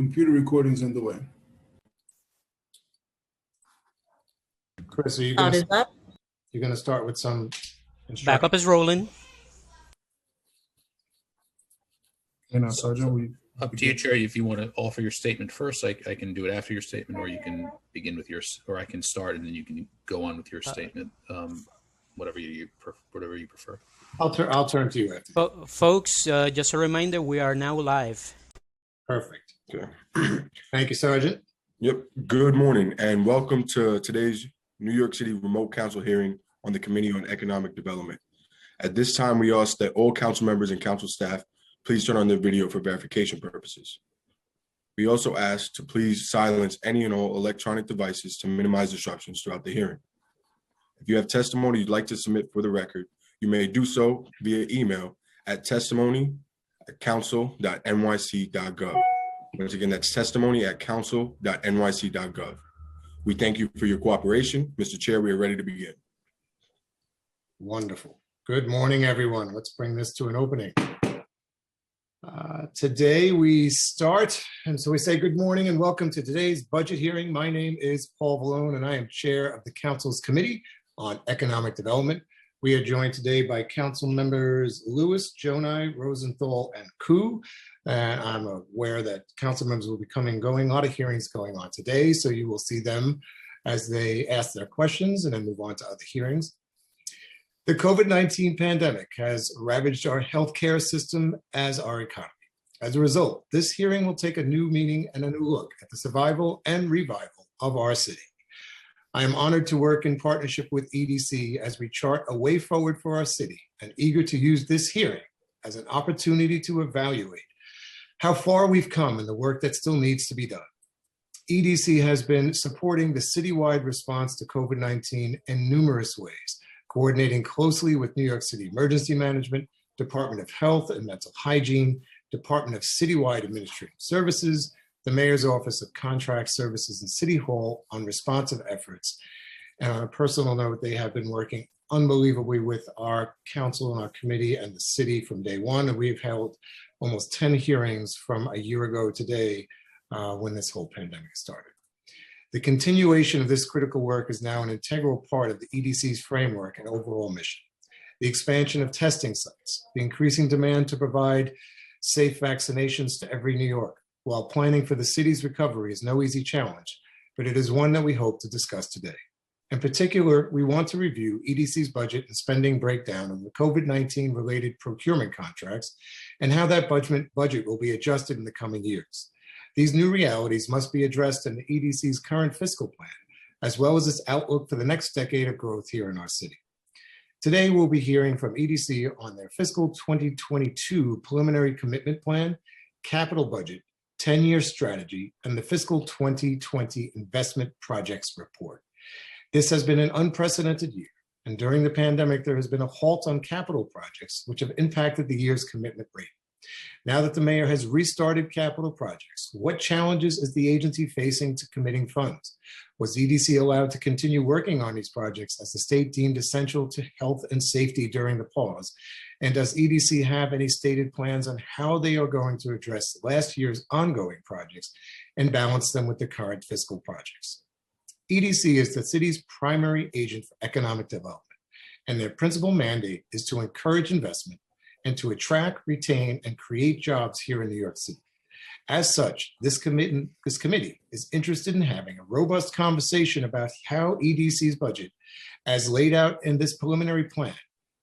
Computer recording is underway. Chris, are you Sound is up. you're going to start with some instructions? Backup is rolling. Sergeant, Up to you, Chair. If you want to offer your statement first, I can do it after your statement, or you can begin with yours, or I can start and then you can go on with your statement. Whatever you prefer. I'll turn to you after. Folks, just a reminder, we are now live. Perfect. Okay. Thank you, Sergeant. Yep. Good morning and welcome to today's New York City Remote Council hearing on the Committee on Economic Development. At this time, we ask that all council members and council staff please turn on their video for verification purposes. We also ask to please silence any and all electronic devices to minimize disruptions throughout the hearing. If you have testimony you'd like to submit for the record, you may do so via email at testimony@council.nyc.gov. Once again, that's testimony@council.nyc.gov. We thank you for your cooperation. Mr. Chair, we are ready to begin. Wonderful. Good morning, everyone. Let's bring this to an opening. Today we start, and so we say good morning and welcome to today's budget hearing. My name is Paul Vallone, and I am chair of the Council's Committee on Economic Development. We are joined today by council members Lewis, Jonai, Rosenthal, and Koo. And I'm aware that council members will be coming and going. A lot of hearings going on today, so you will see them as they ask their questions and then move on to other hearings. The COVID-19 pandemic has ravaged our healthcare system as our economy. As a result, this hearing will take a new meaning and a new look at the survival and revival of our city. I am honored to work in partnership with EDC as we chart a way forward for our city and eager to use this hearing as an opportunity to evaluate how far we've come and the work that still needs to be done. EDC has been supporting the citywide response to COVID-19 in numerous ways, coordinating closely with New York City Emergency Management, Department of Health and Mental Hygiene, Department of Citywide Administrative Services, the Mayor's Office of Contract Services and City Hall on responsive efforts. And on a personal note, they have been working unbelievably with our council and our committee and the city from day one. And we've held almost 10 hearings from a year ago today when this whole pandemic started. The continuation of this critical work is now an integral part of the EDC's framework and overall mission. The expansion of testing sites, the increasing demand to provide safe vaccinations to every New Yorker, while planning for the city's recovery is no easy challenge, but it is one that we hope to discuss today. In particular, we want to review EDC's budget and spending breakdown of the COVID-19 related procurement contracts and how that budget will be adjusted in the coming years. These new realities must be addressed in the EDC's current fiscal plan, as well as its outlook for the next decade of growth here in our city. Today, we'll be hearing from EDC on their fiscal 2022 preliminary commitment plan, capital budget, 10-year strategy, and the fiscal 2020 investment projects report. This has been an unprecedented year, and during the pandemic, there has been a halt on capital projects, which have impacted the year's commitment rate. Now that the mayor has restarted capital projects, what challenges is the agency facing to committing funds? Was EDC allowed to continue working on these projects as the state deemed essential to health and safety during the pause? And does EDC have any stated plans on how they are going to address last year's ongoing projects and balance them with the current fiscal projects? EDC is the city's primary agent for economic development, and their principal mandate is to encourage investment and to attract, retain, and create jobs here in New York City. As such, this committee is interested in having a robust conversation about how EDC's budget, as laid out in this preliminary plan,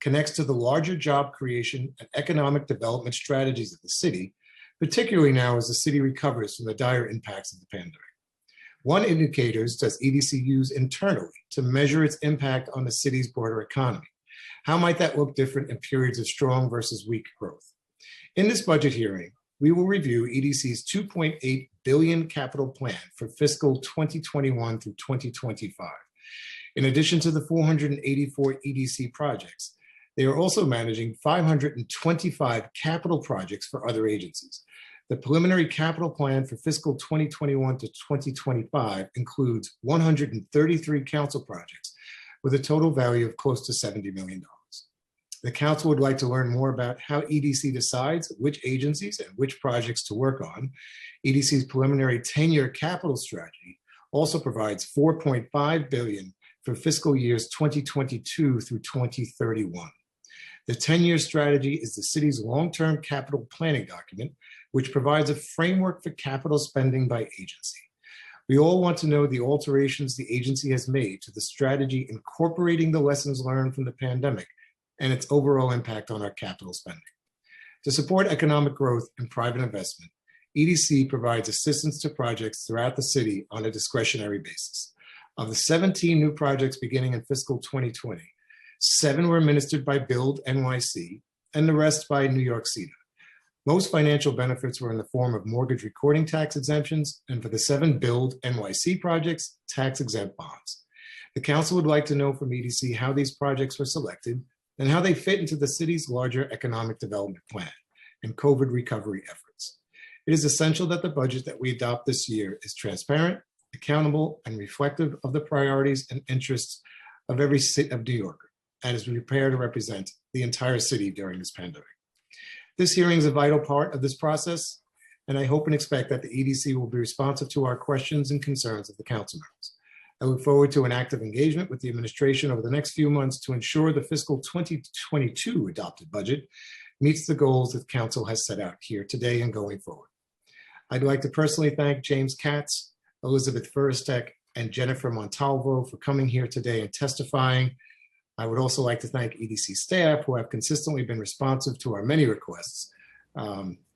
connects to the larger job creation and economic development strategies of the city, particularly now as the city recovers from the dire impacts of the pandemic. What indicators does EDC use internally to measure its impact on the city's broader economy? How might that look different in periods of strong versus weak growth? In this budget hearing, we will review EDC's $2.8 billion capital plan for fiscal 2021 through 2025. In addition to the 484 EDC projects, they are also managing 525 capital projects for other agencies. The preliminary capital plan for fiscal 2021 to 2025 includes 133 council projects with a total value of close to $70 million. The council would like to learn more about how EDC decides which agencies and which projects to work on. EDC's preliminary 10-year capital strategy also provides $4.5 billion for fiscal years 2022 through 2031. The 10-year strategy is the city's long-term capital planning document, which provides a framework for capital spending by agency. We all want to know the alterations the agency has made to the strategy, incorporating the lessons learned from the pandemic and its overall impact on our capital spending. To support economic growth and private investment, EDC provides assistance to projects throughout the city on a discretionary basis. Of the 17 new projects beginning in fiscal 2020, 7 were administered by Build NYC and the rest by New York City. Most financial benefits were in the form of mortgage recording tax exemptions, and for the 7 Build NYC projects, tax-exempt bonds. The council would like to know from EDC how these projects were selected and how they fit into the city's larger economic development plan and COVID recovery efforts. It is essential that the budget that we adopt this year is transparent, accountable, and reflective of the priorities and interests of every city of New Yorker, and is prepared to represent the entire city during this pandemic. This hearing is a vital part of this process, and I hope and expect that the EDC will be responsive to our questions and concerns of the council members. I look forward to an active engagement with the administration over the next few months to ensure the fiscal 2022 adopted budget meets the goals that council has set out here today and going forward. I'd like to personally thank James Katz, Elizabeth Verstek, and Jennifer Montalvo for coming here today and testifying. I would also like to thank EDC staff who have consistently been responsive to our many requests.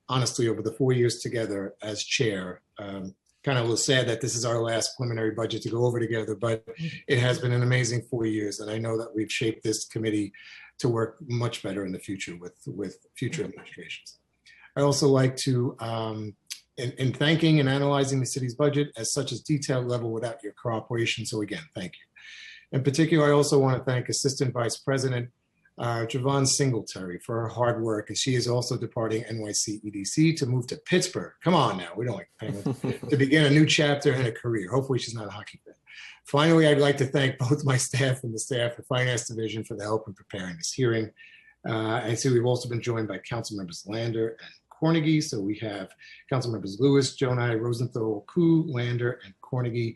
Honestly, over the 4 years together as chair, kind of a little sad that this is our last preliminary budget to go over together, but it has been an amazing 4 years, and I know that we've shaped this committee to work much better in the future with future administrations. I also like to, in thanking and analyzing the city's budget at such a detailed level without your cooperation, so again, thank you. In particular, I also want to thank Assistant Vice President Javon Singletary for her hard work, as she is also departing NYC EDC to move to Pittsburgh. Come on now, we don't like Penguins. To begin a new chapter in a career. Hopefully she's not a hockey fan. Finally, I'd like to thank both my staff and the staff of the Finance Division for the help in preparing this hearing. I see we've also been joined by Council Members Lander and Cornegie. So we have Council Members Lewis, Jonai, Rosenthal, Koo, Lander, and Cornegie.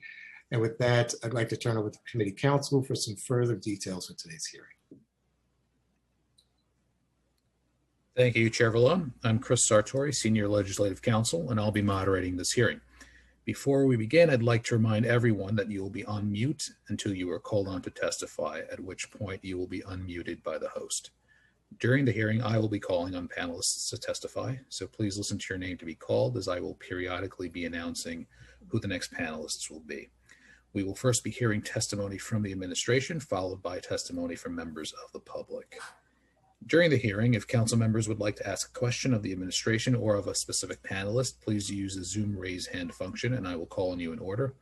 And with that, I'd like to turn over to Committee Counsel for some further details for today's hearing. Thank you, Chair Vallone. I'm Chris Sartori, Senior Legislative Counsel, and I'll be moderating this hearing. Before we begin, I'd like to remind everyone that you will be on mute until you are called on to testify, at which point you will be unmuted by the host. During the hearing, I will be calling on panelists to testify, so please listen to your name to be called, as I will periodically be announcing who the next panelists will be. We will first be hearing testimony from the administration, followed by testimony from members of the public. During the hearing, if council members would like to ask a question of the administration or of a specific panelist, please use the Zoom raise hand function and I will call on you in order.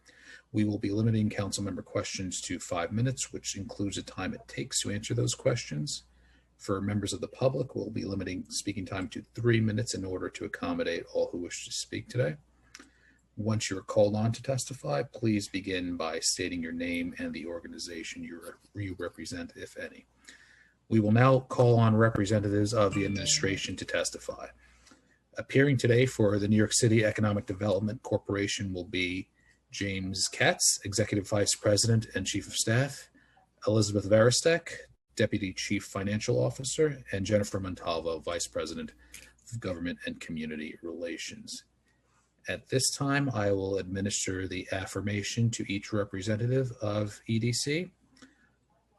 We will be limiting council member questions to 5 minutes, which includes the time it takes to answer those questions. For members of the public, we'll be limiting speaking time to 3 minutes in order to accommodate all who wish to speak today. Once you're called on to testify, please begin by stating your name and the organization you represent, if any. We will now call on representatives of the administration to testify. Appearing today for the New York City Economic Development Corporation will be James Katz, Executive Vice President and Chief of Staff, Elizabeth Verstek, Deputy Chief Financial Officer, and Jennifer Montalvo, Vice President of Government and Community Relations. At this time, I will administer the affirmation to each representative of EDC.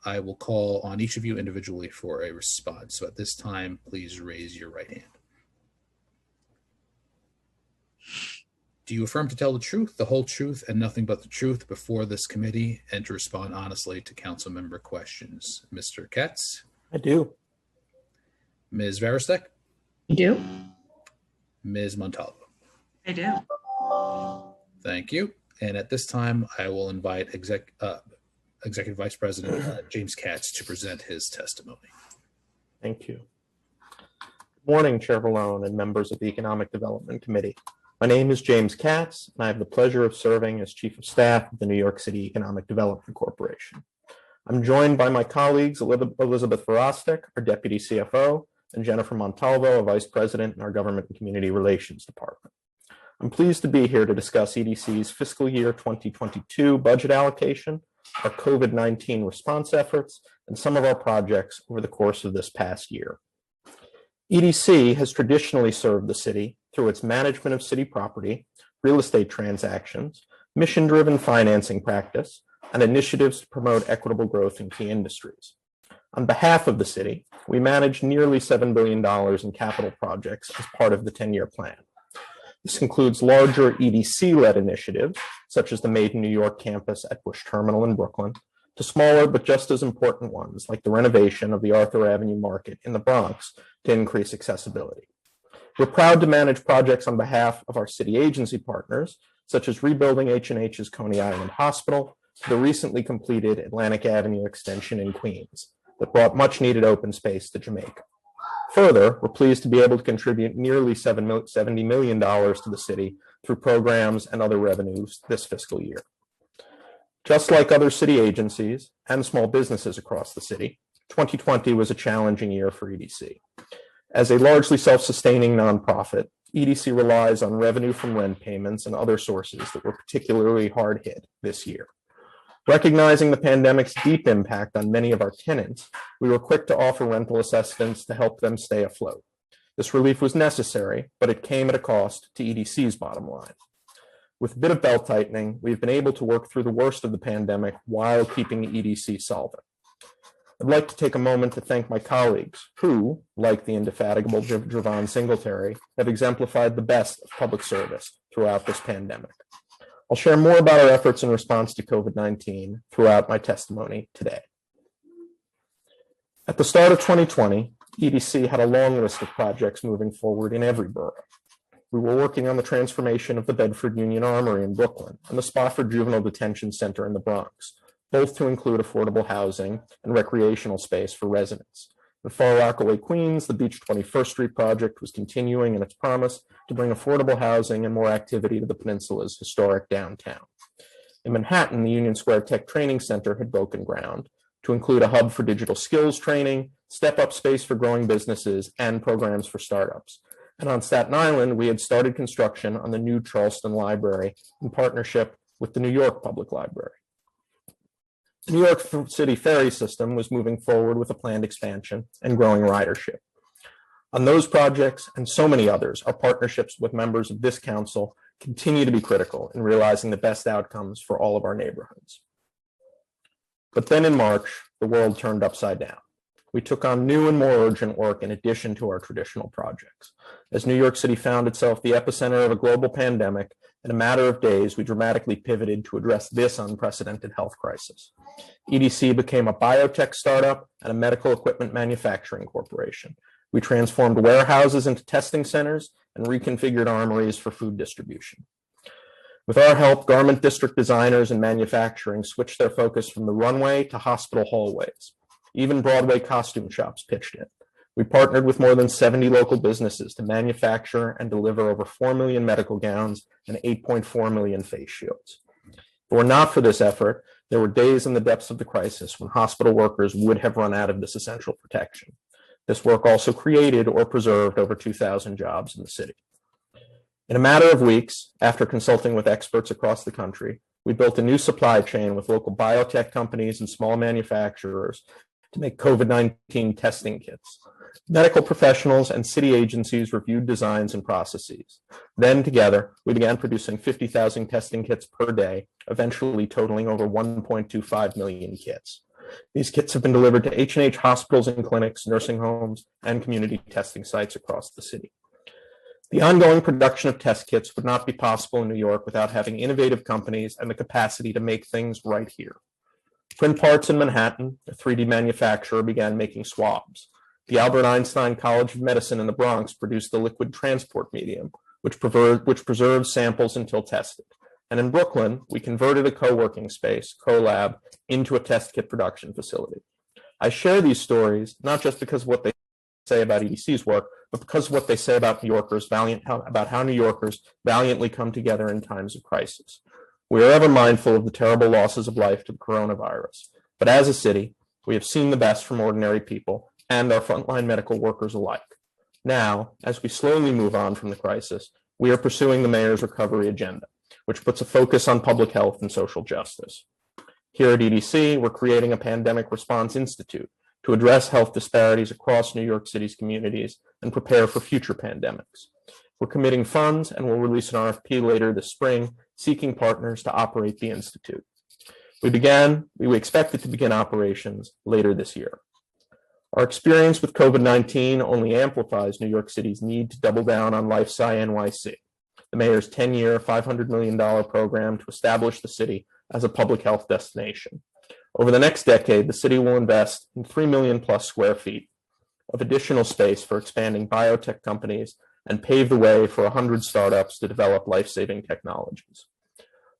I will call on each of you individually for a response. So at this time, please raise your right hand. Do you affirm to tell the truth, the whole truth, and nothing but the truth before this committee, and to respond honestly to council member questions? Mr. Katz? I do. Ms. Verstek? I do. Ms. Montalvo? I do. Thank you. And at this time, I will invite Executive Vice President James Katz to present his testimony. Thank you. Good morning, Chair Vallone and members of the Economic Development Committee. My name is James Katz, and I have the pleasure of serving as Chief of Staff of the New York City Economic Development Corporation. I'm joined by my colleagues, Elizabeth Verostek, our Deputy CFO, and Jennifer Montalvo, a Vice President in our Government and Community Relations Department. I'm pleased to be here to discuss EDC's fiscal year 2022 budget allocation, our COVID-19 response efforts, and some of our projects over the course of this past year. EDC has traditionally served the city through its management of city property, real estate transactions, mission-driven financing practice, and initiatives to promote equitable growth in key industries. On behalf of the city, we manage nearly $7 billion in capital projects as part of the 10-year plan. This includes larger EDC-led initiatives, such as the Made in New York campus at Bush Terminal in Brooklyn, to smaller but just as important ones, like the renovation of the Arthur Avenue Market in the Bronx to increase accessibility. We're proud to manage projects on behalf of our city agency partners, such as rebuilding H&H's Coney Island Hospital to the recently completed Atlantic Avenue extension in Queens that brought much-needed open space to Jamaica. Further, we're pleased to be able to contribute nearly $70 million to the city through programs and other revenues this fiscal year. Just like other city agencies and small businesses across the city, 2020 was a challenging year for EDC. As a largely self-sustaining nonprofit, EDC relies on revenue from rent payments and other sources that were particularly hard hit this year. Recognizing the pandemic's deep impact on many of our tenants, we were quick to offer rental assistance to help them stay afloat. This relief was necessary, but it came at a cost to EDC's bottom line. With a bit of belt tightening, we've been able to work through the worst of the pandemic while keeping EDC solvent. I'd like to take a moment to thank my colleagues who, like the indefatigable Javon Singletary, have exemplified the best of public service throughout this pandemic. I'll share more about our efforts in response to COVID-19 throughout my testimony today. At the start of 2020, EDC had a long list of projects moving forward in every borough. We were working on the transformation of the Bedford Union Armory in Brooklyn and the Spofford Juvenile Detention Center in the Bronx, both to include affordable housing and recreational space for residents. In Far Rockaway, Queens, the Beach 21st Street project was continuing in its promise to bring affordable housing and more activity to the peninsula's historic downtown. In Manhattan, the Union Square Tech Training Center had broken ground to include a hub for digital skills training, step-up space for growing businesses, and programs for startups. And on Staten Island, we had started construction on the new Charleston Library in partnership with the New York Public Library. The New York City ferry system was moving forward with a planned expansion and growing ridership. On those projects and so many others, our partnerships with members of this council continue to be critical in realizing the best outcomes for all of our neighborhoods. But then in March, the world turned upside down. We took on new and more urgent work in addition to our traditional projects. As New York City found itself the epicenter of a global pandemic, in a matter of days, we dramatically pivoted to address this unprecedented health crisis. EDC became a biotech startup and a medical equipment manufacturing corporation. We transformed warehouses into testing centers and reconfigured armories for food distribution. With our help, garment district designers and manufacturing switched their focus from the runway to hospital hallways. Even Broadway costume shops pitched in. We partnered with more than 70 local businesses to manufacture and deliver over 4 million medical gowns and 8.4 million face shields. If it were not for this effort, there were days in the depths of the crisis when hospital workers would have run out of this essential protection. This work also created or preserved over 2,000 jobs in the city. In a matter of weeks, after consulting with experts across the country, we built a new supply chain with local biotech companies and small manufacturers to make COVID-19 testing kits. Medical professionals and city agencies reviewed designs and processes. Then together, we began producing 50,000 testing kits per day, eventually totaling over 1.25 million kits. These kits have been delivered to H&H hospitals and clinics, nursing homes, and community testing sites across the city. The ongoing production of test kits would not be possible in New York without having innovative companies and the capacity to make things right here. Print Parts in Manhattan, a 3D manufacturer, began making swabs. The Albert Einstein College of Medicine in the Bronx produced the liquid transport medium, which preserves samples until tested. And in Brooklyn, we converted a co-working space, CoLab, into a test kit production facility. I share these stories not just because of what they say about EDC's work, but because of what they say about New Yorkers, about how New Yorkers valiantly come together in times of crisis. We are ever mindful of the terrible losses of life to the coronavirus, But as a city, we have seen the best from ordinary people and our frontline medical workers alike. Now, as we slowly move on from the crisis, we are pursuing the mayor's recovery agenda, which puts a focus on public health and social justice. Here at EDC, we're creating a Pandemic Response Institute to address health disparities across New York City's communities and prepare for future pandemics. We're committing funds and will release an RFP later this spring, seeking partners to operate the Institute. We expect it to begin operations later this year. Our experience with COVID-19 only amplifies New York City's need to double down on LifeSci NYC, the mayor's 10-year, $500 million program to establish the city as a public health destination. Over the next decade, the city will invest in 3 million plus square feet of additional space for expanding biotech companies and pave the way for 100 startups to develop life-saving technologies.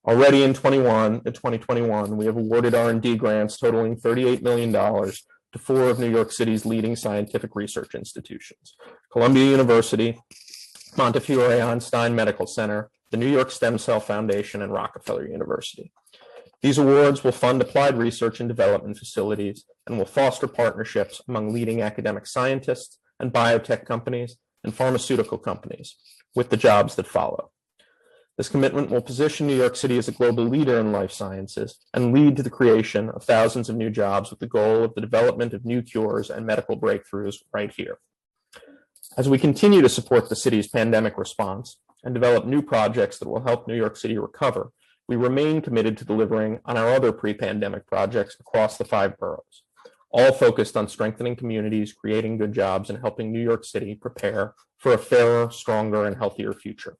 Already in 2021, we have awarded R&D grants totaling $38 million to 4 of New York City's leading scientific research institutions: Columbia University, Montefiore Einstein Medical Center, the New York Stem Cell Foundation, and Rockefeller University. These awards will fund applied research and development facilities and will foster partnerships among leading academic scientists and biotech companies and pharmaceutical companies, with the jobs that follow. This commitment will position New York City as a global leader in life sciences and lead to the creation of thousands of new jobs with the goal of the development of new cures and medical breakthroughs right here. As we continue to support the city's pandemic response and develop new projects that will help New York City recover, we remain committed to delivering on our other pre-pandemic projects across the 5 boroughs, all focused on strengthening communities, creating good jobs, and helping New York City prepare for a fairer, stronger, and healthier future.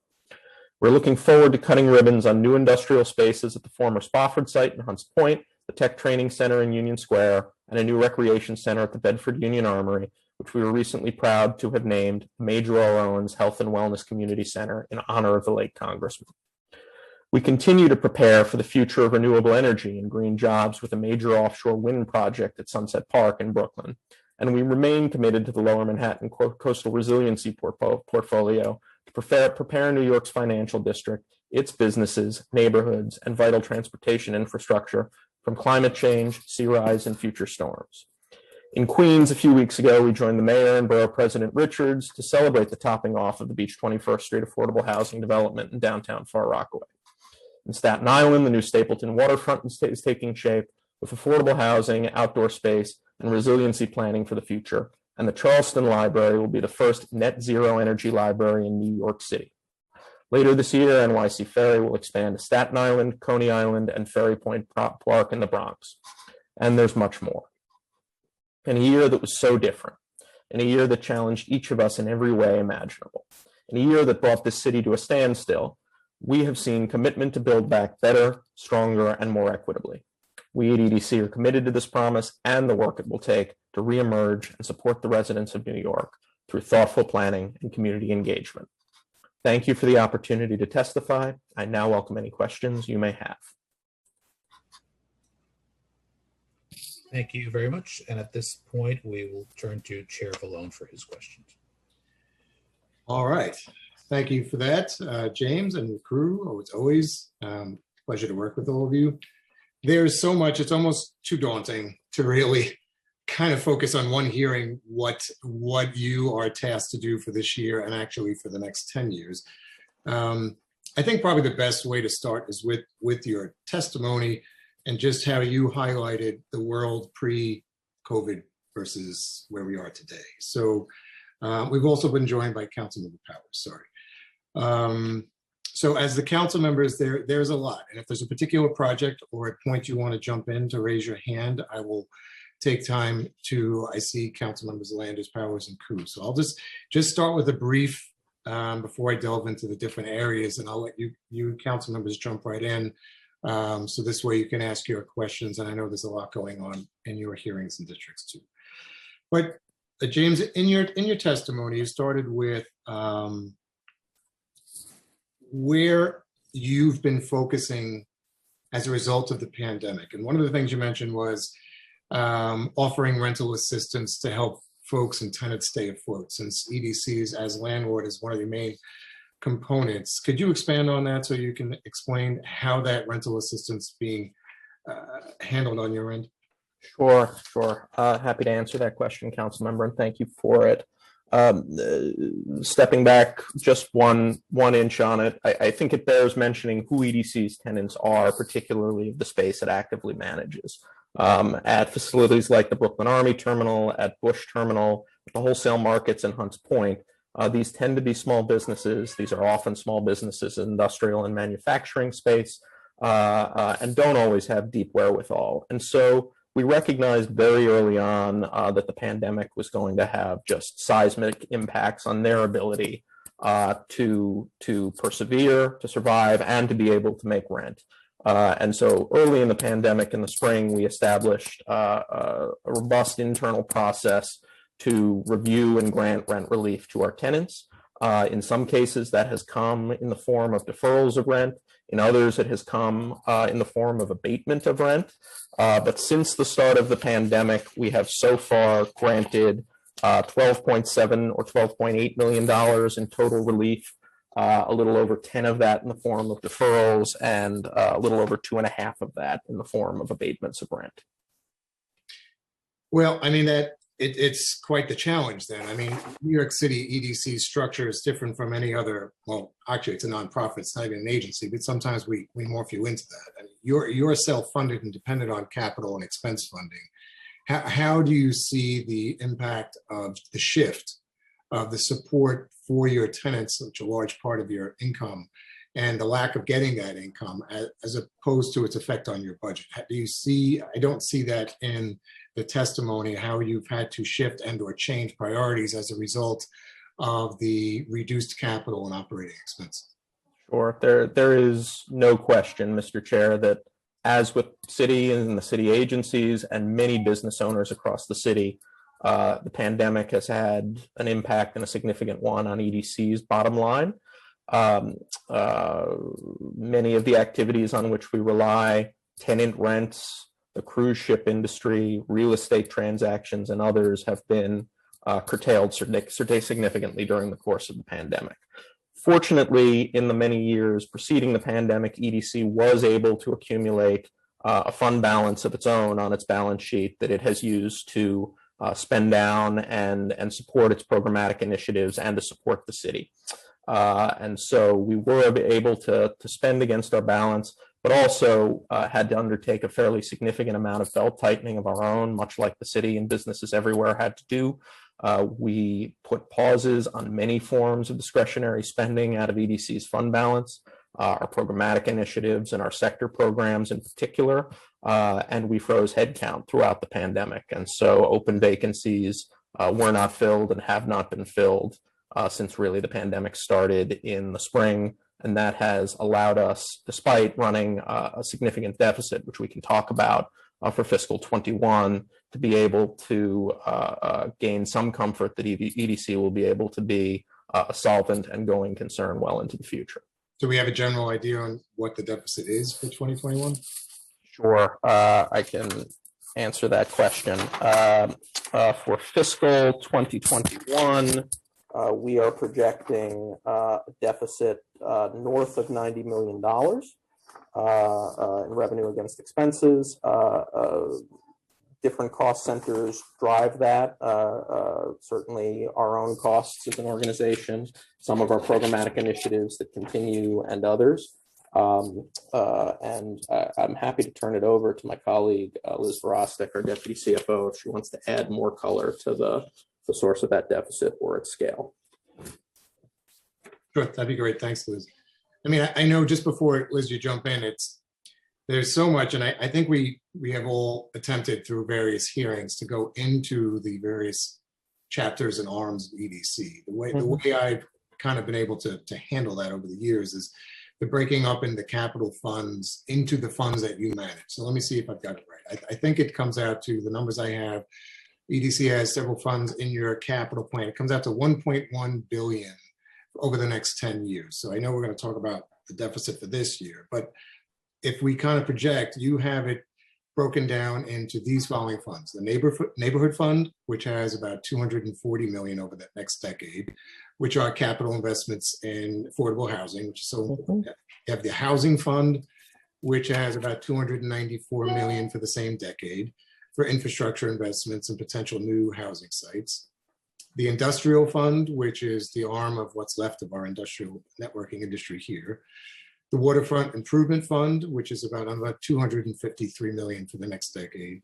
We're looking forward to cutting ribbons on new industrial spaces at the former Spofford site in Hunts Point, the Tech Training Center in Union Square, and a new recreation center at the Bedford Union Armory, which we were recently proud to have named Major R. Owens Health and Wellness Community Center in honor of the late Congressman. We continue to prepare for the future of renewable energy and green jobs with a major offshore wind project at Sunset Park in Brooklyn, and we remain committed to the Lower Manhattan Coastal Resiliency Portfolio to prepare New York's financial district, its businesses, neighborhoods, and vital transportation infrastructure from climate change, sea rise, and future storms. In Queens, a few weeks ago, we joined the mayor and Borough President Richards to celebrate the topping off of the Beach 21st Street affordable housing development in downtown Far Rockaway. In Staten Island, the new Stapleton waterfront is taking shape with affordable housing, outdoor space, and resiliency planning for the future, and the Charleston Library will be the first net zero energy library in New York City. Later this year, NYC Ferry will expand to Staten Island, Coney Island, and Ferry Point Park in the Bronx. And there's much more. In a year that was so different, in a year that challenged each of us in every way imaginable, in a year that brought this city to a standstill, we have seen commitment to build back better, stronger, and more equitably. We at EDC are committed to this promise and the work it will take to reemerge and support the residents of New York through thoughtful planning and community engagement. Thank you for the opportunity to testify. I now welcome any questions you may have. Thank you very much. And at this point, we will turn to Chair Vallone for his questions. All right. Thank you for that, James and the crew. Oh, it's always a pleasure to work with all of you. There's so much, it's almost too daunting to really kind of focus on one hearing what you are tasked to do for this year and actually for the next 10 years. I think probably the best way to start is with your testimony and just how you highlighted the world pre-COVID versus where we are today. So we've also been joined by Councilmember Powers, So as the council members, there's a lot. And if there's a particular project or a point you want to jump in to raise your hand, I will take time I see council members Landers, Powers, and Koo. So I'll just start with a brief before I delve into the different areas, and I'll let you council members jump right in. So this way you can ask your questions. And I know there's a lot going on in your hearings and districts too. But James, in your testimony, you started with where you've been focusing as a result of the pandemic. And one of the things you mentioned was offering rental assistance to help folks and tenants stay afloat, since EDCs as landlord is one of the main components. Could you expand on that so you can explain how that rental assistance being handled on your end? Sure. Happy to answer that question, council member, and thank you for it. Stepping back just one inch on it, I think it bears mentioning who EDC's tenants are, particularly the space it actively manages. At facilities like the Brooklyn Army Terminal, at Bush Terminal, the wholesale markets in Hunts Point, these tend to be small businesses. These are often small businesses in industrial and manufacturing space, and don't always have deep wherewithal. And so we recognized very early on that the pandemic was going to have just seismic impacts on their ability to persevere, to survive, and to be able to make rent. And so early in the pandemic, in the spring, we established a robust internal process to review and grant rent relief to our tenants. In some cases, that has come in the form of deferrals of rent. In others, it has come in the form of abatement of rent. But since the start of the pandemic, we have so far granted $12.7 or $12.8 million in total relief, a little over 10 of that in the form of deferrals, and a little over 2.5 of that in the form of abatements of rent. Well, I mean, it's quite the challenge then. I mean, New York City EDC structure is different from any other, well, actually it's a nonprofit, it's not even an agency, but sometimes we morph you into that. I mean, you're self-funded and dependent on capital and expense funding. How do you see the impact of the shift of the support for your tenants, which are a large part of your income, and the lack of getting that income as opposed to its effect on your budget? Do you see, I don't see that in the testimony, how you've had to shift and or change priorities as a result of the reduced capital and operating expense. Sure, there is no question, Mr. Chair, that as with city and the city agencies and many business owners across the city, the pandemic has had an impact, and a significant one, on EDC's bottom line. Many of the activities on which we rely, tenant rents, the cruise ship industry, real estate transactions, and others, have been curtailed significantly during the course of the pandemic. Fortunately, in the many years preceding the pandemic, EDC was able to accumulate a fund balance of its own on its balance sheet that it has used to spend down and support its programmatic initiatives and to support the city. And so we were able to spend against our balance, but also had to undertake a fairly significant amount of belt tightening of our own, much like the city and businesses everywhere had to do. We put pauses on many forms of discretionary spending out of EDC's fund balance, our programmatic initiatives and our sector programs in particular, and we froze headcount throughout the pandemic. And so open vacancies were not filled and have not been filled since really the pandemic started in the spring. And that has allowed us, despite running a significant deficit, which we can talk about for fiscal 21, to be able to gain some comfort that EDC will be able to be a solvent and going concern well into the future. Do we have a general idea on what the deficit is for 2021? Sure, I can answer that question. For fiscal 2021, we are projecting a deficit north of $90 million in revenue against expenses. Different cost centers drive that. Certainly our own costs as an organization, some of our programmatic initiatives that continue, and others. And I'm happy to turn it over to my colleague, Liz Verostek, our Deputy CFO, if she wants to add more color to the source of that deficit or its scale. Sure, that'd be great. Thanks, Liz. I mean, I know just before, Liz, you jump in, there's so much, and I think we have all attempted through various hearings to go into the various chapters and arms of EDC. The way I've kind of been able to handle that over the years is the breaking up in the capital funds into the funds that you manage. So let me see if I've got it right. I think it comes out to the numbers I have. EDC has several funds in your capital plan. It comes out to $1.1 billion over the next 10 years. So I know we're going to talk about the deficit for this year, but if we kind of project, you have it broken down into these following funds: the neighborhood fund, which has about $240 million over that next decade, which are capital investments in affordable housing, which is so important. You have the housing fund, which has about $294 million for the same decade. for infrastructure investments and potential new housing sites. The industrial fund, which is the arm of what's left of our industrial networking industry here. The waterfront improvement fund, which is about 253 million for the next decade.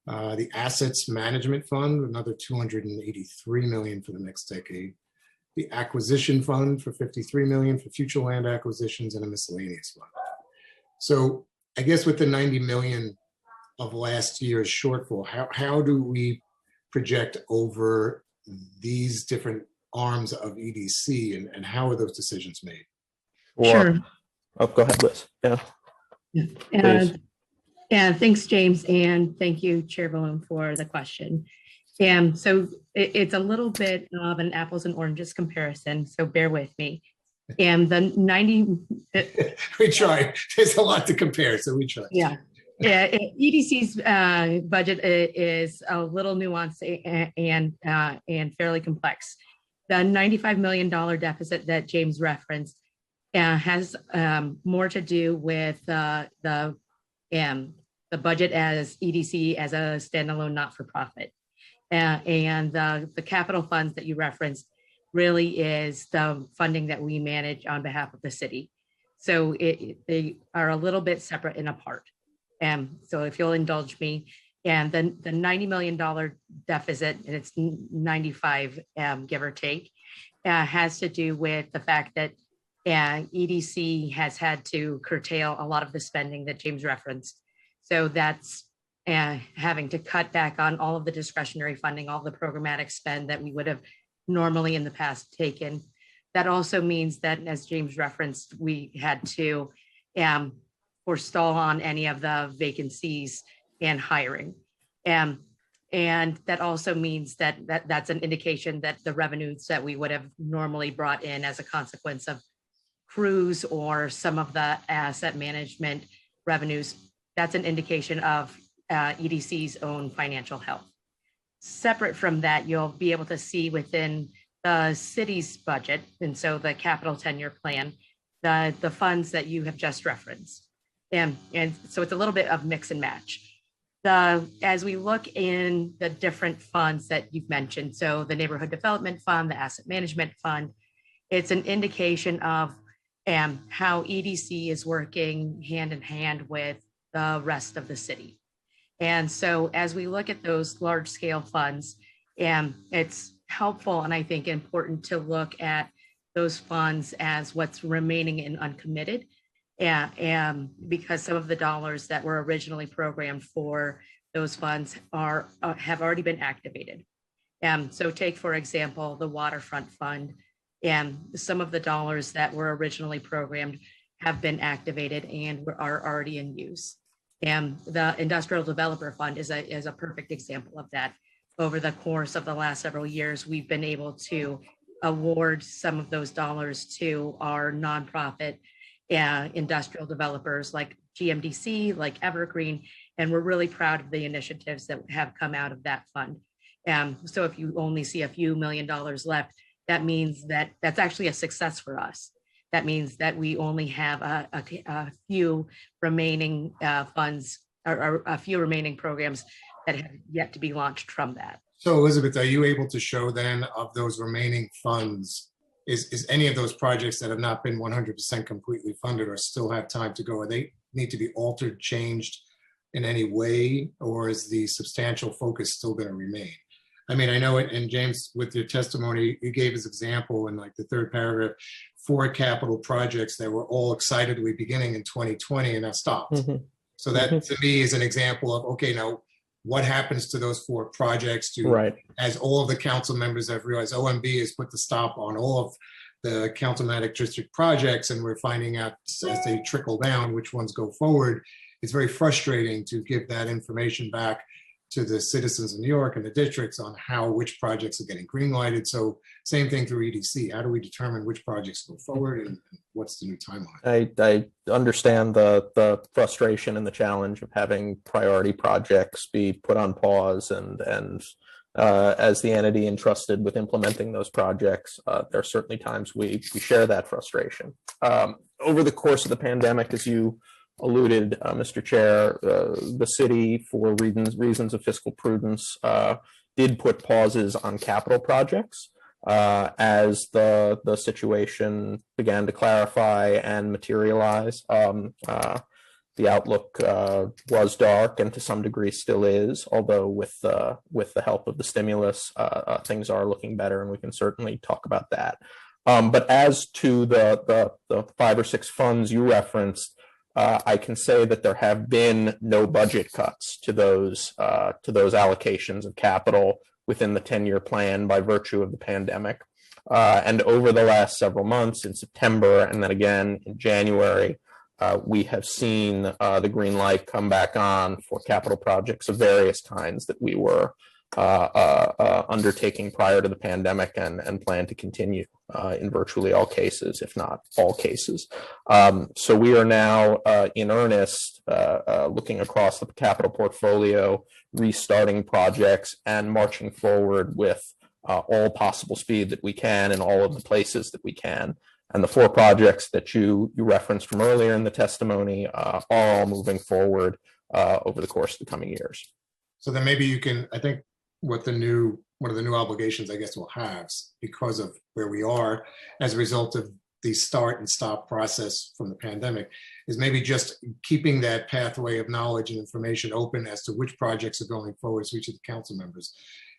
The assets management fund, another 283 million for the next decade. The acquisition fund for 53 million for future land acquisitions, and a miscellaneous fund. So I guess with the 90 million of last year's shortfall, how do we project over these different arms of EDC, and how are those decisions made? Sure. Oh, go ahead, Liz. Yeah. Please. And thanks, James, and thank you, Chair Balloon, for the question. And so it's a little bit of an apples and oranges comparison, so bear with me. And the 90... We try. There's a lot to compare, so we try. Yeah. Yeah, EDC's budget is a little nuanced and fairly complex. The $95 million deficit that James referenced has more to do with the budget as EDC as a standalone not-for-profit. And the capital funds that you referenced really is the funding that we manage on behalf of the city. So they are a little bit separate and apart. So if you'll indulge me, and the $90 million deficit, and it's 95, give or take, has to do with the fact that EDC has had to curtail a lot of the spending that James referenced. So that's having to cut back on all of the discretionary funding, all the programmatic spend that we would have normally in the past taken. That also means that, as James referenced, we had to forestall on any of the vacancies and hiring. And that also means that's an indication that the revenues that we would have normally brought in as a consequence of crews or some of the asset management revenues, that's an indication of EDC's own financial health. Separate from that, you'll be able to see within the city's budget, and so the capital 10-year plan, the funds that you have just referenced. And so it's a little bit of mix and match. As we look in the different funds that you've mentioned, so the neighborhood development fund, the asset management fund, it's an indication of how EDC is working hand in hand with the rest of the city. And so as we look at those large scale funds, it's helpful and I think important to look at those funds as what's remaining in uncommitted. Because some of the dollars that were originally programmed for those funds have already been activated. So take, for example, the waterfront fund, and some of the dollars that were originally programmed have been activated and are already in use. And the industrial developer fund is a perfect example of that. Over the course of the last several years, we've been able to award some of those dollars to our nonprofit industrial developers like GMDC, like Evergreen, and we're really proud of the initiatives that have come out of that fund. So if you only see a few $1 million left, that means that that's actually a success for us. That means that we only have a few remaining funds or a few remaining programs that have yet to be launched from that. So Elizabeth, are you able to show then of those remaining funds, is any of those projects that have not been 100% completely funded or still have time to go, or they need to be altered, changed in any way, or is the substantial focus still going to remain? I mean, I know it, and James, with your testimony, you gave as example in like the third paragraph, 4 capital projects that were all excitedly beginning in 2020 and now stopped. Mm-hmm. So that to me is an example of, okay, now what happens to those 4 projects as all of the council members have realized OMB has put the stop on all of the councilmatic district projects, and we're finding out as they trickle down which ones go forward. It's very frustrating to give that information back to the citizens of New York and the districts on which projects are getting green lighted. So same thing through EDC. How do we determine which projects go forward and what's the new timeline? I understand the frustration and the challenge of having priority projects be put on pause, and as the entity entrusted with implementing those projects, there are certainly times we share that frustration. Over the course of the pandemic, as you alluded, Mr. Chair, the city, for reasons of fiscal prudence, did put pauses on capital projects as the situation began to clarify and materialize. The outlook was dark, and to some degree still is, although with the help of the stimulus, things are looking better, and we can certainly talk about that. But as to the 5 or 6 funds you referenced, I can say that there have been no budget cuts to those allocations of capital within the 10-year plan by virtue of the pandemic. And over the last several months, in September and then again in January, we have seen the green light come back on for capital projects of various kinds that we were undertaking prior to the pandemic and plan to continue in virtually all cases, if not all cases. So we are now in earnest looking across the capital portfolio, restarting projects and marching forward with all possible speed that we can in all of the places that we can. And the 4 projects that you referenced from earlier in the testimony are all moving forward over the course of the coming years. So then maybe you can, I think one of the new obligations I guess we'll have, because of where we are as a result of the start and stop process from the pandemic, is maybe just keeping that pathway of knowledge and information open as to which projects are going forward, so each of the council members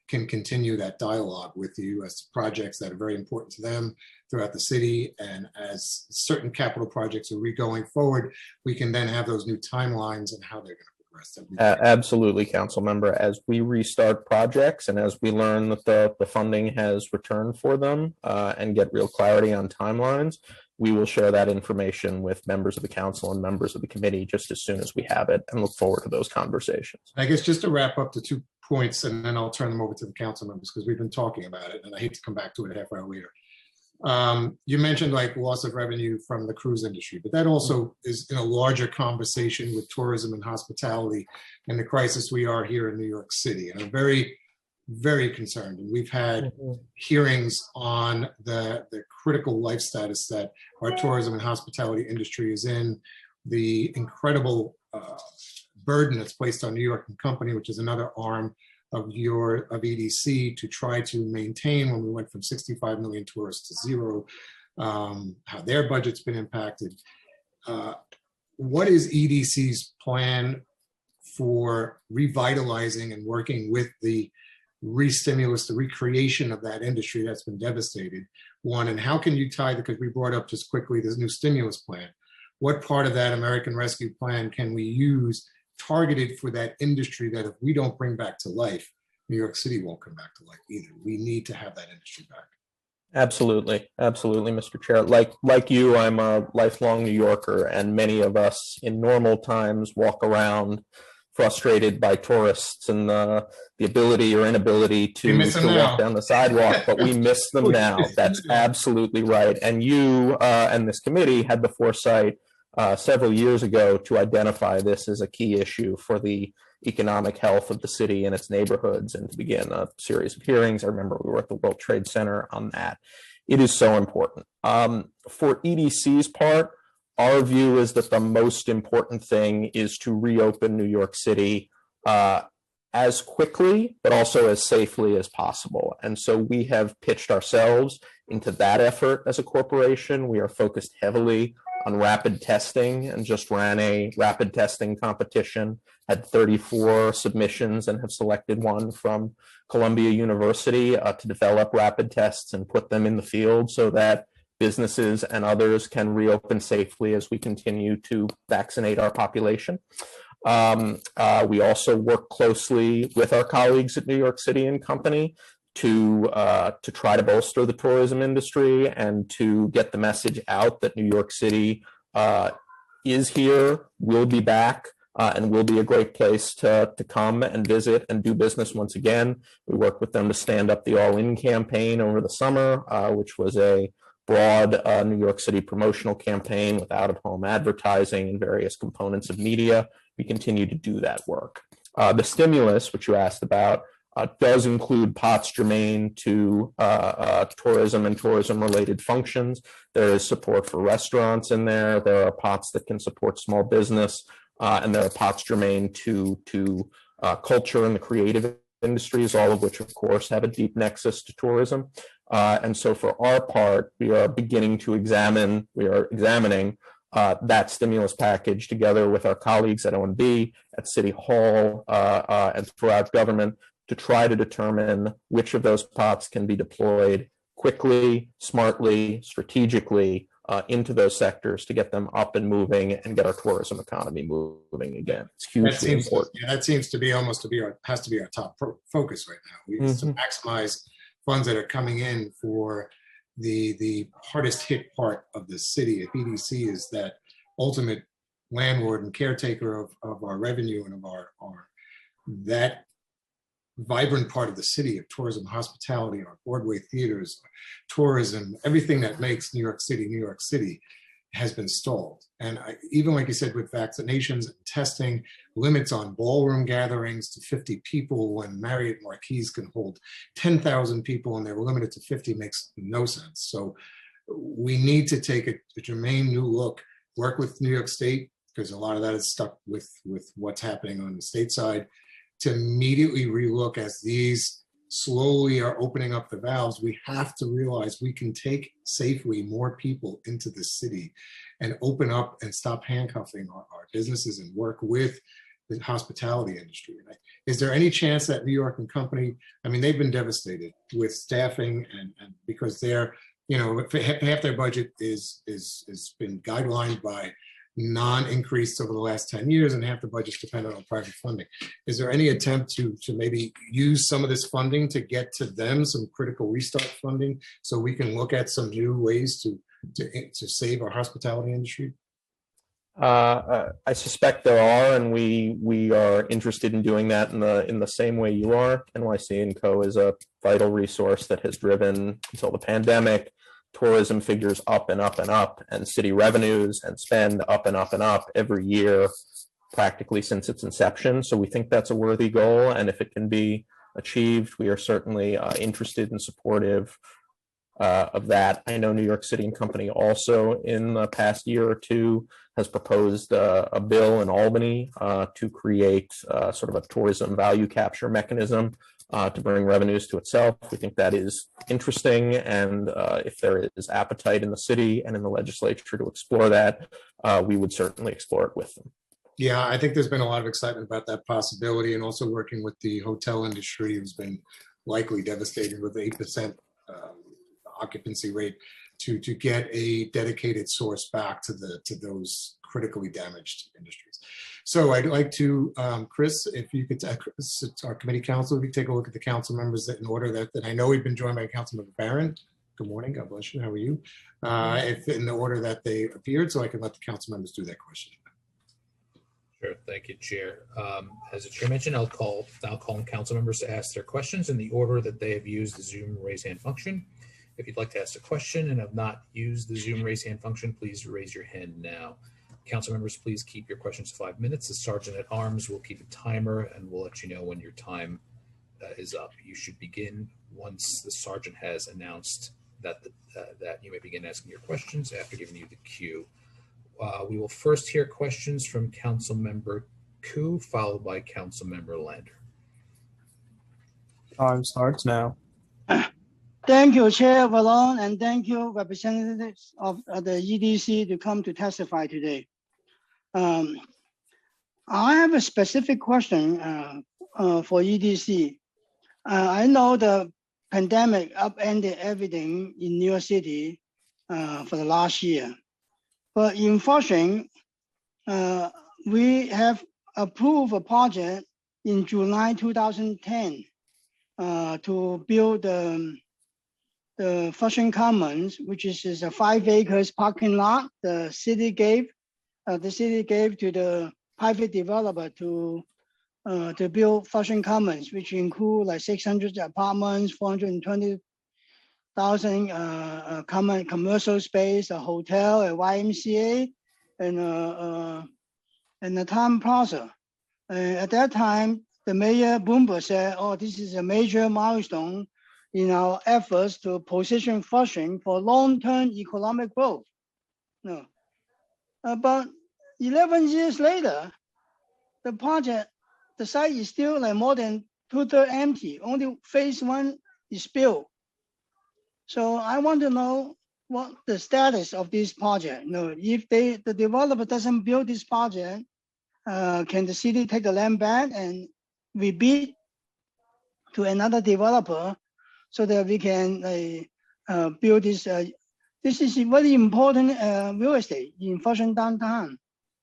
can continue that dialogue with you as to projects that are very important to them throughout the city. And as certain capital projects are going forward, we can then have those new timelines and how they're going to progress. Absolutely, council member. As we restart projects and as we learn that the funding has returned for them and get real clarity on timelines, we will share that information with members of the council and members of the committee just as soon as we have it, and look forward to those conversations. I guess just to wrap up the 2 points, and then I'll turn them over to the council members because we've been talking about it and I hate to come back to it a half hour later. You mentioned like loss of revenue from the cruise industry, but that also is in a larger conversation with tourism and hospitality and the crisis we are here in New York City. And I'm very, very concerned. And we've had hearings on the critical life status that our tourism and hospitality industry is in, the incredible burden that's placed on New York and Company, which is another arm of EDC, to try to maintain when we went from 65 million tourists to 0, how their budget's been impacted. What is EDC's plan for revitalizing and working with the re-stimulus, the recreation of that industry that's been devastated? One, and how can you tie, because we brought up just quickly this new stimulus plan, what part of that American Rescue Plan can we use targeted for that industry that if we don't bring back to life, New York City won't come back to life either? We need to have that industry back. Absolutely, Mr. Chair. Like you, I'm a lifelong New Yorker, and many of us in normal times walk around frustrated by tourists and the ability or inability to walk down the sidewalk, but we miss them now. That's absolutely right. And you and this committee had the foresight several years ago to identify this as a key issue for the economic health of the city and its neighborhoods, and to begin a series of hearings. I remember we were at the World Trade Center on that. It is so important. For EDC's part, our view is that the most important thing is to reopen New York City as quickly, but also as safely as possible. And so we have pitched ourselves into that effort as a corporation. We are focused heavily on rapid testing and just ran a rapid testing competition, had 34 submissions and have selected one from Columbia University to develop rapid tests and put them in the field so that businesses and others can reopen safely as we continue to vaccinate our population. We also work closely with our colleagues at New York City and Company to try to bolster the tourism industry and to get the message out that New York City is here, will be back, and will be a great place to come and visit and do business once again. We worked with them to stand up the All In campaign over the summer, which was a broad New York City promotional campaign with out-of-home advertising and various components of media. We continue to do that work. The stimulus, which you asked about, does include pots germane to tourism and tourism-related functions. There is support for restaurants in there. There are pots that can support small business, and there are pots germane to culture and the creative industries, all of which, of course, have a deep nexus to tourism. And so for our part, we are examining that stimulus package together with our colleagues at OMB, at City Hall, and throughout government to try to determine which of those pots can be deployed quickly, smartly, strategically into those sectors to get them up and moving and get our tourism economy moving again. It's hugely important. That seems to be has to be our top focus right now. We need to maximize funds that are coming in for the hardest hit part of the city. If EDC is that ultimate landlord and caretaker of our revenue and of our that vibrant part of the city of tourism, hospitality, our Broadway theaters, tourism, everything that makes New York City has been stalled. And even like you said, with vaccinations and testing, limits on ballroom gatherings to 50 people when Marriott Marquis can hold 10,000 people and they were limited to 50 makes no sense. So we need to take a germane new look, work with New York State, because a lot of that is stuck with what's happening on the state side, to immediately relook as these slowly are opening up the valves. We have to realize we can take safely more people into the city and open up and stop handcuffing our businesses and work with the hospitality industry. Is there any chance that New York and Company, I mean, they've been devastated with staffing and because they're, half their budget is been guidelined by non-increased over the last 10 years and half the budget's dependent on private funding. Is there any attempt to maybe use some of this funding to get to them some critical restart funding so we can look at some new ways to save our hospitality industry? I suspect there are, and we are interested in doing that in the same way you are. NYC & Co. is a vital resource that has driven, until the pandemic, tourism figures up and up and up, and city revenues and spend up and up and up every year, practically since its inception. So we think that's a worthy goal, and if it can be achieved, we are certainly interested and supportive of that. I know New York City & Company also in the past year or two has proposed a bill in Albany to create sort of a tourism value capture mechanism to bring revenues to itself. We think that is interesting, and if there is appetite in the city and in the legislature to explore that, we would certainly explore it with them. Yeah, I think there's been a lot of excitement about that possibility, and also working with the hotel industry, who's been likely devastated with 8% occupancy rate, to get a dedicated source back to those critically damaged industries. So I'd like to, Chris, if you could, our committee council, if you take a look at the council members that in order that I know we've been joined by Councilmember Barron. Good morning, God bless you, how are you? If in the order that they appeared, so I can let the council members do that question. Sure, thank you, Chair. As the Chair mentioned, I'll call on council members to ask their questions in the order that they have used the Zoom raise hand function. If you'd like to ask a question and have not used the Zoom raise hand function, please raise your hand now. Council members, please keep your questions to 5 minutes. The Sergeant at Arms will keep a timer and we'll let you know when your time is up. You should begin once the Sergeant has announced that you may begin asking your questions after giving you the cue. We will first hear questions from Councilmember Koo, followed by Councilmember Lander. Time starts now. Thank you, Chair Vallone, and thank you, representatives of the EDC to come to testify today. I have a specific question for EDC. I know the pandemic upended everything in New York City for the last year. But in Flushing, we have approved a project in July 2010 to build the Flushing Commons, which is a 5 acres parking lot. The city gave to the private developer to build Flushing Commons, which include like 600 apartments, 420,000 common commercial space, a hotel, a YMCA, and a town plaza. At that time, the Mayor Bloomberg said, oh, this is a major milestone in our efforts to position Flushing for long-term economic growth. No. About 11 years later, the project, the site is still like more than 2/3 empty. Only phase one is built. So I want to know what the status of this project. No, if the developer doesn't build this project, can the city take the land back and rebid to another developer so that we can build this? This is very important real estate in Flushing downtown.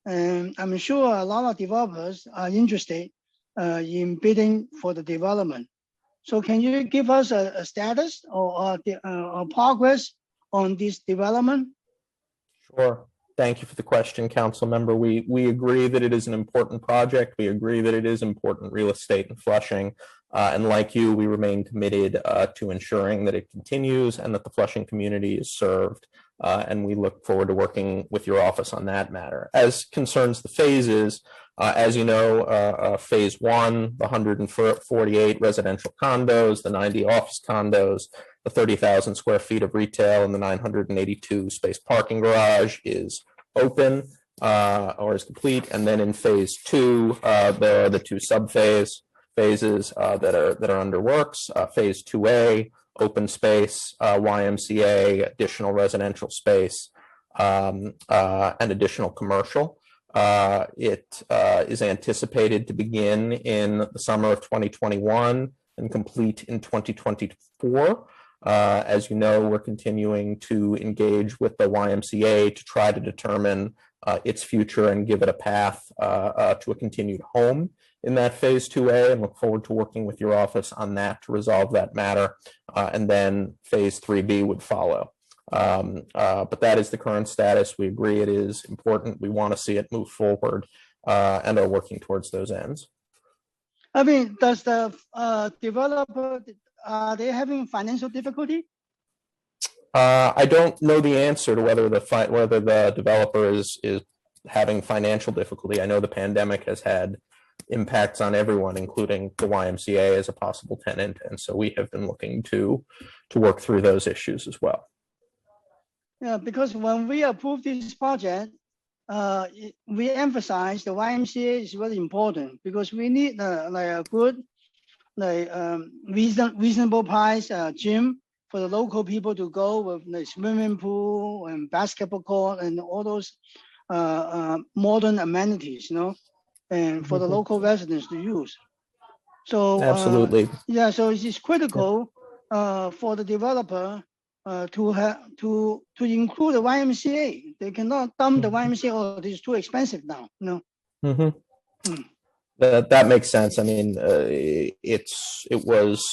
And I'm sure a lot of developers are interested in bidding for the development. So can you give us a status or progress on this development? Sure. Thank you for the question, Council Member. We agree that it is an important project. We agree that it is important real estate in Flushing. And like you, we remain committed to ensuring that it continues and that the Flushing community is served. And we look forward to working with your office on that matter. As concerns the phases, as you know, phase one, the 148 residential condos, the 90 office condos, the 30,000 square feet of retail, and the 982 space parking garage is open or is complete. And then in phase two, there are the two phases that are under works. Phase 2A, open space, YMCA, additional residential space, and additional commercial. It is anticipated to begin in the summer of 2021 and complete in 2024. As you know, we're continuing to engage with the YMCA to try to determine its future and give it a path to a continued home in that phase 2A, and look forward to working with your office on that to resolve that matter. And then phase 3B would follow. But that is the current status. We agree it is important. We want to see it move forward and are working towards those ends. I mean, does the developer, are they having financial difficulty? I don't know the answer to whether the developer is having financial difficulty. I know the pandemic has had impacts on everyone, including the YMCA as a possible tenant, and so we have been looking to work through those issues as well. Yeah, because when we approved this project, we emphasize the YMCA is really important because we need like a good, like reasonable price gym for the local people to go with the swimming pool and basketball court and all those modern amenities, you know, and for the local residents to use. So absolutely, yeah. So it is critical for the developer to include the YMCA. They cannot dump the YMCA. Oh, it's too expensive now. No. That makes sense. I mean, it was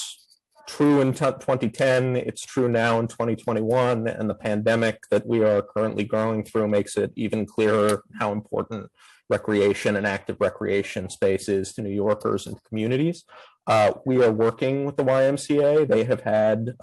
true in 2010. It's true now in 2021, and the pandemic that we are currently going through makes it even clearer how important recreation and active recreation space is to New Yorkers and communities. We are working with the YMCA. They have had,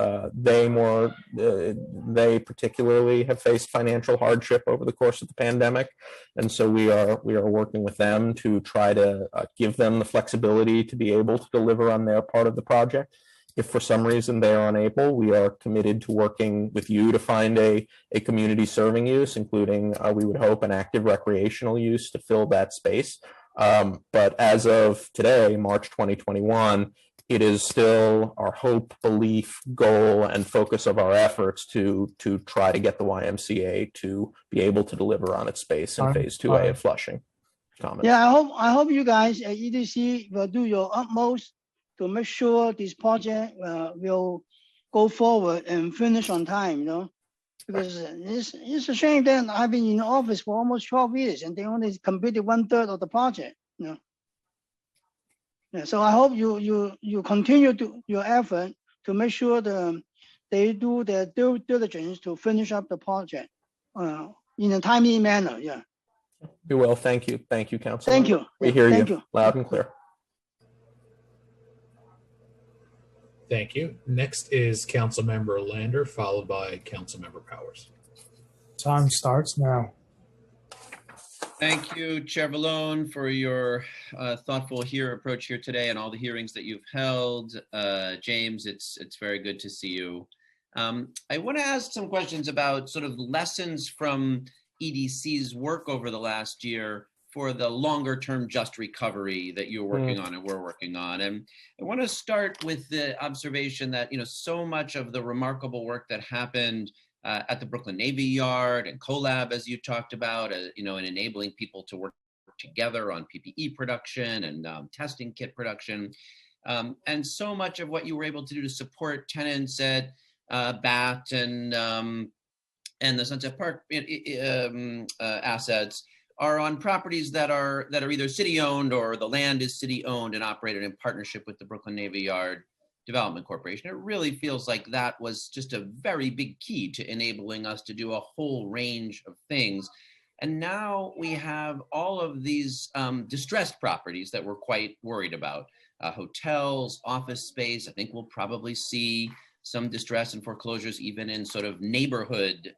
they particularly have faced financial hardship over the course of the pandemic. And so we are working with them to try to give them the flexibility to be able to deliver on their part of the project. If for some reason they are unable, we are committed to working with you to find a community serving use, including, we would hope, an active recreational use to fill that space. But as of today, March 2021, it is still our hope, belief, goal, and focus of our efforts to try to get the YMCA to be able to deliver on its space in phase 2A of Flushing. Comments? Yeah, I hope you guys at EDC will do your utmost to make sure this project will go forward and finish on time, you know, because it's a shame that I've been in office for almost 12 years and they only completed 1/3 of the project, you know. Yeah, so I hope you continue your effort to make sure they do their due diligence to finish up the project in a timely manner. Yeah. We will. Thank you. Thank you, Council. Thank you. We hear Thank you loud and clear. Thank you. Next is Councilmember Lander, followed by Councilmember Powers. Time starts now. Thank you, Chair Vallone, for your thoughtful approach here today and all the hearings that you've held. James, it's very good to see you. I want to ask some questions about sort of lessons from EDC's work over the last year for the longer term just recovery that you're working on and we're working on. And I want to start with the observation that, so much of the remarkable work that happened at the Brooklyn Navy Yard and CoLab, as you talked about, and enabling people to work together on PPE production and testing kit production. And so much of what you were able to do to support tenants at BAT and the Sunset Park assets are on properties that are either city owned or the land is city owned and operated in partnership with the Brooklyn Navy Yard Development Corporation. It really feels like that was just a very big key to enabling us to do a whole range of things. And now we have all of these distressed properties that we're quite worried about. Hotels, office space. I think we'll probably see some distress and foreclosures even in sort of neighborhood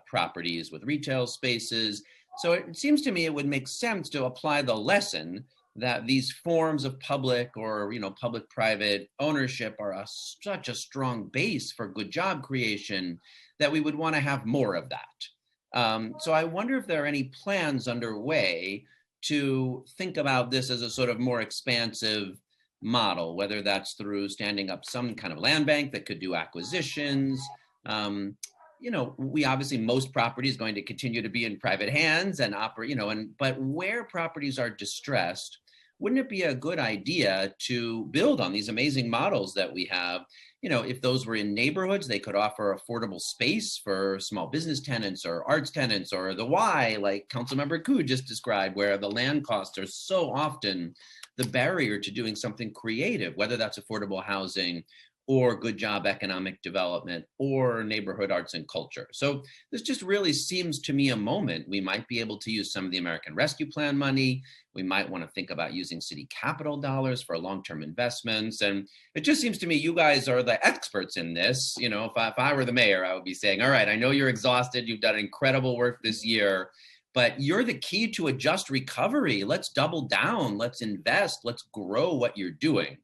properties with retail spaces. So it seems to me it would make sense to apply the lesson that these forms of public or public-private ownership are such a strong base for good job creation that we would want to have more of that. So I wonder if there are any plans underway to think about this as a sort of more expansive model, whether that's through standing up some kind of land bank that could do acquisitions. We obviously, most property is going to continue to be in private hands and operate, but where properties are distressed, wouldn't it be a good idea to build on these amazing models that we have? If those were in neighborhoods, they could offer affordable space for small business tenants or arts tenants, or the Y, like Councilmember Koo just described, where the land costs are so often the barrier to doing something creative, whether that's affordable housing or good job economic development or neighborhood arts and culture. So this just really seems to me a moment we might be able to use some of the American Rescue Plan money. We might want to think about using city capital dollars for long-term investments. And it just seems to me you guys are the experts in this. If I were the mayor, I would be saying, all right, I know you're exhausted. You've done incredible work this year, but you're the key to a just recovery. Let's double down. Let's invest. Let's grow what you're doing.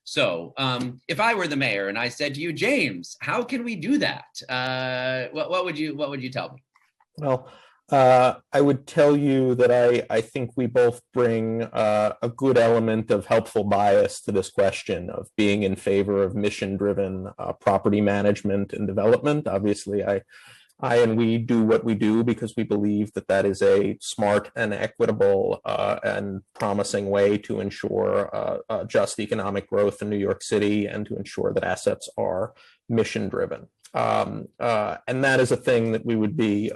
So if I were the mayor and I said to you, James, how can we do that? What would you tell me? Well, I would tell you that I think we both bring a good element of helpful bias to this question of being in favor of mission-driven property management and development. Obviously, I and we do what we do because we believe that that is a smart and equitable and promising way to ensure just economic growth in New York City and to ensure that assets are mission-driven. And that is a thing that we would be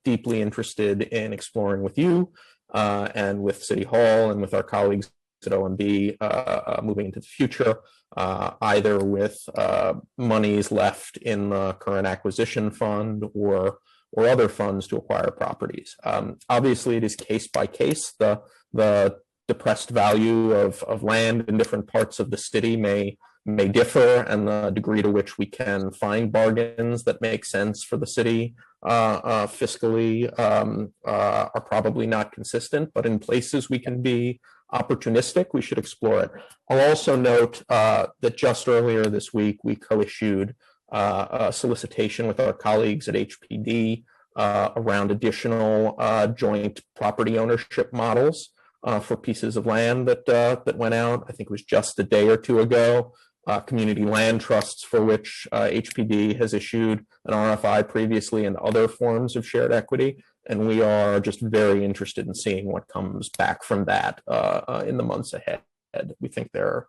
deeply interested in exploring with you and with City Hall and with our colleagues at OMB moving into the future, either with monies left in the current acquisition fund or other funds to acquire properties. Obviously, it is case by case. The depressed value of land in different parts of the city may differ, and the degree to which we can find bargains that make sense for the city fiscally are probably not consistent, but in places we can be opportunistic, we should explore it. I'll also note that just earlier this week, we co-issued a solicitation with our colleagues at HPD around additional joint property ownership models for pieces of land that went out. I think it was just a day or two ago. Community land trusts for which HPD has issued an RFI previously, and other forms of shared equity. And we are just very interested in seeing what comes back from that in the months ahead. We think there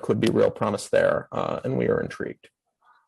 could be real promise there, and we are intrigued.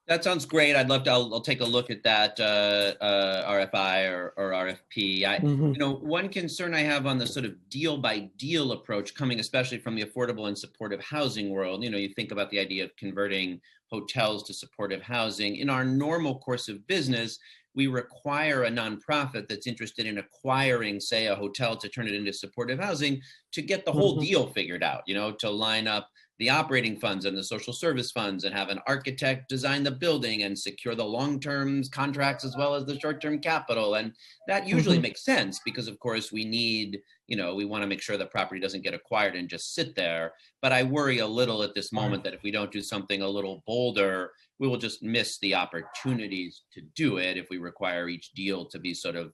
That sounds great. I'll take a look at that RFI or RFP. One concern I have on the sort of deal by deal approach coming especially from the affordable and supportive housing world, you think about the idea of converting hotels to supportive housing. In our normal course of business, we require a nonprofit that's interested in acquiring, say, a hotel to turn it into supportive housing to get the whole deal figured out, to line up the operating funds and the social service funds and have an architect design the building and secure the long-term contracts as well as the short-term capital. And that usually makes sense because, of course, we need, we want to make sure that property doesn't get acquired and just sit there. But I worry a little at this moment that if we don't do something a little bolder, we will just miss the opportunities to do it if we require each deal to be sort of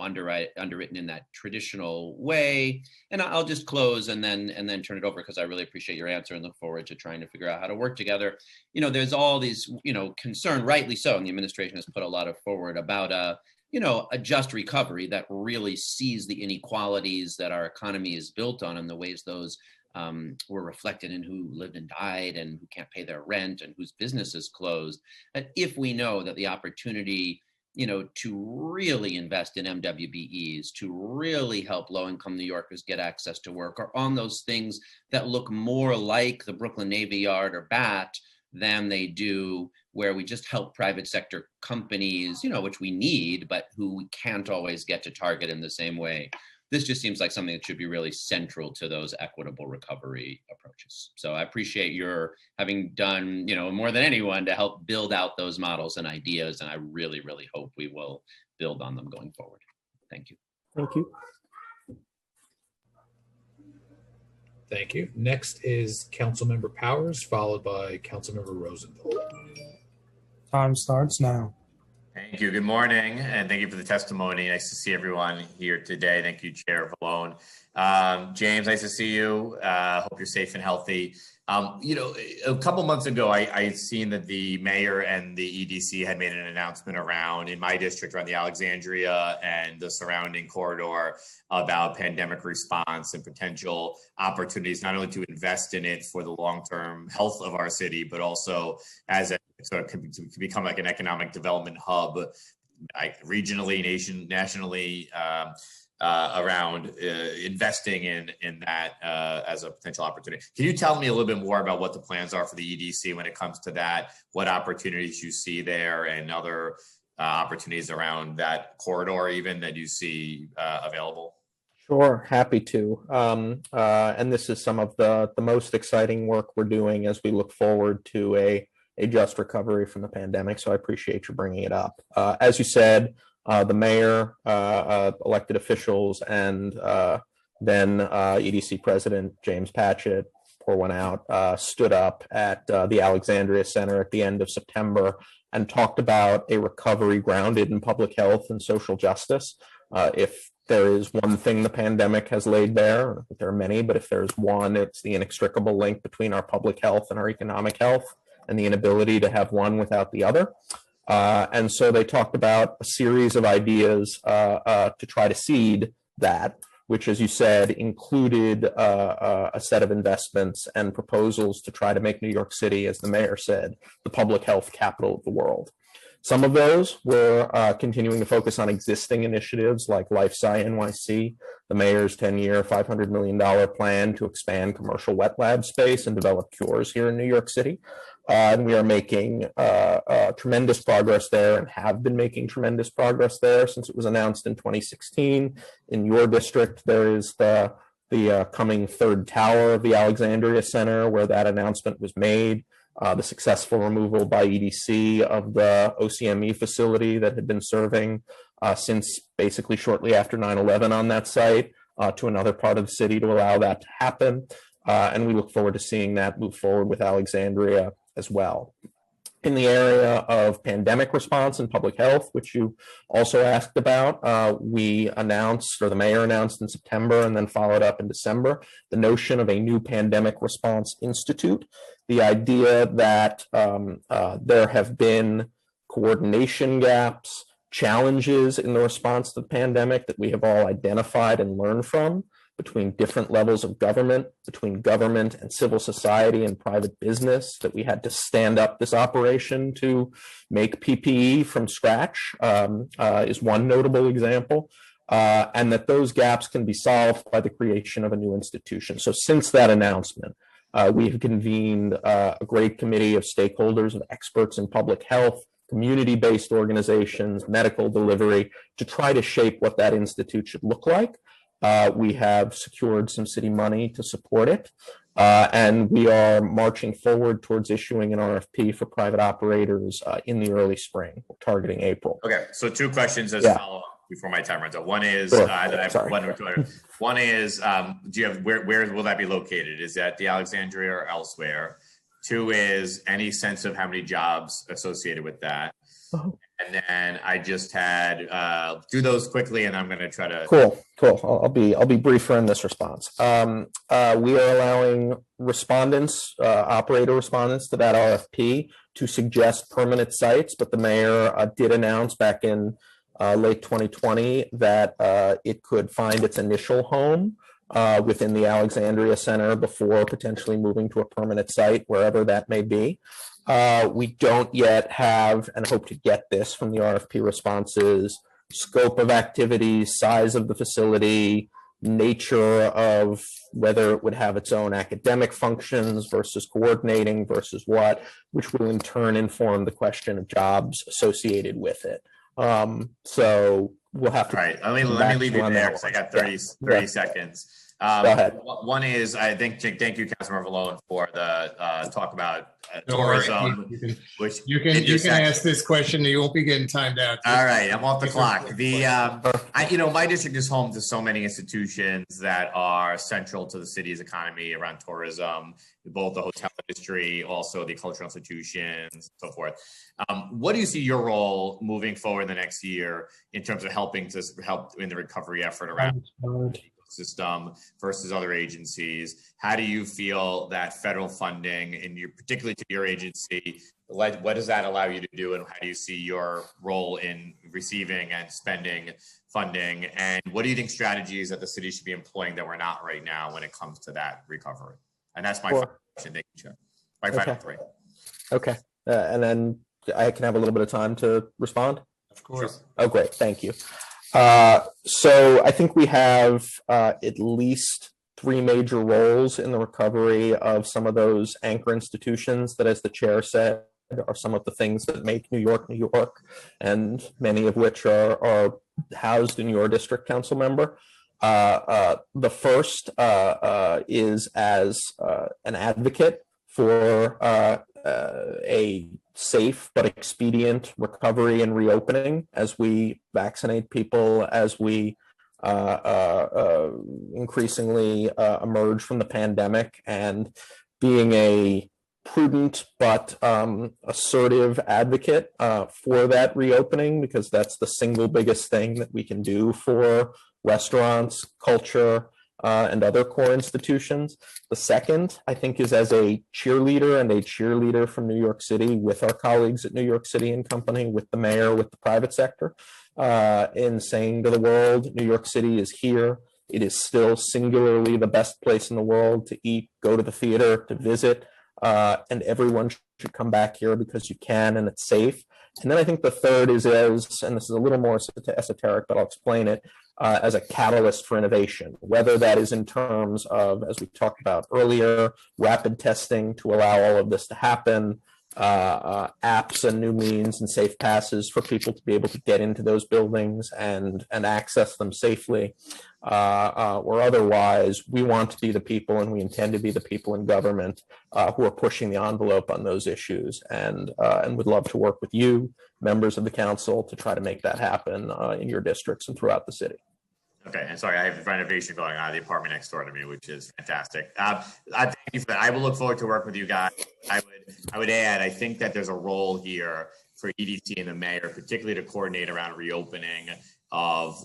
underwritten in that traditional way. And I'll just close and then turn it over because I really appreciate your answer and look forward to trying to figure out how to work together. There's all these, concern, rightly so, and the administration has put a lot of forward about a just recovery that really sees the inequalities that our economy is built on and the ways those were reflected in who lived and died and who can't pay their rent and whose business is closed. And if we know that the opportunity to really invest in MWBEs, to really help low-income New Yorkers get access to work, or on those things that look more like the Brooklyn Navy Yard or BAT than they do where we just help private sector companies, which we need, but who we can't always get to target in the same way. This just seems like something that should be really central to those equitable recovery approaches. So I appreciate your having done, more than anyone to help build out those models and ideas. And I really, really hope we will build on them going forward. Thank you. Thank you. Thank you. Next is Councilmember Powers, followed by Councilmember Rosenthal. Time starts now. Thank you. Good morning, and thank you for the testimony. Nice to see everyone here today. Thank you, Chair Vallone. James, nice to see you. Hope you're safe and healthy. A couple months ago, I had seen that the mayor and the EDC had made an announcement around, in my district, around the Alexandria and the surrounding corridor about pandemic response and potential opportunities, not only to invest in it for the long-term health of our city, but also as a sort of to become like an economic development hub, regionally, nationally, around investing in that as a potential opportunity. Can you tell me a little bit more about what the plans are for the EDC when it comes to that, what opportunities you see there and other opportunities around that corridor even that you see available? Sure, happy to. And this is some of the most exciting work we're doing as we look forward to a just recovery from the pandemic. So I appreciate you bringing it up. As you said, the mayor, elected officials, and then EDC President James Patchett, pour one out, stood up at the Alexandria Center at the end of September and talked about a recovery grounded in public health and social justice. If there is one thing the pandemic has laid bare, there are many, but if there's one, it's the inextricable link between our public health and our economic health and the inability to have one without the other. And so they talked about a series of ideas to try to seed that, which, as you said, included a set of investments and proposals to try to make New York City, as the mayor said, the public health capital of the world. Some of those were continuing to focus on existing initiatives like LifeSci NYC, the mayor's 10-year, $500 million plan to expand commercial wet lab space and develop cures here in New York City. And we are making tremendous progress there and have been making tremendous progress there since it was announced in 2016. In your district, there is the coming third tower of the Alexandria Center where that announcement was made. The successful removal by EDC of the OCME facility that had been serving since basically shortly after 9/11 on that site to another part of the city to allow that to happen. And we look forward to seeing that move forward with Alexandria as well. In the area of pandemic response and public health, which you also asked about, we announced, or the mayor announced in September and then followed up in December, the notion of a new pandemic response institute. The idea that there have been coordination gaps, challenges in the response to the pandemic that we have all identified and learned from between different levels of government, between government and civil society and private business, that we had to stand up this operation to make PPE from scratch is one notable example, and that those gaps can be solved by the creation of a new institution. So since that announcement, we have convened a great committee of stakeholders and experts in public health, community-based organizations, medical delivery, to try to shape what that institute should look like. We have secured some city money to support it. And we are marching forward towards issuing an RFP for private operators in the early spring. We're targeting April. Okay, so two questions as Yeah. follow-up before my time runs out. One is, Sure. Sorry. One is, do you have where will that be located? Is that the Alexandria or elsewhere? Two is any sense of how many jobs associated with that? And then I just had do those quickly, and I'm going to try to. Cool. I'll be briefer in this response. We are allowing operator respondents to that RFP to suggest permanent sites, but the mayor did announce back in late 2020 that it could find its initial home within the Alexandria Center before potentially moving to a permanent site, wherever that may be. We don't yet have, and hope to get this from the RFP responses, scope of activities, size of the facility, nature of whether it would have its own academic functions versus coordinating versus what, which will in turn inform the question of jobs associated with it. So we'll have to. All right, let me leave you there because I got 30 seconds. Go ahead. One is, I think, thank you, Councilmember Valone, for the talk about tourism. You can ask this question. You won't be getting timed out. All right, I'm off the clock. My district is home to so many institutions that are central to the city's economy around tourism, both the hotel industry, also the cultural institutions, and so forth. What do you see your role moving forward the next year in terms of help in the recovery effort around system versus other agencies? How do you feel that federal funding, and particularly to your agency, what does that allow you to do, and how do you see your role in receiving and spending funding? And what do you think strategies that the city should be employing that we're not right now when it comes to that recovery? And that's my final question. Thank you, Chair. My final three. Okay, and then I can have a little bit of time to respond. Of course. Sure. Oh, great. Thank you. So I think we have at least three major roles in the recovery of some of those anchor institutions that, as the chair said, are some of the things that make New York, New York, and many of which are housed in your district, council member. The first is as an advocate for a safe but expedient recovery and reopening as we vaccinate people, as we increasingly emerge from the pandemic, and being a prudent but assertive advocate for that reopening, because that's the single biggest thing that we can do for restaurants, culture, and other core institutions. The second, I think, is as a cheerleader from New York City with our colleagues at New York City and Company, with the mayor, with the private sector, in saying to the world, New York City is here. It is still singularly the best place in the world to eat, go to the theater, to visit, and everyone should come back here because you can and it's safe. And then I think the third is and this is a little more esoteric, but I'll explain it, as a catalyst for innovation, whether that is in terms of, as we talked about earlier, rapid testing to allow all of this to happen, apps and new means and safe passes for people to be able to get into those buildings and access them safely, or otherwise. We want to be the people, and we intend to be the people in government who are pushing the envelope on those issues, and would love to work with you, members of the council, to try to make that happen in your districts and throughout the city. Okay, and sorry, I have renovation going on at the apartment next door to me, which is fantastic. I thank you for that. I will look forward to work with you guys. I would add, I think that there's a role here for EDC and the mayor, particularly to coordinate around reopening of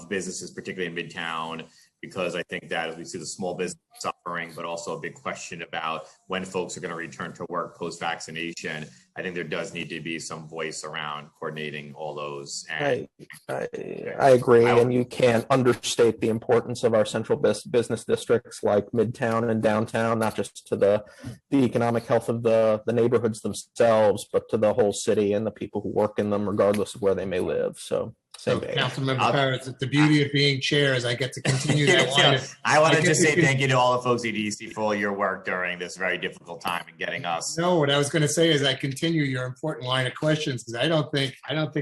businesses, particularly in Midtown, because I think that as we see the small business suffering, but also a big question about when folks are going to return to work post-vaccination, I think there does need to be some voice around coordinating all those. And I agree, and you can't understate the importance of our central business districts like Midtown and downtown, not just to the economic health of the neighborhoods themselves, but to the whole city and the people who work in them, regardless of where they may live. So Councilmember Parris, the beauty of being chair is I get to continue that line. I want to just say thank you to all the folks at EDC for all your work during this very difficult time and getting us. No, what I was going to say is I continue your important line of questions, because I don't think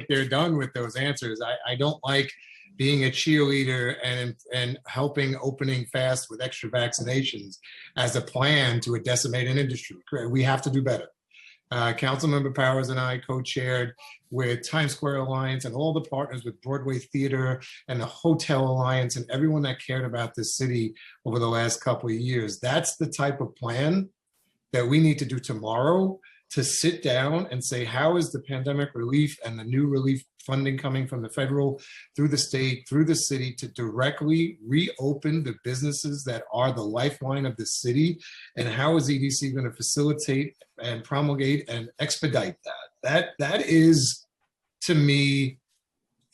they're done with those answers. I don't like being a cheerleader and helping opening fast with extra vaccinations as a plan to decimate an industry. We have to do better. Councilmember Powers and I co-chaired with Times Square Alliance and all the partners with Broadway Theater and the Hotel Alliance and everyone that cared about this city over the last couple of years. That's the type of plan that we need to do tomorrow, to sit down and say, how is the pandemic relief and the new relief funding coming from the federal, through the state, through the city, to directly reopen the businesses that are the lifeline of the city? And how is EDC going to facilitate and promulgate and expedite that? That is, to me,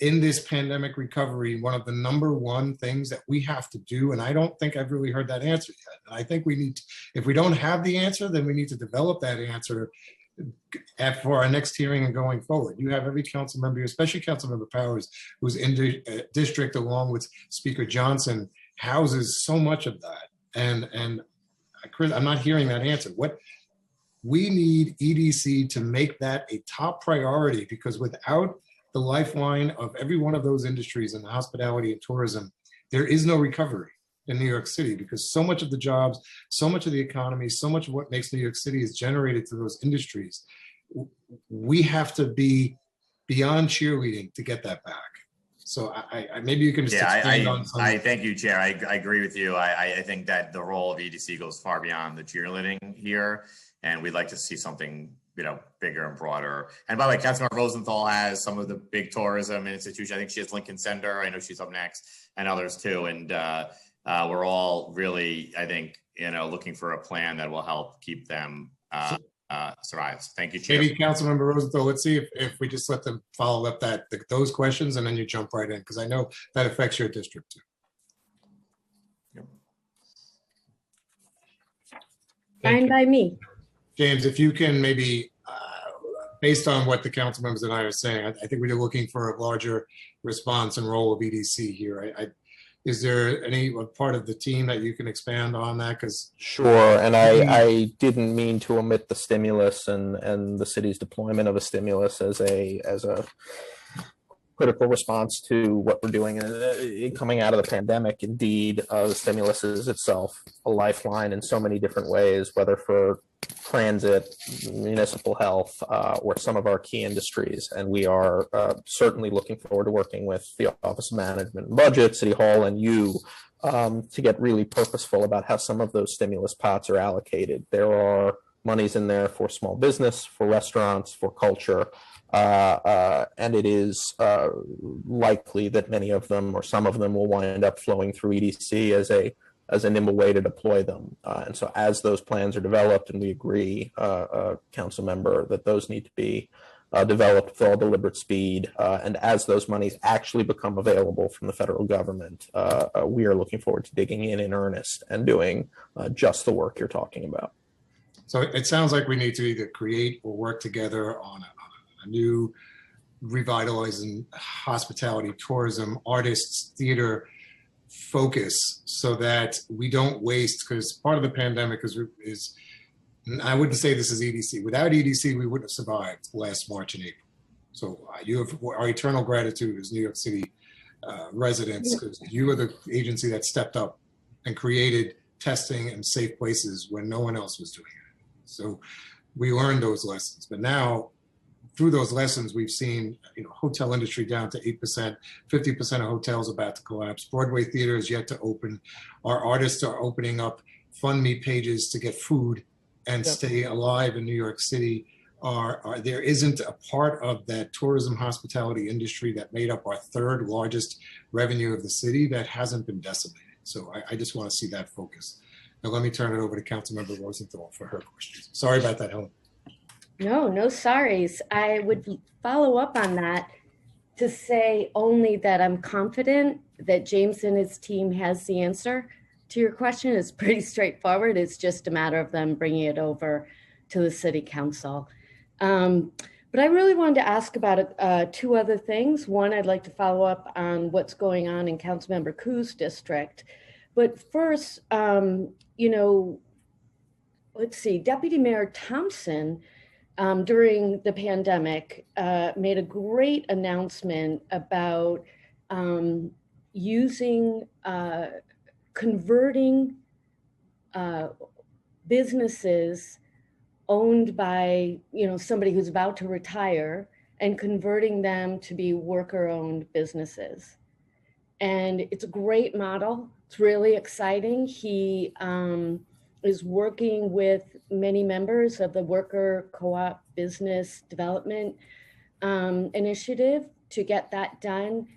in this pandemic recovery, one of the number one things that we have to do. And I don't think I've really heard that answer yet. And I think we need to, if we don't have the answer, then we need to develop that answer for our next hearing and going forward. You have every council member, especially Councilmember Powers, who's in district along with Speaker Johnson, houses so much of that. And Chris, I'm not hearing that answer. What we need EDC to make that a top priority, because without the lifeline of every one of those industries in the hospitality and tourism, there is no recovery in New York City, because so much of the jobs, so much of the economy, so much of what makes New York City is generated through those industries. We have to be beyond cheerleading to get that back. So I maybe you can just expand on some. I thank you, Chair. I agree with you. I think that the role of EDC goes far beyond the cheerleading here, and we'd like to see something, bigger and broader. And by the way, Councilmember Rosenthal has some of the big tourism institutions. I think she has Lincoln Center. I know she's up next, and others too. And we're all really, I think, looking for a plan that will help keep them survive. Thank you, Chair. Maybe Councilmember Rosenthal, let's see if we just let them follow up those questions, and then you jump right in, because I know that affects your district too. Yep. Fine by me. James, if you can maybe, based on what the council members and I are saying, I think we're looking for a larger response and role of EDC here. Is there any part of the team that you can expand on that? Sure, and I didn't mean to omit the stimulus and the city's deployment of a stimulus as a critical response to what we're doing coming out of the pandemic. Indeed, the stimulus is itself a lifeline in so many different ways, whether for transit, municipal health, or some of our key industries. And we are certainly looking forward to working with the Office of Management and Budget, City Hall, and you to get really purposeful about how some of those stimulus pots are allocated. There are monies in there for small business, for restaurants, for culture, and it is likely that many of them or some of them will wind up flowing through EDC as a nimble way to deploy them. And so as those plans are developed, and we agree, Council Member, that those need to be developed with all deliberate speed, and as those monies actually become available from the federal government, we are looking forward to digging in earnest and doing just the work you're talking about. So it sounds like we need to either create or work together on a new revitalizing hospitality, tourism, artists, theater focus, so that we don't waste, because part of the pandemic is, I wouldn't say this is EDC. Without EDC, we wouldn't have survived last March and April. So you have our eternal gratitude as New York City residents, because you are the agency that stepped up and created testing and safe places when no one else was doing it. So we learned those lessons. But now, through those lessons, we've seen hotel industry down to 8%, 50% of hotels about to collapse. Broadway theater is yet to open. Our artists are opening up FundMe pages to get food and stay alive in New York City. There isn't a part of that tourism hospitality industry that made up our third largest revenue of the city that hasn't been decimated. So I just want to see that focus. Now let me turn it over to Councilmember Rosenthal for her questions. Sorry about that, Helen. No sorries. I would follow up on that to say only that I'm confident that James and his team has the answer to your question. It's pretty straightforward. It's just a matter of them bringing it over to the city council. But I really wanted to ask about two other things. One, I'd like to follow up on what's going on in Councilmember Ku's district. But first, let's see, Deputy Mayor Thompson, during the pandemic, made a great announcement about using, converting businesses owned by, somebody who's about to retire and converting them to be worker-owned businesses. And it's a great model. It's really exciting. He is working with many members of the Worker Co-op Business Development Initiative to get that done.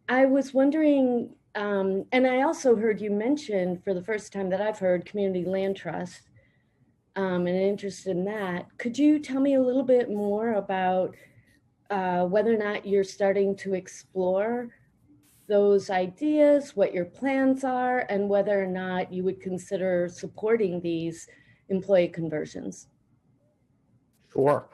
I was wondering, and I also heard you mention, for the first time that I've heard, Community Land Trust, and interested in that. Could you tell me a little bit more about whether or not you're starting to explore those ideas, what your plans are, and whether or not you would consider supporting these employee conversions? Sure.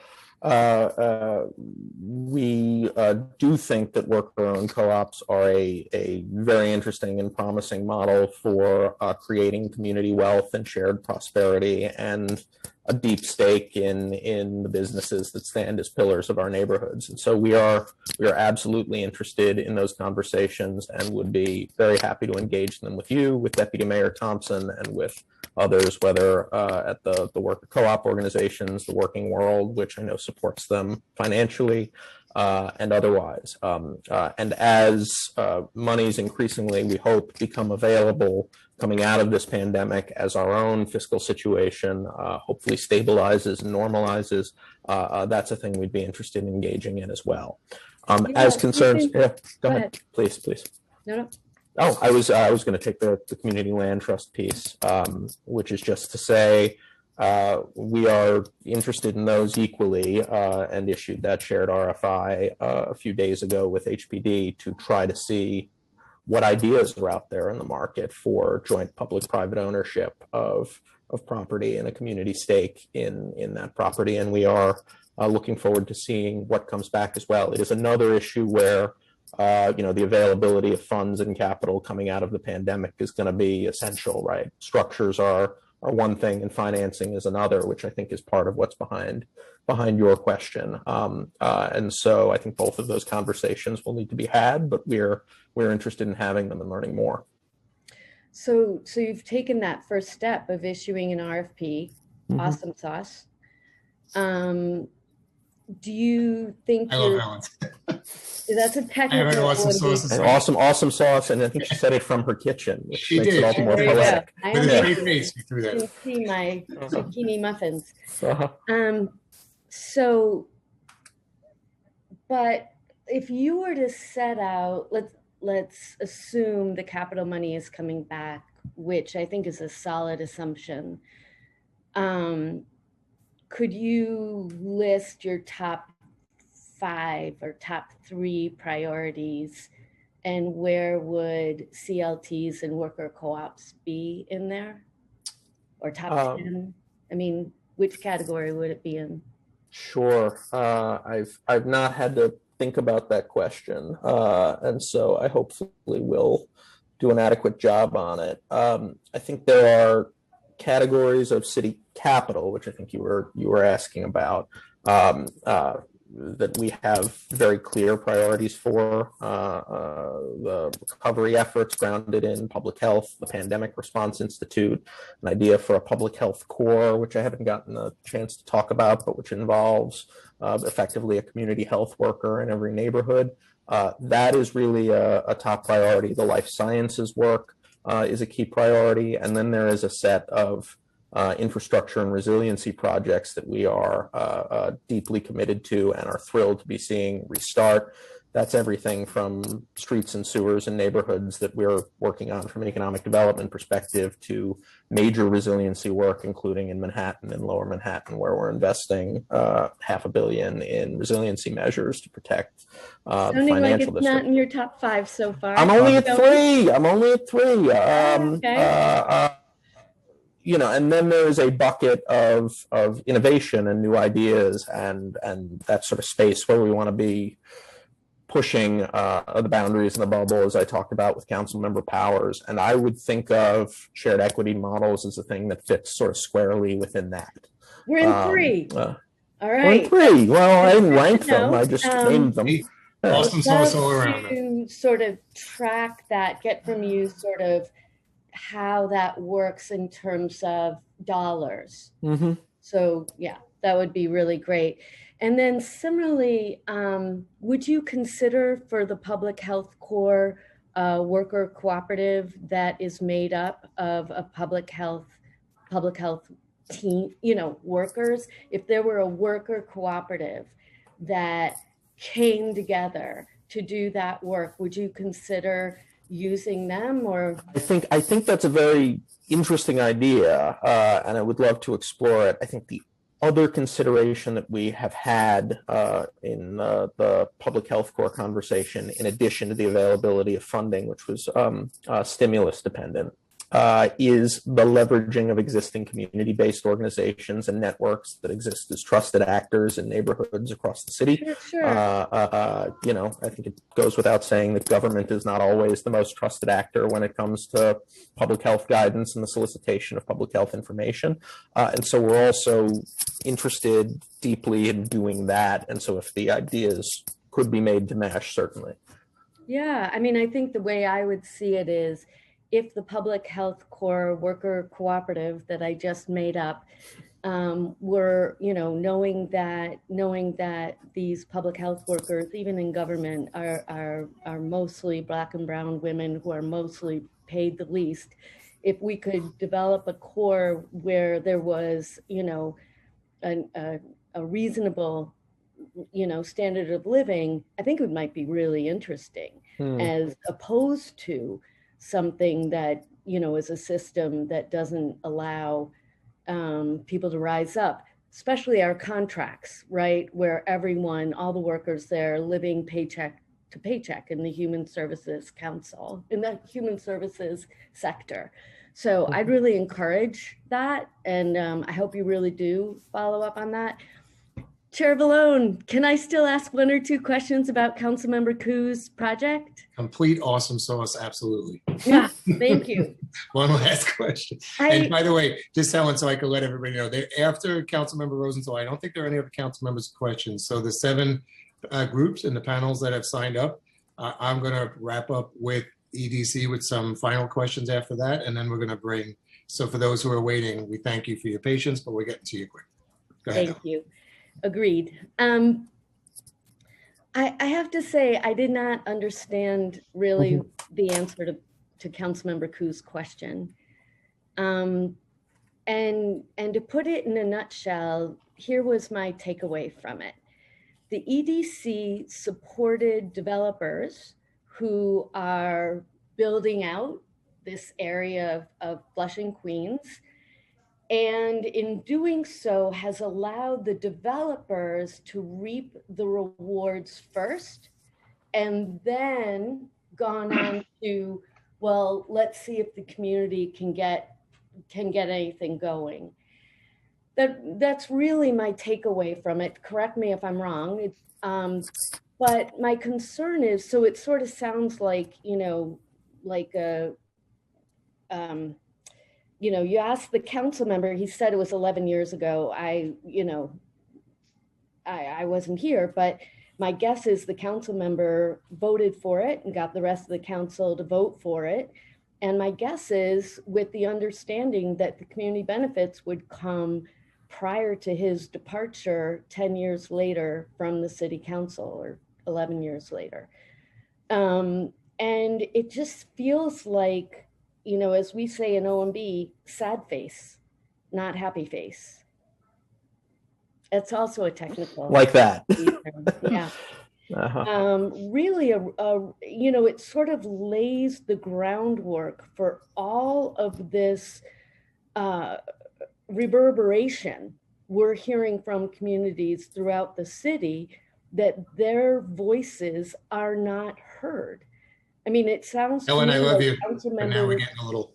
We do think that worker-owned co-ops are a very interesting and promising model for creating community wealth and shared prosperity and a deep stake in the businesses that stand as pillars of our neighborhoods. And so we are absolutely interested in those conversations and would be very happy to engage them with you, with Deputy Mayor Thompson, and with others, whether at the worker co-op organizations, the Working World, which I know supports them financially, and otherwise. And as monies increasingly, we hope, become available coming out of this pandemic, as our own fiscal situation hopefully stabilizes and normalizes, that's a thing we'd be interested in engaging in as well. As concerns, go ahead, please. No. Oh, I was going to take the community land trust piece, which is just to say we are interested in those equally, and issued that shared RFI a few days ago with HPD to try to see what ideas are out there in the market for joint public-private ownership of property and a community stake in that property. And we are looking forward to seeing what comes back as well. It is another issue where the availability of funds and capital coming out of the pandemic is going to be essential, right? Structures are one thing and financing is another, which I think is part of what's behind your question. And so I think both of those conversations will need to be had, but we're interested in having them and learning more. So you've taken that first step of issuing an RFP, awesome sauce. Do you think I love Alan. That's a technical awesome sauce, and I think she said it from her kitchen, which she makes did. it all the more poetic. I can see my zucchini muffins. So, but if you were to set out, let's assume the capital money is coming back, which I think is a solid assumption. Could you list your top 5 or top 3 priorities, and where would CLTs and worker co-ops be in there? Or top 10? I mean, which category would it be in? Sure. I've not had to think about that question, and so I hopefully will do an adequate job on it. I think there are categories of city capital, which I think you were asking about, that we have very clear priorities for. The recovery efforts grounded in public health, the Pandemic Response Institute, an idea for a public health core, which I haven't gotten a chance to talk about, but which involves effectively a community health worker in every neighborhood. That is really a top priority. The life sciences work is a key priority. And then there is a set of infrastructure and resiliency projects that we are deeply committed to and are thrilled to be seeing restart. That's everything from streets and sewers and neighborhoods that we're working on from an economic development perspective to major resiliency work, including in Manhattan and Lower Manhattan, where we're investing $500 million in resiliency measures to protect the financial like it's district. Not in your top 5 so far. I'm only at 3. And then there's a bucket of innovation and new ideas and that sort of space where we want to be pushing the boundaries in the bubble, as I talked about with Councilmember Powers. And I would think of shared equity models as a thing that fits sort of squarely within that. We're in 3. All right. We're in 3. Well, I didn't rank them. I just named them. Awesome sauce all Love around. to sort of track that, get from you sort of how that works in terms of dollars. So yeah, that would be really great. And then similarly, would you consider for the public health core worker cooperative that is made up of a public health team, workers, if there were a worker cooperative that came together to do that work, would you consider using them? Or I think that's a very interesting idea, and I would love to explore it. I think the other consideration that we have had in the public health core conversation, in addition to the availability of funding, which was stimulus dependent, is the leveraging of existing community-based organizations and networks that exist as trusted actors in neighborhoods across the city. Sure. I think it goes without saying that government is not always the most trusted actor when it comes to public health guidance and the solicitation of public health information. And so we're also interested deeply in doing that. And so if the ideas could be made to mesh, certainly. Yeah, I mean, I think the way I would see it is, if the public health core worker cooperative that I just made up were, knowing that these public health workers, even in government, are mostly Black and brown women who are mostly paid the least, if we could develop a core where there was, a reasonable, standard of living, I think it might be really interesting, as opposed to something that, is a system that doesn't allow people to rise up, especially our contracts, right? Where everyone, all the workers there living paycheck to paycheck in the Human Services Council, in the Human Services sector. So I'd really encourage that. And I hope you really do follow up on that. Chair Vallone, can I still ask one or two questions about Councilmember Ku's project? Complete awesome sauce, absolutely. Yeah, thank you. One last question. And by the way, just telling so I can let everybody know, after Councilmember Rosenthal, I don't think there are any other council members' questions. So the 7 groups and the panels that have signed up, I'm going to wrap up with EDC with some final questions after that, and then we're going to bring, so for those who are waiting, we thank you for your patience, but we're getting to you quick. Go ahead. Thank you. Agreed. I have to say, I did not understand really the answer to Councilmember Ku's question. And to put it in a nutshell, here was my takeaway from it. The EDC supported developers who are building out this area of Flushing, Queens, and in doing so has allowed the developers to reap the rewards first, and then gone on to, well, let's see if the community can get anything going. That's really my takeaway from it. Correct me if I'm wrong. But my concern is, so it sort of sounds like, like a, you asked the council member, he said it was 11 years ago. I wasn't here, but my guess is the council member voted for it and got the rest of the council to vote for it. And my guess is, with the understanding that the community benefits would come prior to his departure 10 years later from the city council, or 11 years later. And it just feels like, as we say in OMB, sad face, not happy face. It's also a technical. Like that. Yeah. Really, it sort of lays the groundwork for all of this reverberation we're hearing from communities throughout the city, that their voices are not heard. I mean, it sounds. Ellen, I love you. But now we're getting a little.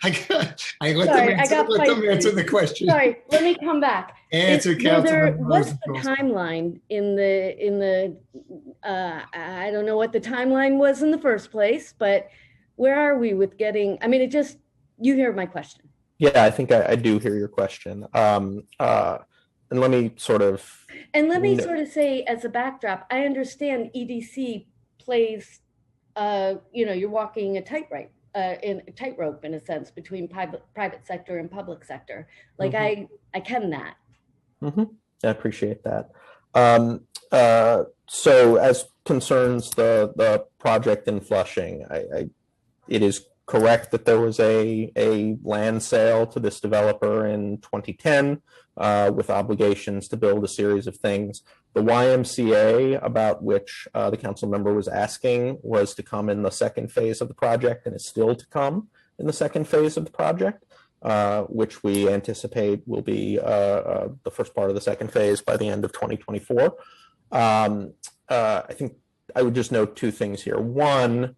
I let them answer the question. Sorry, let me come back. Answer, Councilmember. What's the timeline in the? I don't know what the timeline was in the first place, but where are we with getting? I mean, you hear my question. Yeah, I think I do hear your question. and let me sort of say as a backdrop, I understand EDC plays, you're walking a tightrope in a sense between private sector and public sector. Like I ken that. I appreciate that. So as concerns the project in Flushing, it is correct that there was a land sale to this developer in 2010 with obligations to build a series of things. The YMCA about which the council member was asking was to come in the second phase of the project and is still to come in the second phase of the project, which we anticipate will be the first part of the second phase by the end of 2024. I think I would just note two things here. One,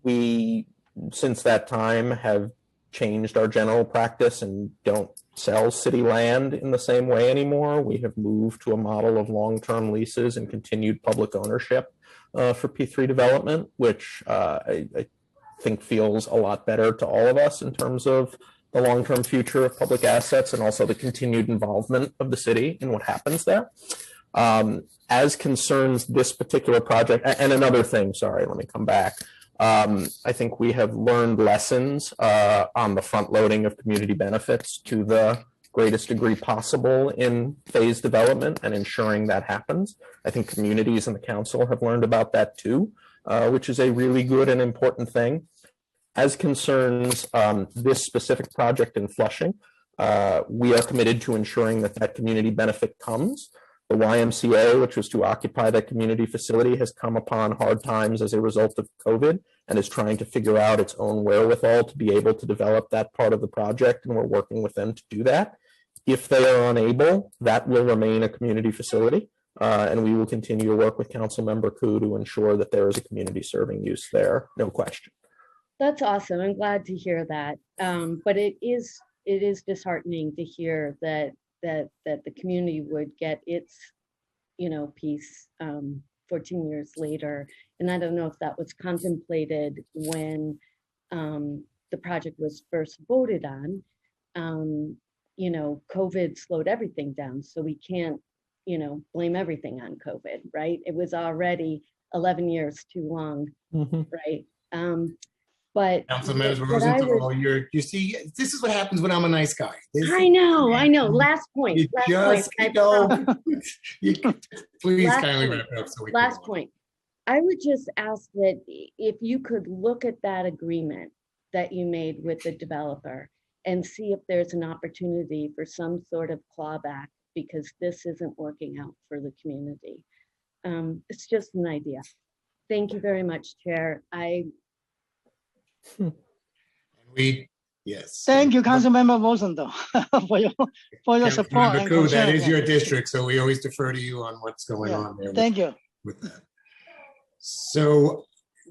we, since that time, have changed our general practice and don't sell city land in the same way anymore. We have moved to a model of long-term leases and continued public ownership for P3 development, which I think feels a lot better to all of us in terms of the long-term future of public assets and also the continued involvement of the city in what happens there. As concerns this particular project, and another thing, sorry, let me come back. I think we have learned lessons on the front loading of community benefits to the greatest degree possible in phase development and ensuring that happens. I think communities and the council have learned about that too, which is a really good and important thing. As concerns this specific project in Flushing, we are committed to ensuring that that community benefit comes. The YMCA, which was to occupy that community facility, has come upon hard times as a result of COVID and is trying to figure out its own wherewithal to be able to develop that part of the project, and we're working with them to do that. If they are unable, that will remain a community facility, and we will continue to work with Councilmember Koo to ensure that there is a community serving use there, no question. That's awesome. I'm glad to hear that. But it is disheartening to hear that the community would get its, piece 14 years later. And I don't know if that was contemplated when the project was first voted on. COVID slowed everything down, so we can't, blame everything on COVID, right? It was already 11 years too long, right? But Councilman Rosenthal, you see, this is what happens when I'm a nice guy. I know. Last point. Please kindly wrap it up. Last point. I would just ask that if you could look at that agreement that you made with the developer and see if there's an opportunity for some sort of clawback, because this isn't working out for the community. It's just an idea. Thank you very much, Chair. Yes. Thank you, Councilmember Rosenthal, for your support. And Koo, that is your district, so we always defer to you on what's going on there. Thank you. With that. So,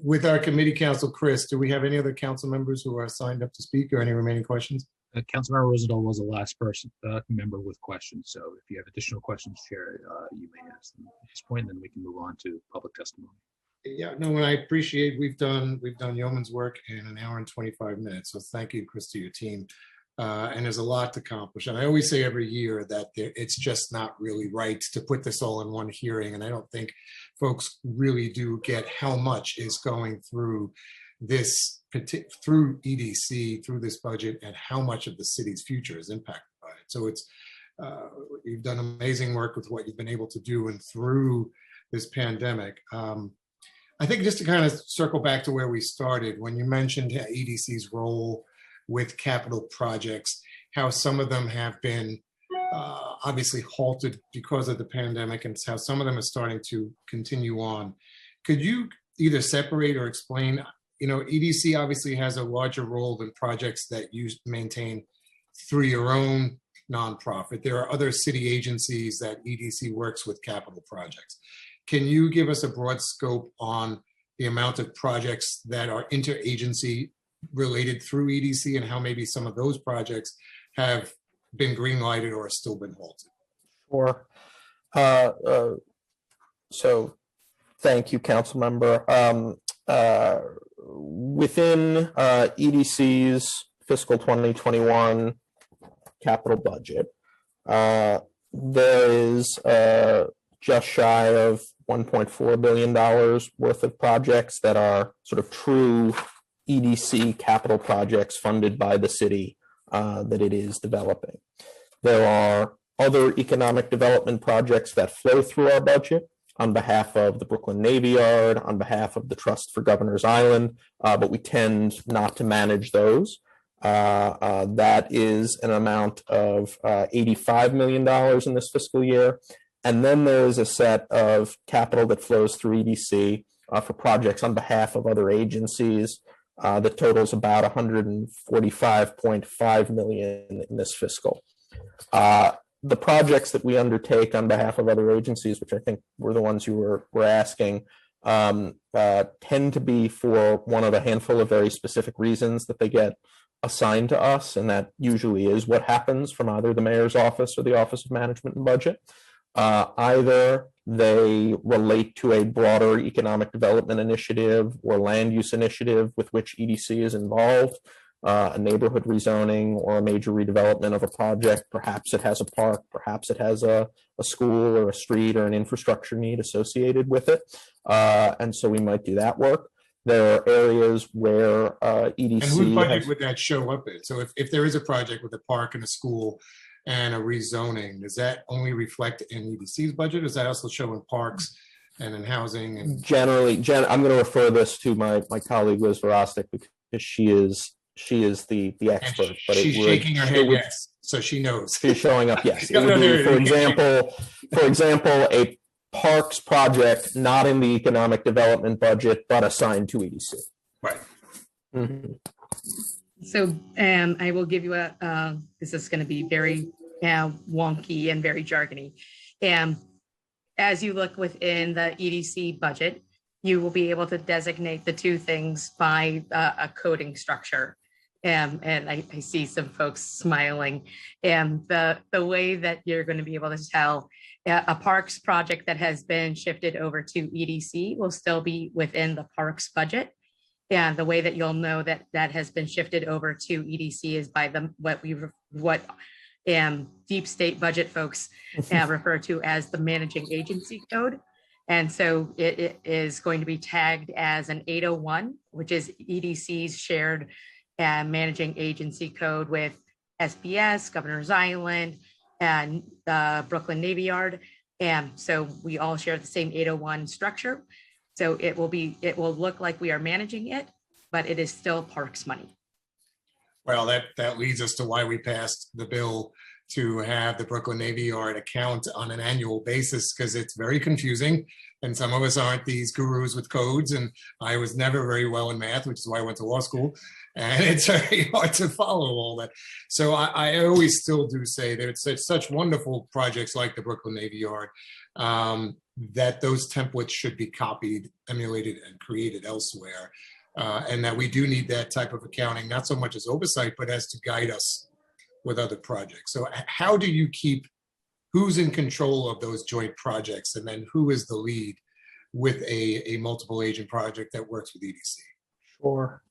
with our committee council, Chris, do we have any other council members who are signed up to speak or any remaining questions? Councilmember Rosenthal was the last person member with questions. So if you have additional questions, Chair, you may ask them at this point, and then we can move on to public testimony. Yeah, no, and I appreciate we've done yeoman's work in an hour and 25 minutes. So thank you, Chris, to your team. And there's a lot to accomplish. And I always say every year that it's just not really right to put this all in one hearing. And I don't think folks really do get how much is going through this, through EDC, through this budget, and how much of the city's future is impacted by it. So you've done amazing work with what you've been able to do and through this pandemic. I think just to kind of circle back to where we started, when you mentioned EDC's role with capital projects, how some of them have been obviously halted because of the pandemic and how some of them are starting to continue on. Could you either separate or explain, EDC obviously has a larger role than projects that you maintain through your own nonprofit. There are other city agencies that EDC works with capital projects. Can you give us a broad scope on the amount of projects that are interagency related through EDC and how maybe some of those projects have been green-lighted or still been halted? Sure. So thank you, Council Member. Within EDC's fiscal 2021 capital budget, There is just shy of $1.4 billion worth of projects that are sort of true EDC capital projects funded by the city that it is developing. There are other economic development projects that flow through our budget on behalf of the Brooklyn Navy Yard, on behalf of the Trust for Governor's Island, but we tend not to manage those. That is an amount of $85 million in this fiscal year. And then there is a set of capital that flows through EDC for projects on behalf of other agencies that totals about $145.5 million in this fiscal. The projects that we undertake on behalf of other agencies, which I think were the ones you were asking, tend to be for one of a handful of very specific reasons that they get assigned to us, and that usually is what happens from either the mayor's office or the Office of Management and Budget. Either they relate to a broader economic development initiative or land use initiative with which EDC is involved, a neighborhood rezoning or a major redevelopment of a project. Perhaps it has a park, perhaps it has a school or a street or an infrastructure need associated with it. And so we might do that work. There are areas where EDC And whose budget would that show up in? So if there is a project with a park and a school and a rezoning, does that only reflect in EDC's budget? Or does that also show in parks and in housing? And generally, I'm going to refer this to my colleague Liz Verostek because she is the expert. But she's shaking her head yes, so she knows. She's showing up yes. It would be, for example, a parks project not in the economic development budget but assigned to EDC. Right. Mm-hmm. So I will give you this is going to be very wonky and very jargony. As you look within the EDC budget, you will be able to designate the two things by a coding structure. And I see some folks smiling. And the way that you're going to be able to tell a parks project that has been shifted over to EDC will still be within the parks budget. And the way that you'll know that that has been shifted over to EDC is by what deep state budget folks refer to as the managing agency code. And so it is going to be tagged as an 801, which is EDC's shared managing agency code with SBS, Governor's Island, and Brooklyn Navy Yard. And so we all share the same 801 structure. So it will look like we are managing it, but it is still parks money. Well, that leads us to why we passed the bill to have the Brooklyn Navy Yard account on an annual basis, because it's very confusing. And some of us aren't these gurus with codes. And I was never very well in math, which is why I went to law school. And it's very hard to follow all that. So I always still do say that it's such wonderful projects like the Brooklyn Navy Yard, that those templates should be copied, emulated, and created elsewhere. And that we do need that type of accounting, not so much as oversight, but as to guide us with other projects. So how do you keep who's in control of those joint projects, and then who is the lead with a multiple agent project that works with EDC? Sure.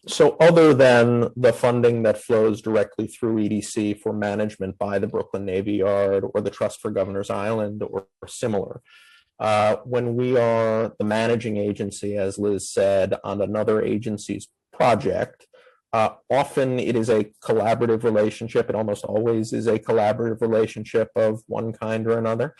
So other than the funding that flows directly through EDC for management by the Brooklyn Navy Yard or the Trust for Governor's Island or similar, when we are the managing agency, as Liz said, on another agency's project, often it is a collaborative relationship. It almost always is a collaborative relationship of one kind or another.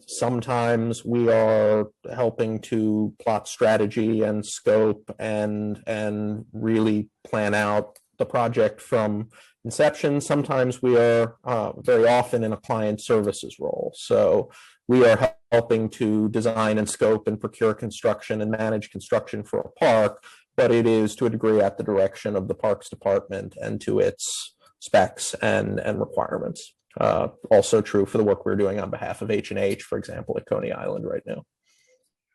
Sometimes we are helping to plot strategy and scope and really plan out the project from inception. Sometimes we are very often in a client services role. So we are helping to design and scope and procure construction and manage construction for a park, but it is to a degree at the direction of the Parks Department and to its specs and requirements. Also true for the work we're doing on behalf of H&H, for example, at Coney Island right now.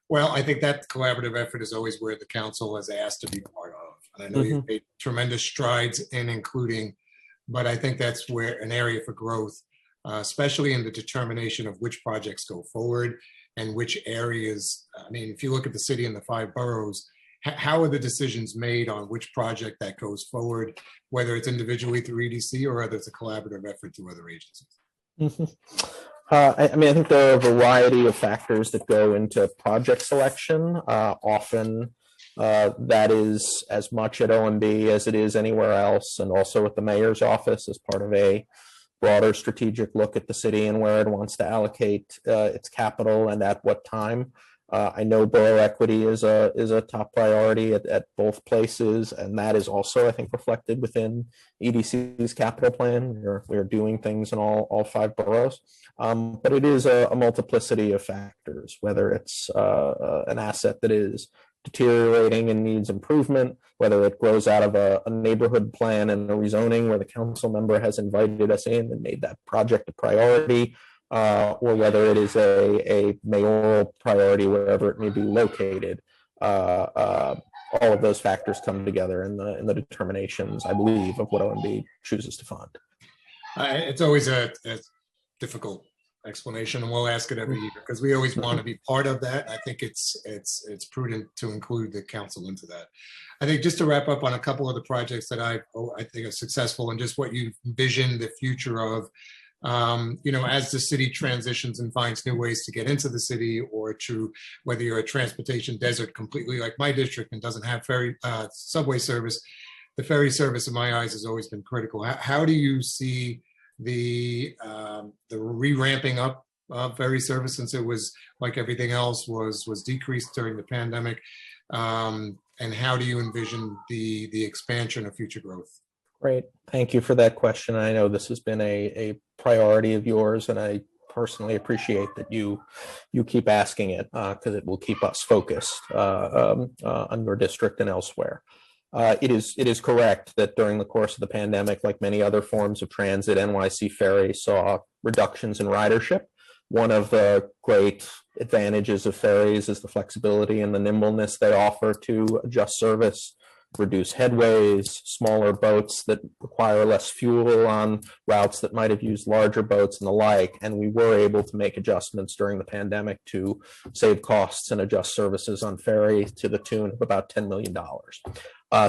Well, I think that collaborative effort is always where the council has asked to be part of. And I know you've made tremendous strides in including, but I think that's where an area for growth, especially in the determination of which projects go forward and which areas. I mean, if you look at the city and the 5 boroughs, how are the decisions made on which project that goes forward, whether it's individually through EDC or whether it's a collaborative effort through other agencies? I mean, I think there are a variety of factors that go into project selection. Often that is as much at OMB as it is anywhere else, and also at the mayor's office as part of a broader strategic look at the city and where it wants to allocate its capital and at what time. I know borough equity is a top priority at both places, and that is also, I think, reflected within EDC's capital plan. We're doing things in all 5 boroughs, but it is a multiplicity of factors, whether it's an asset that is deteriorating and needs improvement, whether it grows out of a neighborhood plan and a rezoning where the council member has invited us in and made that project a priority, or whether it is a mayoral priority wherever it may be located. All of those factors come together in the determinations, I believe, of what OMB chooses to fund. It's always a difficult explanation, and we'll ask it every year because we always want to be part of that. I think it's prudent to include the council into that. I think just to wrap up on a couple of the projects that I think are successful and just what you envision the future of, as the city transitions and finds new ways to get into the city, or to whether you're a transportation desert completely like my district and doesn't have ferry subway service, the ferry service in my eyes has always been critical. How do you see the re-ramping up of ferry service, since it was, like everything else, was decreased during the pandemic, and how do you envision the expansion of future growth? Great, thank you for that question. I know this has been a priority of yours, and I personally appreciate that you keep asking it, because it will keep us focused on your district and elsewhere. It is correct that during the course of the pandemic, like many other forms of transit, NYC Ferry saw reductions in ridership. One of the great advantages of ferries is the flexibility and the nimbleness they offer to adjust service, reduce headways, smaller boats that require less fuel on routes that might have used larger boats and the like. And we were able to make adjustments during the pandemic to save costs and adjust services on ferry to the tune of about $10 million.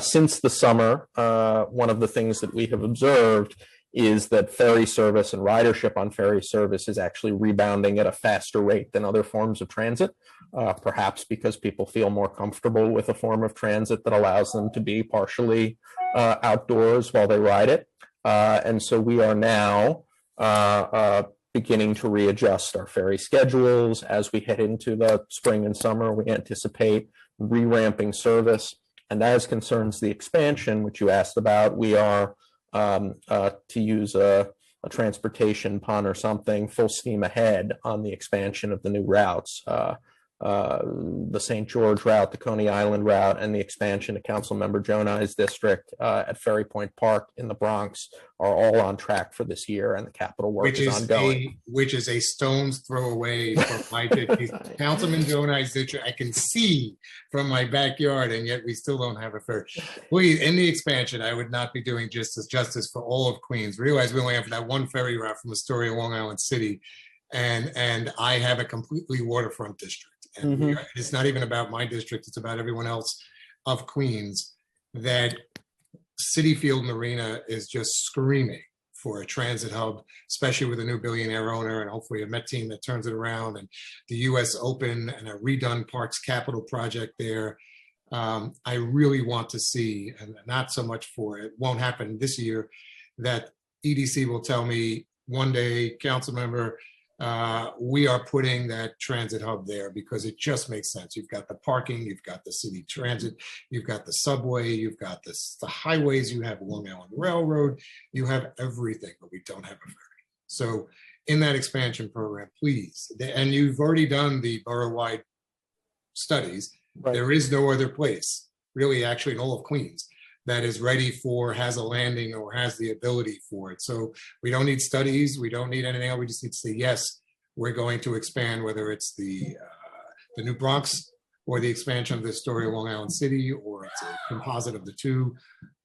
Since the summer, one of the things that we have observed is that ferry service and ridership on ferry service is actually rebounding at a faster rate than other forms of transit, perhaps because people feel more comfortable with a form of transit that allows them to be partially outdoors while they ride it. And so we are now beginning to readjust our ferry schedules. As we head into the spring and summer, we anticipate re-ramping service. And as concerns the expansion, which you asked about, we are, to use a transportation pun or something, full steam ahead on the expansion of the new routes. The St. George route, the Coney Island route, and the expansion to Councilmember Jonai's district at Ferry Point Park in the Bronx are all on track for this year, and the capital work is ongoing. Which is a stone's throw away from my Councilman Jonai's district. I can see from my backyard, and yet we still don't have a ferry. Please, in the expansion, I would not be doing justice for all of Queens. Realize we only have that one ferry route from Astoria, Long Island City, and I have a completely waterfront district. And it's not even about my district, it's about everyone else of Queens. That Citi Field Marina is just screaming for a transit hub, especially with a new billionaire owner and hopefully a Met team that turns it around, and the US Open and a redone Parks Capital project there. I really want to see, and not so much for it won't happen this year, that EDC will tell me one day, council member, we are putting that transit hub there because it just makes sense. You've got the parking, you've got the city transit, you've got the subway, you've got the highways, you have Long Island Railroad, you have everything, but we don't have a ferry. So in that expansion program, please, and you've already done the borough-wide studies, right. There is no other place, really actually in all of Queens, that is ready for, has a landing or has the ability for it. So we don't need studies, we don't need anything else, we just need to say, yes, we're going to expand, whether it's the new Bronx or the expansion of the Astoria, Long Island City, or it's a composite of the two.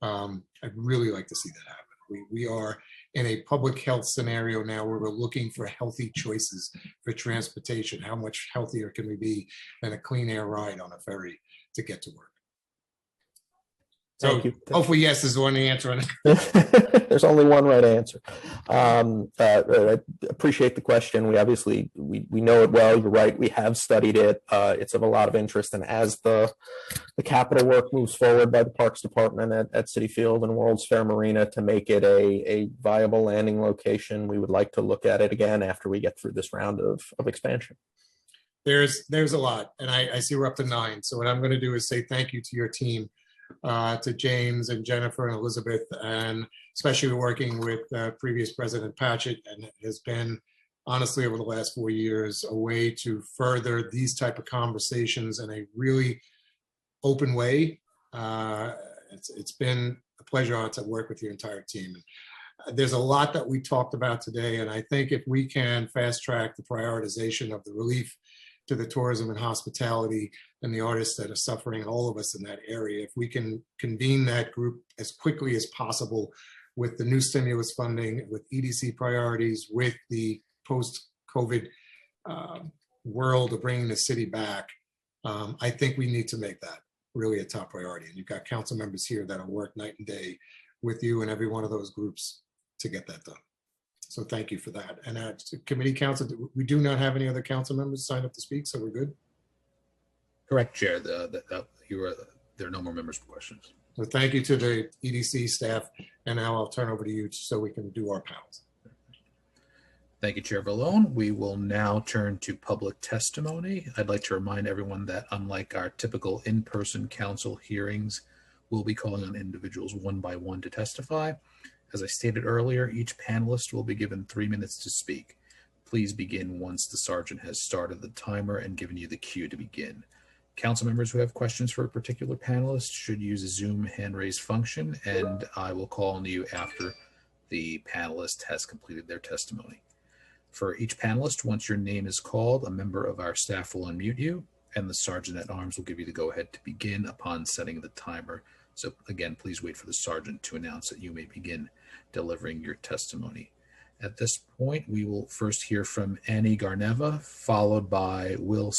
I'd really like to see that happen. We are in a public health scenario now where we're looking for healthy choices for transportation. How much healthier can we be than a clean air ride on a ferry to get to work? So Thank you. hopefully, yes is the one answer on it. There's only one right answer. I appreciate the question. We obviously, we know it well. You're right. We have studied it. It's of a lot of interest. And as the capital work moves forward by the Parks Department at Citi Field and World's Fair Marina to make it a viable landing location, we would like to look at it again after we get through this round of expansion. There's a lot, and I see we're up to 9. So what I'm going to do is say thank you to your team, to James and Jennifer and Elizabeth, and especially working with previous President Patchett, and it has been honestly over the last 4 years a way to further these type of conversations in a really open way. It's been a pleasure to work with your entire team. There's a lot that we talked about today, and I think if we can fast track the prioritization of the relief to the tourism and hospitality and the artists that are suffering, all of us in that area, if we can convene that group as quickly as possible with the new stimulus funding, with EDC priorities, with the post-COVID world of bringing the city back, I think we need to make that really a top priority. And you've got council members here that'll work night and day with you and every one of those groups to get that done. So thank you for that. And committee council, we do not have any other council members signed up to speak, so we're good. Correct, Chair. There are no more members for questions. So thank you to the EDC staff. And now I'll turn over to you so we can do our panels. Thank you, Chair Vallone. We will now turn to public testimony. I'd like to remind everyone that unlike our typical in-person council hearings, we'll be calling on individuals one by one to testify. As I stated earlier, each panelist will be given 3 minutes to speak. Please begin once the sergeant has started the timer and given you the cue to begin. Council members who have questions for a particular panelist should use a Zoom hand raise function, and I will call on you after the panelist has completed their testimony. For each panelist, once your name is called, a member of our staff will unmute you, and the sergeant at arms will give you the go-ahead to begin upon setting the timer. So again, please wait for the sergeant to announce that you may begin delivering your testimony. At this point, we will first hear from Annie Garneva, followed by Will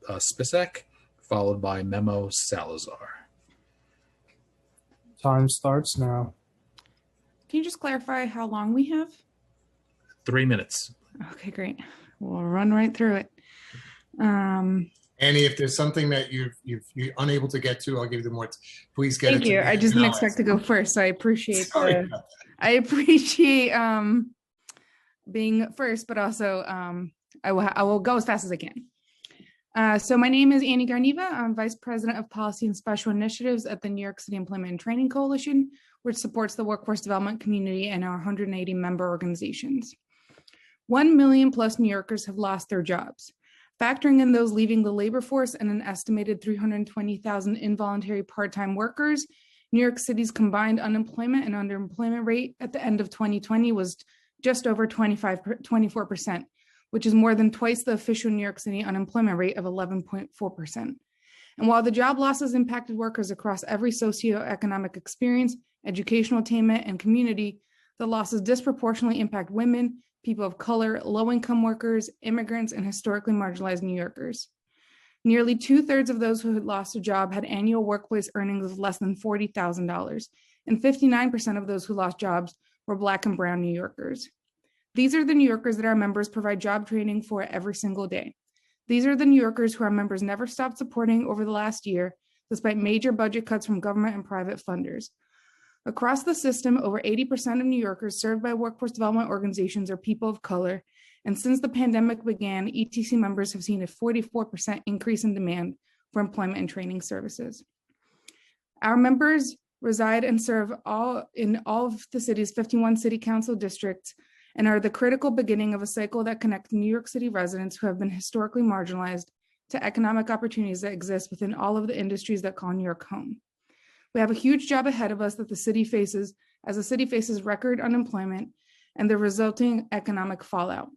Spisek, followed by Memo Salazar. Time starts now. Can you just clarify how long we have? 3 minutes. Okay, great. We'll run right through it. Annie, if there's something that you're unable to get to, I'll give you the more. Please get it. Thank you. I just didn't expect to go first, so I appreciate being first, but also I will go as fast as I can. So my name is Annie Garneva. I'm Vice President of Policy and Special Initiatives at the New York City Employment and Training Coalition, which supports the workforce development community and our 180 member organizations. 1 million plus New Yorkers have lost their jobs. Factoring in those leaving the labor force and an estimated 320,000 involuntary part-time workers, New York City's combined unemployment and underemployment rate at the end of 2020 was just over 24%, which is more than twice the official New York City unemployment rate of 11.4%. And while the job losses impacted workers across every socioeconomic experience, educational attainment, and community, the losses disproportionately impact women, people of color, low-income workers, immigrants, and historically marginalized New Yorkers. Nearly 2/3 of those who had lost a job had annual workplace earnings of less than $40,000, and 59% of those who lost jobs were Black and Brown New Yorkers. These are the New Yorkers that our members provide job training for every single day. These are the New Yorkers who our members never stopped supporting over the last year, despite major budget cuts from government and private funders. Across the system, over 80% of New Yorkers served by workforce development organizations are people of color, and since the pandemic began, ETC members have seen a 44% increase in demand for employment and training services. Our members reside and serve in all of the city's 51 city council districts and are the critical beginning of a cycle that connects New York City residents who have been historically marginalized to economic opportunities that exist within all of the industries that call New York home. We have a huge job ahead of us that the city faces as the city faces record unemployment and the resulting economic fallout.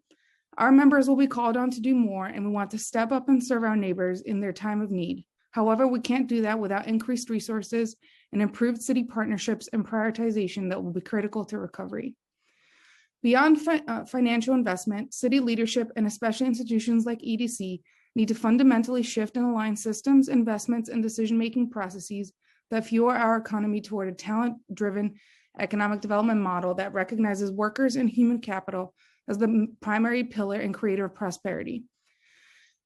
Our members will be called on to do more, and we want to step up and serve our neighbors in their time of need. However, we can't do that without increased resources and improved city partnerships and prioritization that will be critical to recovery. Beyond financial investment, city leadership, and especially institutions like EDC, need to fundamentally shift and align systems, investments, and decision-making processes that fuel our economy toward a talent-driven economic development model that recognizes workers and human capital as the primary pillar and creator of prosperity.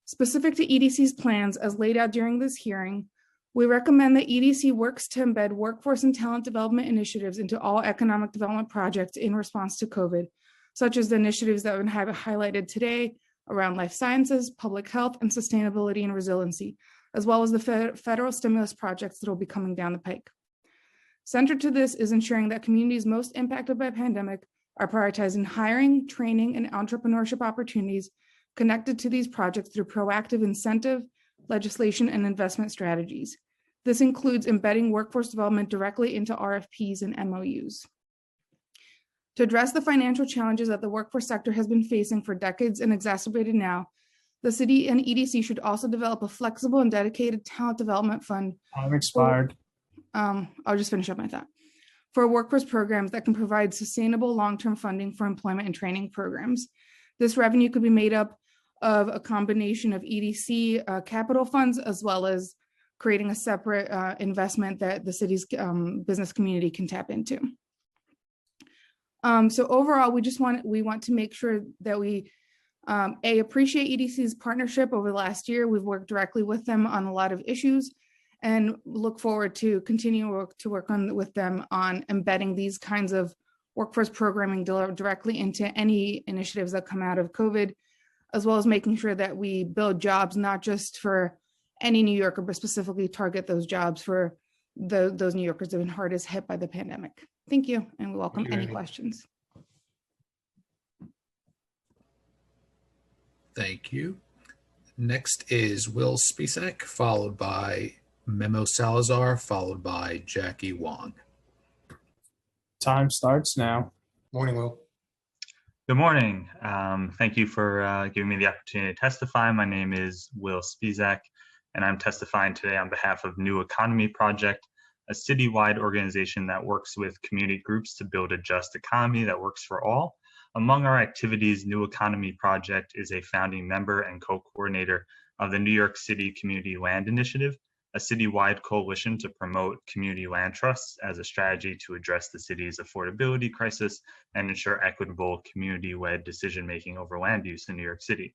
Specific to EDC's plans as laid out during this hearing, we recommend that EDC works to embed workforce and talent development initiatives into all economic development projects in response to COVID, such as the initiatives that have been highlighted today around life sciences, public health, and sustainability and resiliency, as well as the federal stimulus projects that will be coming down the pike. Centered to this is ensuring that communities most impacted by the pandemic are prioritizing hiring, training, and entrepreneurship opportunities connected to these projects through proactive incentive, legislation, and investment strategies. This includes embedding workforce development directly into RFPs and MOUs. To address the financial challenges that the workforce sector has been facing for decades and exacerbated now, the city and EDC should also develop a flexible and dedicated talent development fund. Time expired. I'll just finish up my thought. For workforce programs that can provide sustainable long-term funding for employment and training programs. This revenue could be made up of a combination of EDC capital funds, as well as creating a separate investment that the city's business community can tap into. So overall, we want to make sure that we appreciate EDC's partnership over the last year. We've worked directly with them on a lot of issues and look forward to continue to work with them on embedding these kinds of workforce programming directly into any initiatives that come out of COVID, as well as making sure that we build jobs, not just for any New Yorker, but specifically target those jobs for those New Yorkers that have been hardest hit by the pandemic. Thank you, and we welcome any questions. Thank you. Next is Will Spisak, followed by Memo Salazar, followed by Jackie Wong. Time starts now. Morning, Will. Good morning. Thank you for giving me the opportunity to testify. My name is Will Spisak, and I'm testifying today on behalf of New Economy Project, a citywide organization that works with community groups to build a just economy that works for all. Among our activities, New Economy Project is a founding member and co-coordinator of the New York City Community Land Initiative, a citywide coalition to promote community land trusts as a strategy to address the city's affordability crisis and ensure equitable community-led decision-making over land use in New York City.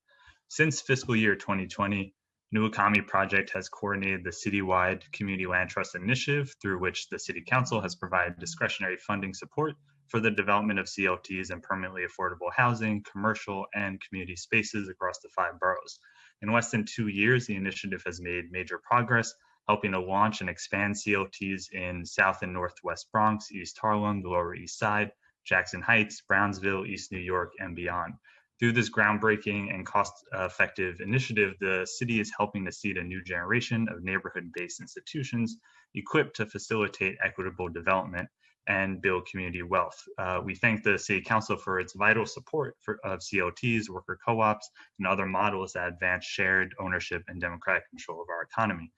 Since fiscal year 2020, New Economy Project has coordinated the citywide Community Land Trust Initiative, through which the City Council has provided discretionary funding support for the development of CLTs and permanently affordable housing, commercial, and community spaces across the 5 boroughs. In less than 2 years, the initiative has made major progress, helping to launch and expand CLTs in South and Northwest Bronx, East Harlem, the Lower East Side, Jackson Heights, Brownsville, East New York, and beyond. Through this groundbreaking and cost-effective initiative, the city is helping to seed a new generation of neighborhood-based institutions equipped to facilitate equitable development and build community wealth. We thank the City Council for its vital support of CLTs, worker co-ops, and other models that advance shared ownership and democratic control of our economy.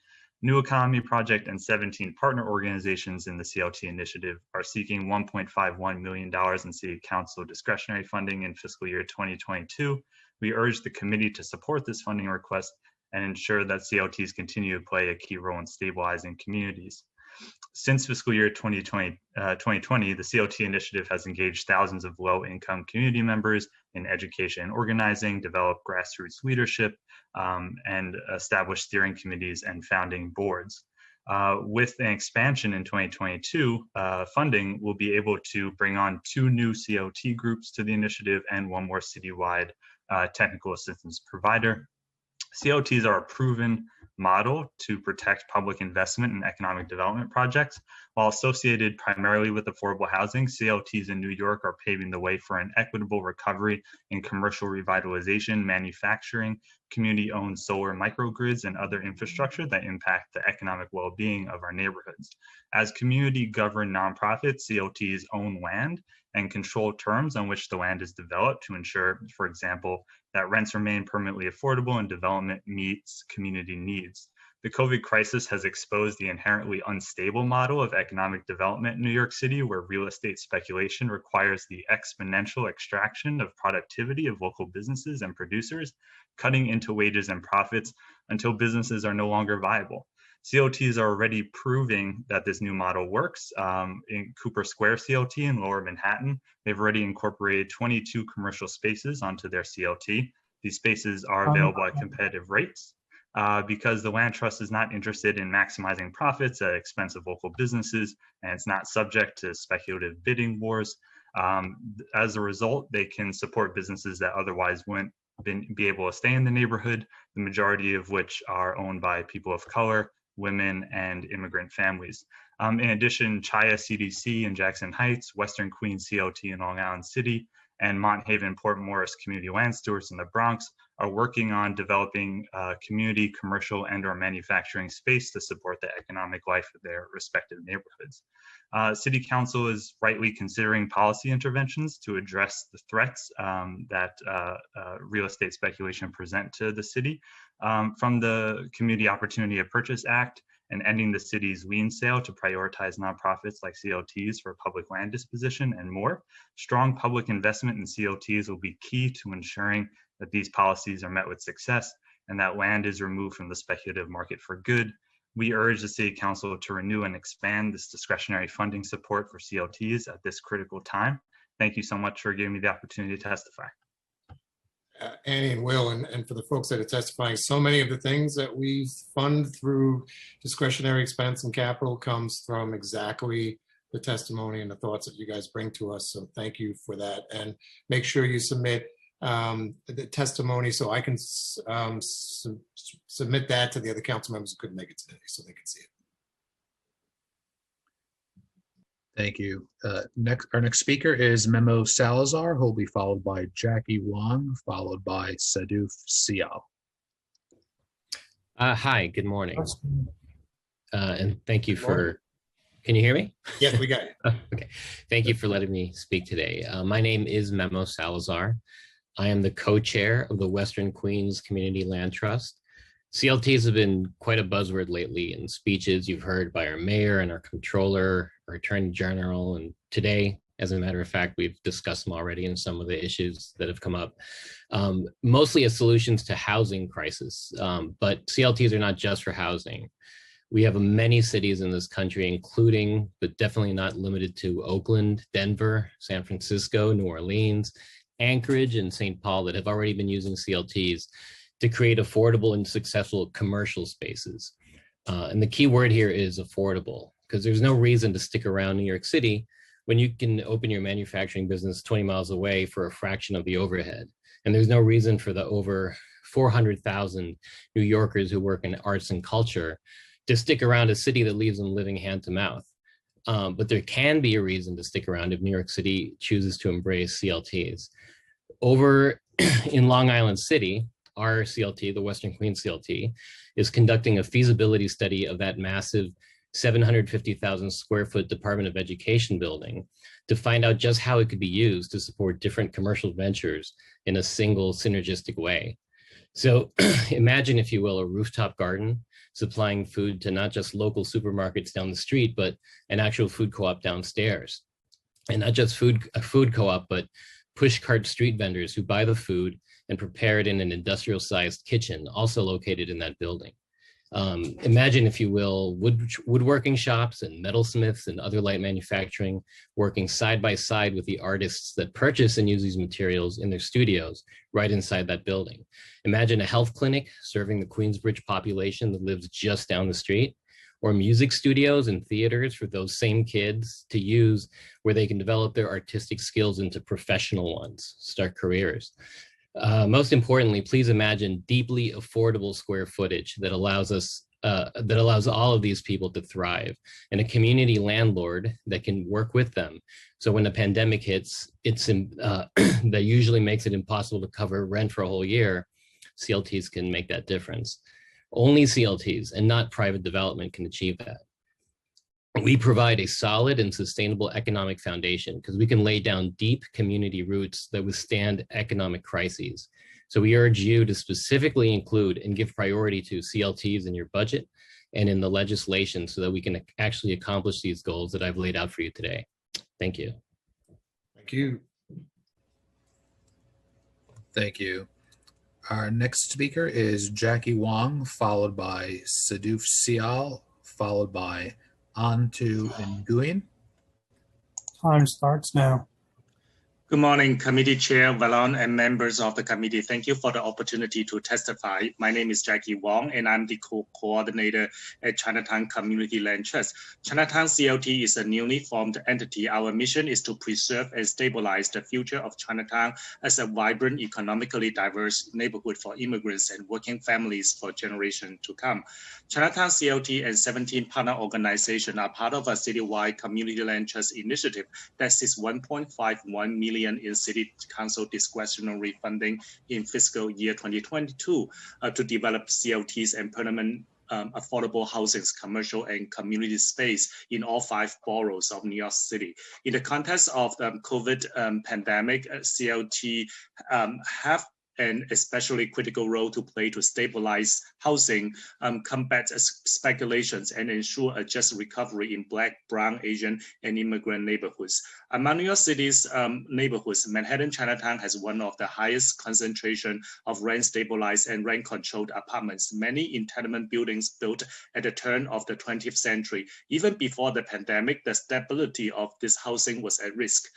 New Economy Project and 17 partner organizations in the CLT initiative are seeking $1.51 million in City Council discretionary funding in fiscal year 2022. We urge the committee to support this funding request and ensure that CLTs continue to play a key role in stabilizing communities. Since fiscal year 2020, the CLT initiative has engaged thousands of low-income community members in education and organizing, developed grassroots leadership, and established steering committees and founding boards. With an expansion in 2022, funding will be able to bring on 2 new CLT groups to the initiative and 1 more citywide technical assistance provider. CLTs are a proven model to protect public investment in economic development projects. While associated primarily with affordable housing, CLTs in New York are paving the way for an equitable recovery in commercial revitalization, manufacturing, community-owned solar microgrids, and other infrastructure that impact the economic well-being of our neighborhoods. As community-governed nonprofits, CLTs own land and control terms on which the land is developed to ensure, for example, that rents remain permanently affordable and development meets community needs. The COVID crisis has exposed the inherently unstable model of economic development in New York City, where real estate speculation requires the exponential extraction of productivity of local businesses and producers, cutting into wages and profits until businesses are no longer viable. CLTs are already proving that this new model works. In Cooper Square CLT in Lower Manhattan, they've already incorporated 22 commercial spaces onto their CLT. These spaces are available at competitive rates. Because the land trust is not interested in maximizing profits at expense of local businesses, and it's not subject to speculative bidding wars. As a result, they can support businesses that otherwise wouldn't be able to stay in the neighborhood, the majority of which are owned by people of color, women, and immigrant families. In addition, Chaya CDC in Jackson Heights, Western Queens CLT in Long Island City, and Mont Haven Port Morris Community Land Stewards in the Bronx are working on developing community, commercial, and/or manufacturing space to support the economic life of their respective neighborhoods. City Council is rightly considering policy interventions to address the threats that real estate speculation present to the city, from the Community Opportunity of Purchase Act and ending the city's lien sale to prioritize nonprofits like CLTs for public land disposition and more. Strong public investment in CLTs will be key to ensuring that these policies are met with success and that land is removed from the speculative market for good. We urge the City Council to renew and expand this discretionary funding support for CLTs at this critical time. Thank you so much for giving me the opportunity to testify. Annie and Will, and for the folks that are testifying, so many of the things that we fund through discretionary expense and capital comes from exactly the testimony and the thoughts that you guys bring to us. So thank you for that. And make sure you submit the testimony so I can submit that to the other council members who couldn't make it today so they can see it. Thank you. Our next speaker is Memo Salazar, who will be followed by Jackie Wong, followed by Saduf Sial. Hi, good morning. And thank you for, can you hear me? Yes, we got you. Okay, thank you for letting me speak today. My name is Memo Salazar. I am the co-chair of the Western Queens Community Land Trust. CLTs have been quite a buzzword lately in speeches you've heard by our mayor and our controller, our attorney general, and today, as a matter of fact, we've discussed them already in some of the issues that have come up, mostly as solutions to housing crisis. But CLTs are not just for housing. We have many cities in this country, including, but definitely not limited to, Oakland, Denver, San Francisco, New Orleans, Anchorage, and St. Paul that have already been using CLTs to create affordable and successful commercial spaces. And the key word here is affordable, because there's no reason to stick around New York City when you can open your manufacturing business 20 miles away for a fraction of the overhead. And there's no reason for the over 400,000 New Yorkers who work in arts and culture to stick around a city that leaves them living hand to mouth. But there can be a reason to stick around if New York City chooses to embrace CLTs. Over in Long Island City, our CLT, the Western Queens CLT, is conducting a feasibility study of that massive 750,000 square foot Department of Education building to find out just how it could be used to support different commercial ventures in a single synergistic way. So imagine, if you will, a rooftop garden supplying food to not just local supermarkets down the street, but an actual food co-op downstairs. And not just a food co-op, but pushcart street vendors who buy the food and prepare it in an industrial-sized kitchen, also located in that building. Imagine, if you will, woodworking shops and metalsmiths and other light manufacturing working side by side with the artists that purchase and use these materials in their studios right inside that building. Imagine a health clinic serving the Queensbridge population that lives just down the street, or music studios and theaters for those same kids to use where they can develop their artistic skills into professional ones, start careers. Most importantly, please imagine deeply affordable square footage that allows all of these people to thrive, and a community landlord that can work with them. So when the pandemic hits, that usually makes it impossible to cover rent for a whole year. CLTs can make that difference. Only CLTs and not private development can achieve that. We provide a solid and sustainable economic foundation because we can lay down deep community roots that withstand economic crises. So we urge you to specifically include and give priority to CLTs in your budget and in the legislation so that we can actually accomplish these goals that I've laid out for you today. Thank you. Thank you. Thank you. Our next speaker is Jackie Wong, followed by Saduf Sial, followed by Antu Nguyen. Time starts now. Good morning, Committee Chair Valon and members of the committee. Thank you for the opportunity to testify. My name is Jackie Wong, and I'm the co-coordinator at Chinatown Community Land Trust. Chinatown CLT is a newly formed entity. Our mission is to preserve and stabilize the future of Chinatown as a vibrant, economically diverse neighborhood for immigrants and working families for generations to come. Chinatown CLT and 17 partner organizations are part of a citywide community land trust initiative that sees 1.51 million in City Council discretionary funding in fiscal year 2022 to develop CLTs and permanent affordable housing, commercial and community space in all 5 boroughs of New York City. In the context of the COVID pandemic, CLT have an especially critical role to play to stabilize housing, combat speculations, and ensure a just recovery in Black, Brown, Asian, and immigrant neighborhoods. Among New York City's neighborhoods, Manhattan Chinatown has one of the highest concentration of rent-stabilized and rent-controlled apartments, many in tenement buildings built at the turn of the 20th century. Even before the pandemic, the stability of this housing was at risk.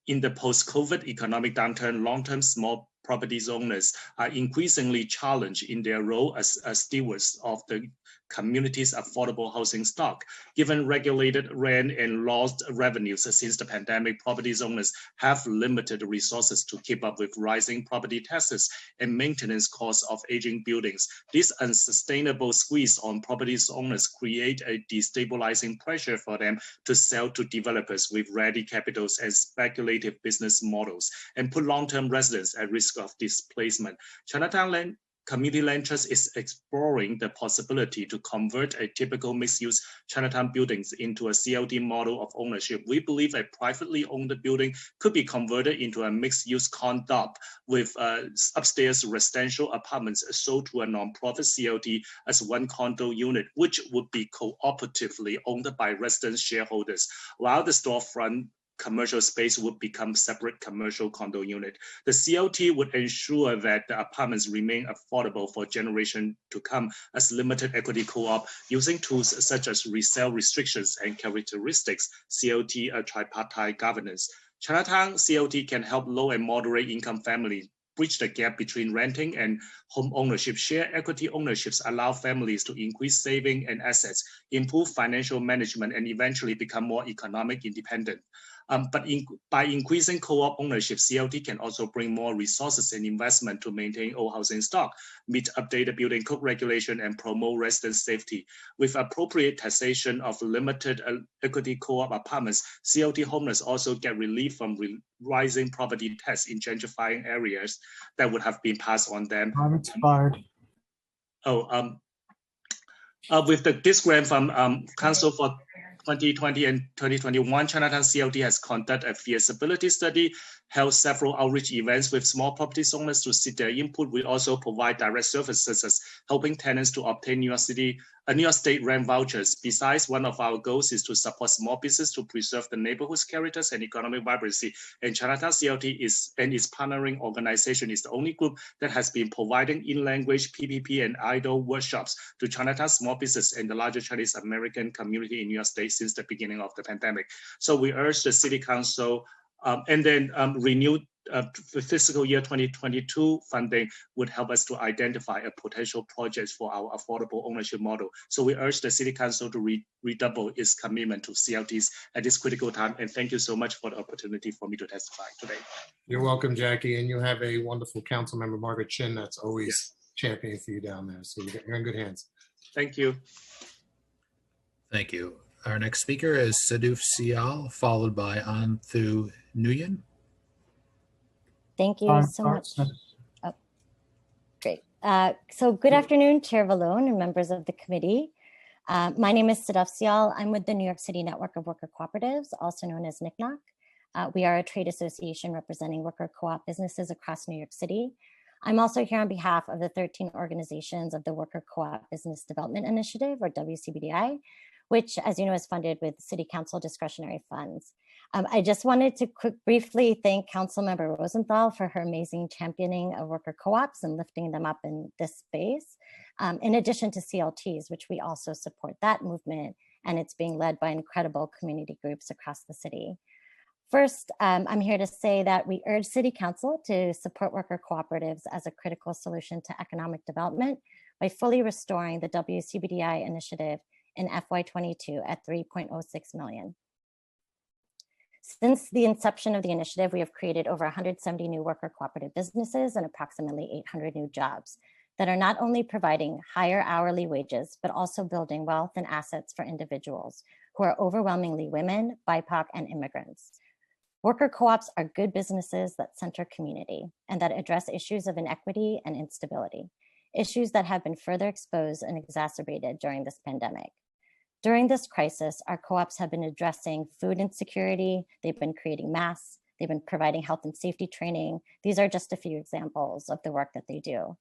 In the post-COVID economic downturn, long-term small properties owners are increasingly challenged in their role as stewards of the community's affordable housing stock. Given regulated rent and lost revenues since the pandemic, properties owners have limited resources to keep up with rising property taxes and maintenance costs of aging buildings. This unsustainable squeeze on properties owners create a destabilizing pressure for them to sell to developers with ready capitals and speculative business models and put long-term residents at risk of displacement. Chinatown Community Land Trust is exploring the possibility to convert a typical mixed-use Chinatown buildings into a CLT model of ownership. We believe a privately owned building could be converted into a mixed-use condo with upstairs residential apartments sold to a nonprofit CLT as one condo unit, which would be cooperatively owned by resident shareholders, while the storefront commercial space would become separate commercial condo unit. The CLT would ensure that the apartments remain affordable for generations to come as limited equity co-op using tools such as resale restrictions and characteristics, CLT tripartite governance. Chinatown CLT can help low and moderate income families bridge the gap between renting and home ownership. Share equity ownerships allow families to increase saving and assets, improve financial management, and eventually become more economic independent. By increasing co-op ownership, CLT can also bring more resources and investment to maintain old housing stock, meet updated building code regulation, and promote resident safety. With appropriate taxation of limited equity co-op apartments, CLT homeowners also get relief from rising property tax in gentrifying areas that would have been passed on them. Time expired. With this grant from Council for 2020 and 2021, Chinatown CLT has conducted a feasibility study, held several outreach events with small property owners to seek their input. We also provide direct services as helping tenants to obtain New York State rent vouchers. Besides, one of our goals is to support small business to preserve the neighborhood's characters and economic vibrancy. And Chinatown CLT and its partnering organization is the only group that has been providing in-language PPP and IDO workshops to Chinatown small business and the larger Chinese American community in New York State since the beginning of the pandemic. So we urge the City Council renewed fiscal year 2022 funding would help us to identify a potential projects for our affordable ownership model. So we urge the City Council to redouble its commitment to CLTs at this critical time. And thank you so much for the opportunity for me to testify today. You're welcome, Jackie. And you have a wonderful council member, Margaret Chin, that's always championing for you down there. So you're in good hands. Thank you. Thank you. Our next speaker is Saduf Sial, followed by Anthu Nguyen. Thank you so much. Oh, great. So good afternoon, Chair Valone and members of the committee. My name is Saduf Sial. I'm with the New York City Network of Worker Cooperatives, also known as Nycc. We are a trade association representing worker co-op businesses across New York City. I'm also here on behalf of the 13 organizations of the Worker Co-op Business Development Initiative, or WCBDI, which, as you know, is funded with City Council discretionary funds. I just wanted to briefly thank Councilmember Rosenthal for her amazing championing of worker co-ops and lifting them up in this space, in addition to CLTs, which we also support that movement, and it's being led by incredible community groups across the city. First, I'm here to say that we urge City Council to support worker cooperatives as a critical solution to economic development by fully restoring the WCBDI initiative in FY22 at $3.06 million. Since the inception of the initiative, we have created over 170 new worker cooperative businesses and approximately 800 new jobs that are not only providing higher hourly wages, but also building wealth and assets for individuals who are overwhelmingly women, BIPOC, and immigrants. Worker co-ops are good businesses that center community and that address issues of inequity and instability, issues that have been further exposed and exacerbated during this pandemic. During this crisis, our co-ops have been addressing food insecurity, they've been creating masks, they've been providing health and safety training. These are just a few examples of the work that they do.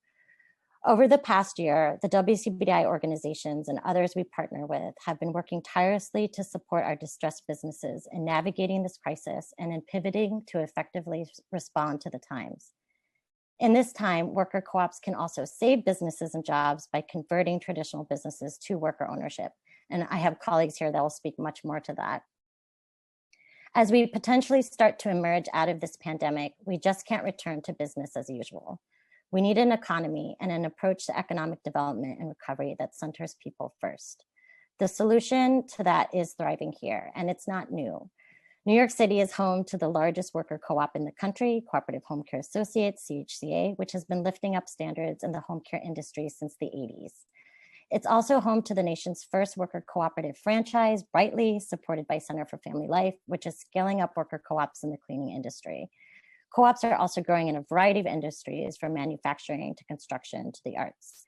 Over the past year, the WCBDI organizations and others we partner with have been working tirelessly to support our distressed businesses in navigating this crisis and in pivoting to effectively respond to the times. In this time, worker co-ops can also save businesses and jobs by converting traditional businesses to worker ownership. And I have colleagues here that will speak much more to that. As we potentially start to emerge out of this pandemic, we just can't return to business as usual. We need an economy and an approach to economic development and recovery that centers people first. The solution to that is thriving here, and it's not new. New York City is home to the largest worker co-op in the country, Cooperative Home Care Associates, CHCA, which has been lifting up standards in the home care industry since the 80s. It's also home to the nation's first worker cooperative franchise, Brightly, supported by Center for Family Life, which is scaling up worker co-ops in the cleaning industry. Co-ops are also growing in a variety of industries, from manufacturing to construction to the arts.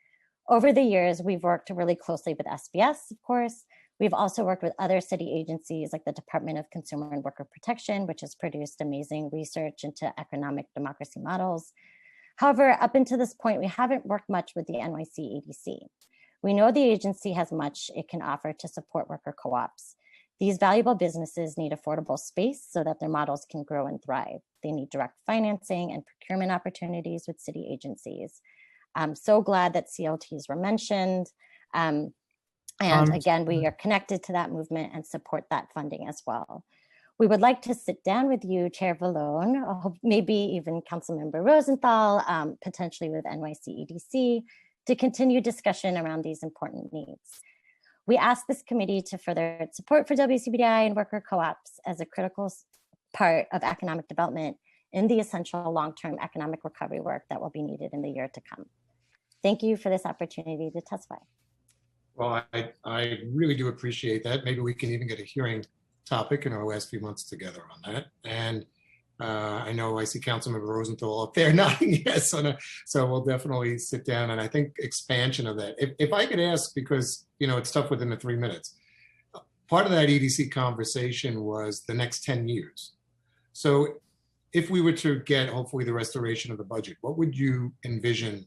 Over the years, we've worked really closely with SBS, of course. We've also worked with other city agencies like the Department of Consumer and Worker Protection, which has produced amazing research into economic democracy models. However, up until this point, we haven't worked much with the NYC EDC. We know the agency has much it can offer to support worker co-ops. These valuable businesses need affordable space so that their models can grow and thrive. They need direct financing and procurement opportunities with city agencies. I'm so glad that CLTs were mentioned. And again, we are connected to that movement and support that funding as well. We would like to sit down with you, Chair Vallone, maybe even Councilmember Rosenthal, potentially with NYC EDC, to continue discussion around these important needs. We ask this committee to further its support for WCBDI and worker co-ops as a critical part of economic development in the essential long-term economic recovery work that will be needed in the year to come. Thank you for this opportunity to testify. Well, I really do appreciate that. Maybe we can even get a hearing topic in our last few months together on that. And I know I see Councilmember Rosenthal up there nodding yes on so we'll definitely sit down, and I think expansion of that. If I could ask, because it's tough within the 3 minutes, part of that EDC conversation was the next 10 years. So if we were to get hopefully the restoration of the budget, what would you envision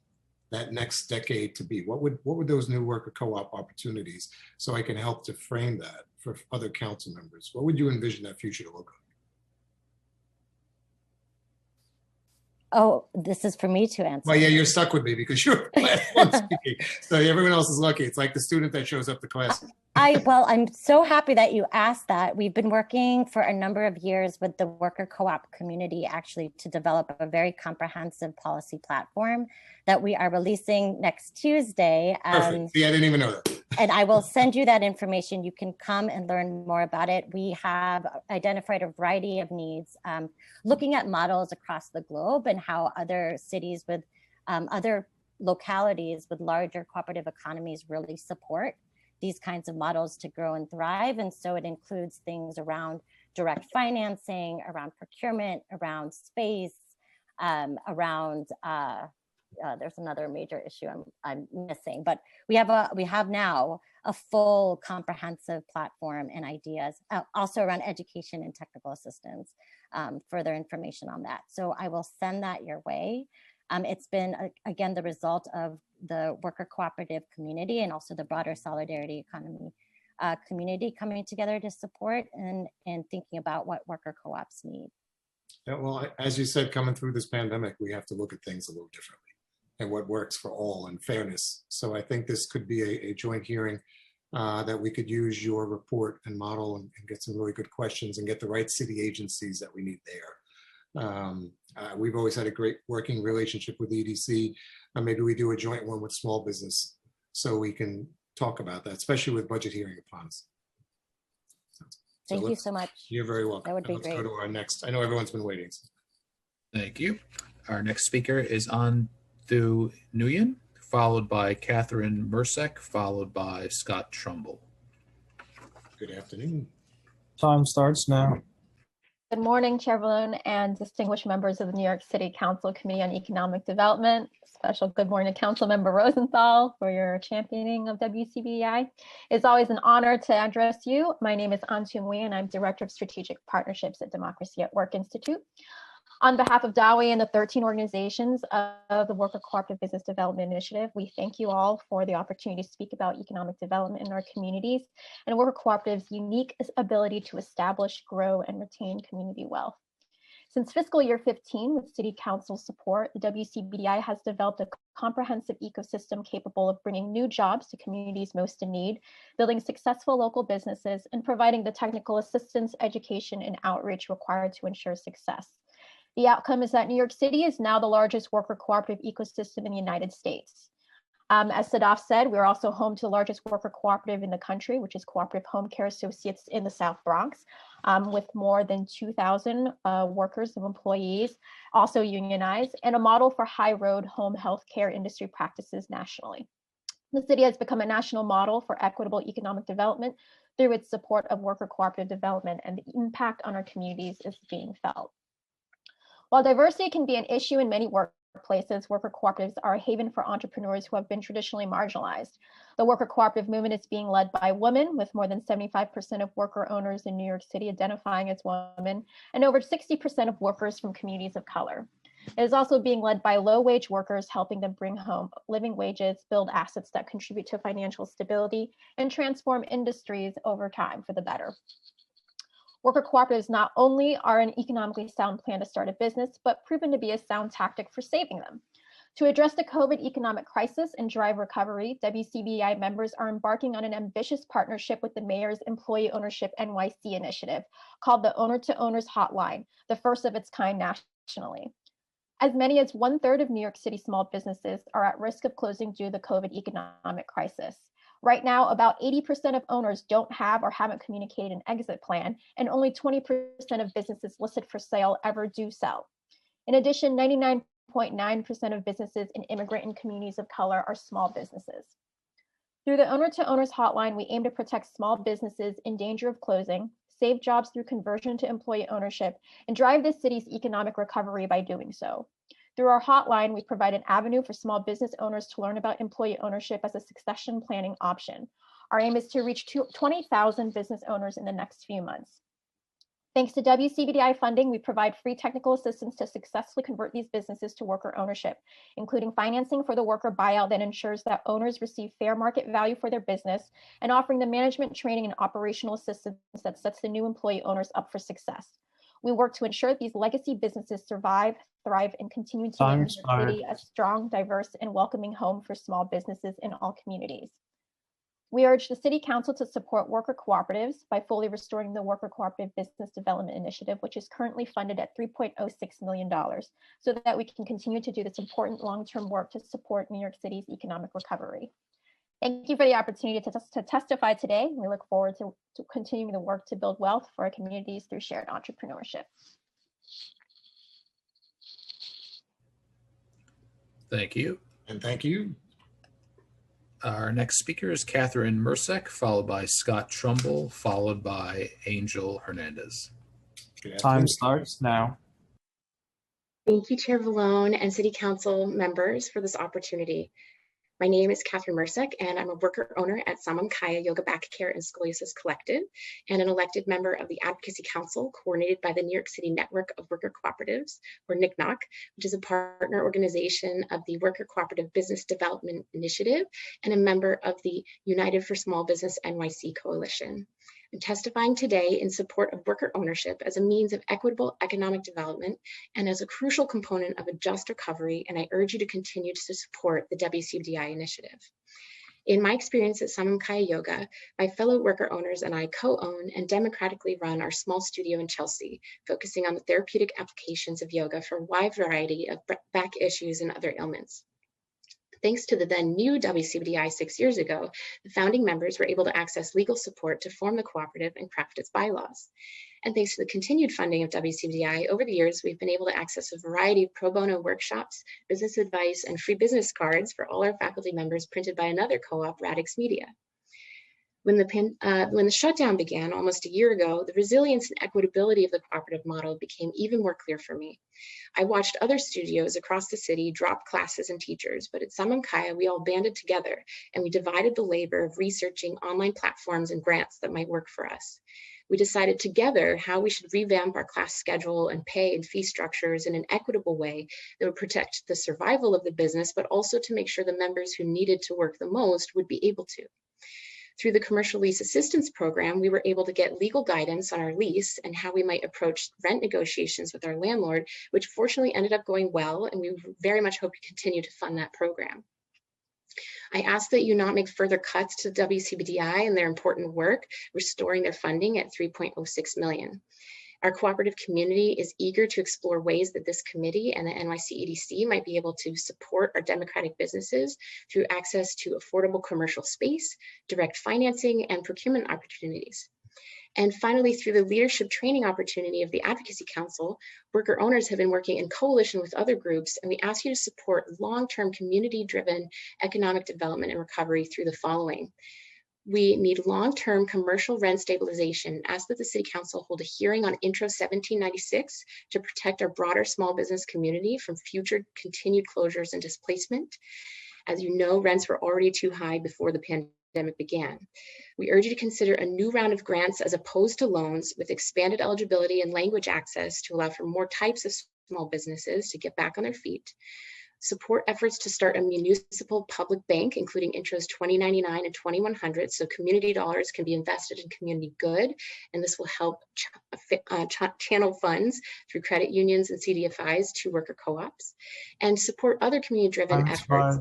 that next decade to be? What would those new worker co-op opportunities, so I can help to frame that for other council members, what would you envision that future to look like? Oh, this is for me to answer. Well, yeah, you're stuck with me because you're the last one speaking. So everyone else is lucky. It's like the student that shows up to class. Well, I'm so happy that you asked that. We've been working for a number of years with the worker co-op community actually to develop a very comprehensive policy platform that we are releasing next Tuesday. Perfect. See, I didn't even know that. And I will send you that information. You can come and learn more about it. We have identified a variety of needs, looking at models across the globe and how other cities with other localities with larger cooperative economies really support these kinds of models to grow and thrive. And so it includes things around direct financing, around procurement, around space, around there's another major issue I'm missing, but we have now a full comprehensive platform and ideas, also around education and technical assistance, further information on that. So I will send that your way. It's been, again, the result of the worker cooperative community and also the broader solidarity economy community coming together to support and thinking about what worker co-ops need. Yeah, well, as you said, coming through this pandemic, we have to look at things a little differently and what works for all and fairness. So I think this could be a joint hearing that we could use your report and model and get some really good questions and get the right city agencies that we need there. We've always had a great working relationship with EDC. Maybe we do a joint one with small business so we can talk about that, especially with budget hearing upon us. Thank you so much. You're very welcome. That would be Let's great. go to our next. I know everyone's been waiting. Thank you. Our next speaker is Anthu Nguyen, followed by Catherine Mercek, followed by Scott Trumbull. Good afternoon. Time starts now. Good morning, Chair Valone and distinguished members of the New York City Council Committee on Economic Development. Special good morning to Council Member Rosenthal for your championing of WCBI. It's always an honor to address you. My name is Anthu Nguyen and I'm Director of Strategic Partnerships at Democracy at Work Institute. On behalf of DAWI and the 13 organizations of the Worker Cooperative Business Development Initiative, we thank you all for the opportunity to speak about economic development in our communities and Worker Cooperative's unique ability to establish, grow, and retain community wealth. Since fiscal year 15, with City Council support, the WCBDI has developed a comprehensive ecosystem capable of bringing new jobs to communities most in need, building successful local businesses, and providing the technical assistance, education, and outreach required to ensure success. The outcome is that New York City is now the largest worker cooperative ecosystem in the United States. As Sadaf said, we're also home to the largest worker cooperative in the country, which is Cooperative Home Care Associates in the South Bronx, with more than 2,000 workers and employees, also unionized, and a model for high road home health care industry practices nationally. The city has become a national model for equitable economic development through its support of worker cooperative development, and the impact on our communities is being felt. While diversity can be an issue in many workplaces, worker cooperatives are a haven for entrepreneurs who have been traditionally marginalized. The worker cooperative movement is being led by women, with more than 75% of worker owners in New York City identifying as women, and over 60% of workers from communities of color. It is also being led by low-wage workers, helping them bring home living wages, build assets that contribute to financial stability, and transform industries over time for the better. Worker cooperatives not only are an economically sound plan to start a business, but proven to be a sound tactic for saving them. To address the COVID economic crisis and drive recovery, WCBI members are embarking on an ambitious partnership with the Mayor's Employee Ownership NYC initiative, called the Owner to Owners Hotline, the first of its kind nationally. As many as 1/3 of New York City small businesses are at risk of closing due to the COVID economic crisis. Right now, about 80% of owners don't have or haven't communicated an exit plan, and only 20% of businesses listed for sale ever do sell. In addition, 99.9% of businesses in immigrant and communities of color are small businesses. Through the Owner to Owners Hotline, we aim to protect small businesses in danger of closing, save jobs through conversion to employee ownership, and drive the city's economic recovery by doing so. Through our hotline, we provide an avenue for small business owners to learn about employee ownership as a succession planning option. Our aim is to reach 20,000 business owners in the next few months. Thanks to WCBDI funding, we provide free technical assistance to successfully convert these businesses to worker ownership, including financing for the worker buyout that ensures that owners receive fair market value for their business, and offering the management training and operational assistance that sets the new employee owners up for success. We work to ensure that these legacy businesses survive, thrive, and continue to make New York City a strong, diverse, and welcoming home for small businesses in all communities. We urge the City Council to support worker cooperatives by fully restoring the Worker Cooperative Business Development Initiative, which is currently funded at $3.06 million, so that we can continue to do this important long-term work to support New York City's economic recovery. Thank you for the opportunity to testify today. We look forward to continuing the work to build wealth for our communities through shared entrepreneurship. Thank you. And thank you. Our next speaker is Catherine Mercek, followed by Scott Trumbull, followed by Angel Hernandez. Time starts now. Thank you, Chair Valone and City Council members for this opportunity. My name is Catherine Mersick, and I'm a worker owner at Samam Kaya Yoga Back Care and Scoliosis Collective, and an elected member of the Advocacy Council coordinated by the New York City Network of Worker Cooperatives, or NYCC, which is a partner organization of the Worker Cooperative Business Development Initiative and a member of the United for Small Business NYC Coalition. I'm testifying today in support of worker ownership as a means of equitable economic development and as a crucial component of a just recovery, and I urge you to continue to support the WCBDI initiative. In my experience at Samam Kaya Yoga, my fellow worker owners and I co-own and democratically run our small studio in Chelsea, focusing on the therapeutic applications of yoga for a wide variety of back issues and other ailments. Thanks to the then new WCBDI 6 years ago, the founding members were able to access legal support to form the cooperative and craft its bylaws. And thanks to the continued funding of WCBDI, over the years, we've been able to access a variety of pro bono workshops, business advice, and free business cards for all our faculty members printed by another co-op, Radix Media. When the shutdown began almost a year ago, the resilience and equitability of the cooperative model became even more clear for me. I watched other studios across the city drop classes and teachers, but at Samam Kaya, we all banded together and we divided the labor of researching online platforms and grants that might work for us. We decided together how we should revamp our class schedule and pay and fee structures in an equitable way that would protect the survival of the business, but also to make sure the members who needed to work the most would be able to. Through the Commercial Lease Assistance Program, we were able to get legal guidance on our lease and how we might approach rent negotiations with our landlord, which fortunately ended up going well, and we very much hope you continue to fund that program. I ask that you not make further cuts to WCBDI and their important work, restoring their funding at $3.06 million. Our cooperative community is eager to explore ways that this committee and the NYC EDC might be able to support our democratic businesses through access to affordable commercial space, direct financing, and procurement opportunities. And finally, through the leadership training opportunity of the Advocacy Council, worker owners have been working in coalition with other groups, and we ask you to support long-term community-driven economic development and recovery through the following. We need long-term commercial rent stabilization. Ask that the City Council hold a hearing on Intro 1796 to protect our broader small business community from future continued closures and displacement. As you know, rents were already too high before the pandemic began. We urge you to consider a new round of grants as opposed to loans with expanded eligibility and language access to allow for more types of small businesses to get back on their feet. Support efforts to start a municipal public bank, including intros 2099 and 2100, so community dollars can be invested in community good, and this will help channel funds through credit unions and CDFIs to worker co-ops, and support other community-driven efforts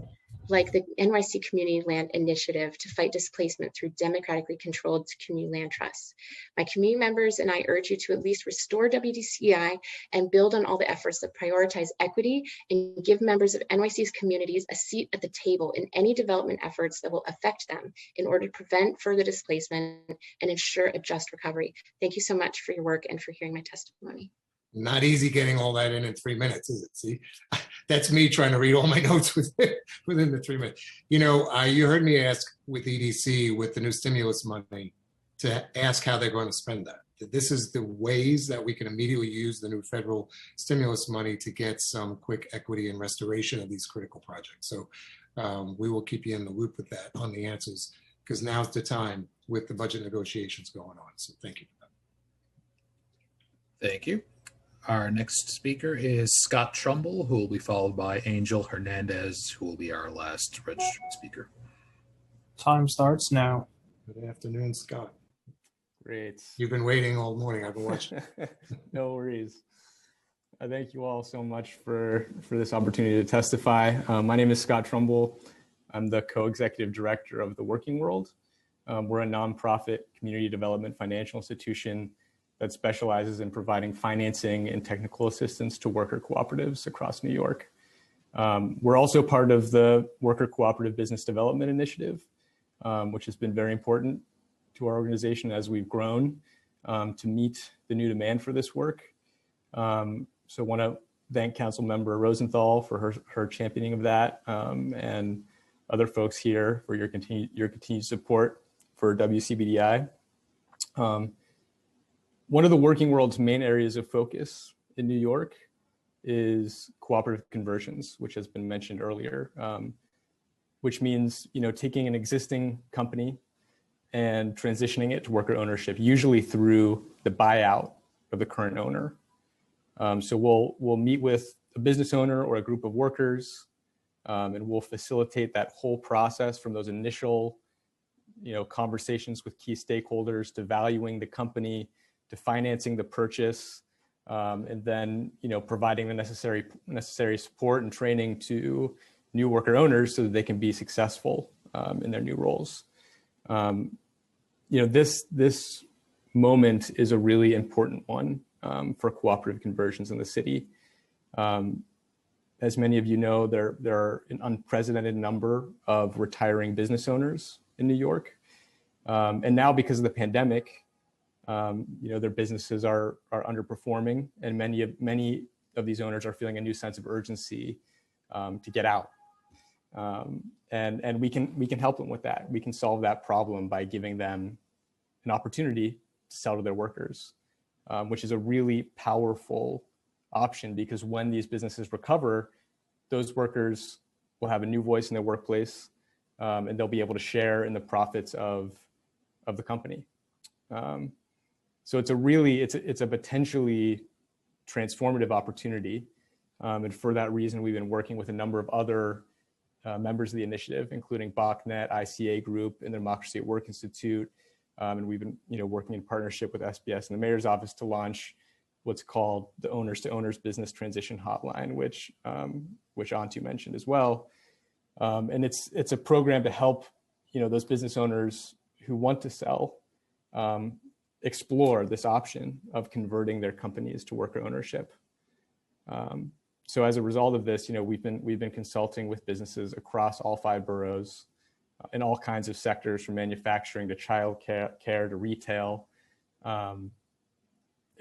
like the NYC Community Land Initiative to fight displacement through democratically controlled community land trusts. My community members and I urge you to at least restore WDCI and build on all the efforts that prioritize equity and give members of NYC's communities a seat at the table in any development efforts that will affect them in order to prevent further displacement and ensure a just recovery. Thank you so much for your work and for hearing my testimony. Not easy getting all that in 3 minutes, is it? See, that's me trying to read all my notes within the 3 minutes. You know, you heard me ask with EDC, with the new stimulus money, to ask how they're going to spend that. This is the ways that we can immediately use the new federal stimulus money to get some quick equity and restoration of these critical projects. So we will keep you in the loop with that on the answers, because now's the time with the budget negotiations going on. So thank you for that. Thank you. Our next speaker is Scott Trumbull, who will be followed by Angel Hernandez, who will be our last registered speaker. Time starts now. Good afternoon, Scott. Great. You've been waiting all morning. I've been watching. No worries. I thank you all so much for this opportunity to testify. My name is Scott Trumbull. I'm the co-executive director of The Working World. We're a nonprofit community development financial institution that specializes in providing financing and technical assistance to worker cooperatives across New York. We're also part of the Worker Cooperative Business Development Initiative, which has been very important to our organization as we've grown to meet the new demand for this work. So I want to thank Council Member Rosenthal for her championing of that, and other folks here for your continued support for WCBDI. One of the Working World's main areas of focus in New York is cooperative conversions, which has been mentioned earlier. which means, taking an existing company and transitioning it to worker ownership, usually through the buyout of the current owner. So we'll meet with a business owner or a group of workers, and we'll facilitate that whole process from those initial, conversations with key stakeholders to valuing the company, to financing the purchase, and then, providing the necessary support and training to new worker owners so that they can be successful in their new roles. This moment is a really important one for cooperative conversions in the city. As many of you know, there are an unprecedented number of retiring business owners in New York. And now because of the pandemic, their businesses are underperforming, and many of these owners are feeling a new sense of urgency to get out. And we can help them with that. We can solve that problem by giving them an opportunity to sell to their workers, which is a really powerful option, because when these businesses recover, those workers will have a new voice in their workplace, and they'll be able to share in the profits of the company. So it's a potentially transformative opportunity. And for that reason, we've been working with a number of other members of the initiative, including BachNet, ICA Group, and the Democracy at Work Institute. And we've been working in partnership with SBS and the Mayor's Office to launch what's called the Owners to Owners Business Transition Hotline, which Antu mentioned as well. And it's a program to help those business owners who want to sell explore this option of converting their companies to worker ownership. So as a result of this, we've been consulting with businesses across all 5 boroughs in all kinds of sectors, from manufacturing to child care to retail. And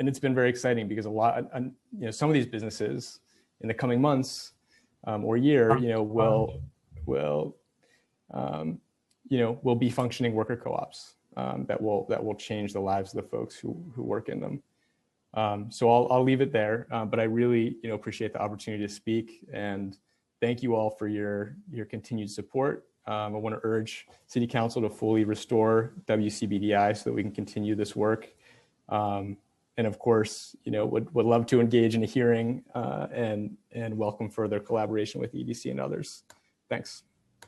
it's been very exciting because some of these businesses in the coming months or year, will be functioning worker co-ops that will change the lives of the folks who work in them. So I'll leave it there, but I really appreciate the opportunity to speak, and thank you all for your continued support. I want to urge City Council to fully restore WCBDI so that we can continue this work. And of course, would love to engage in a hearing and welcome further collaboration with EDC and others. Thanks.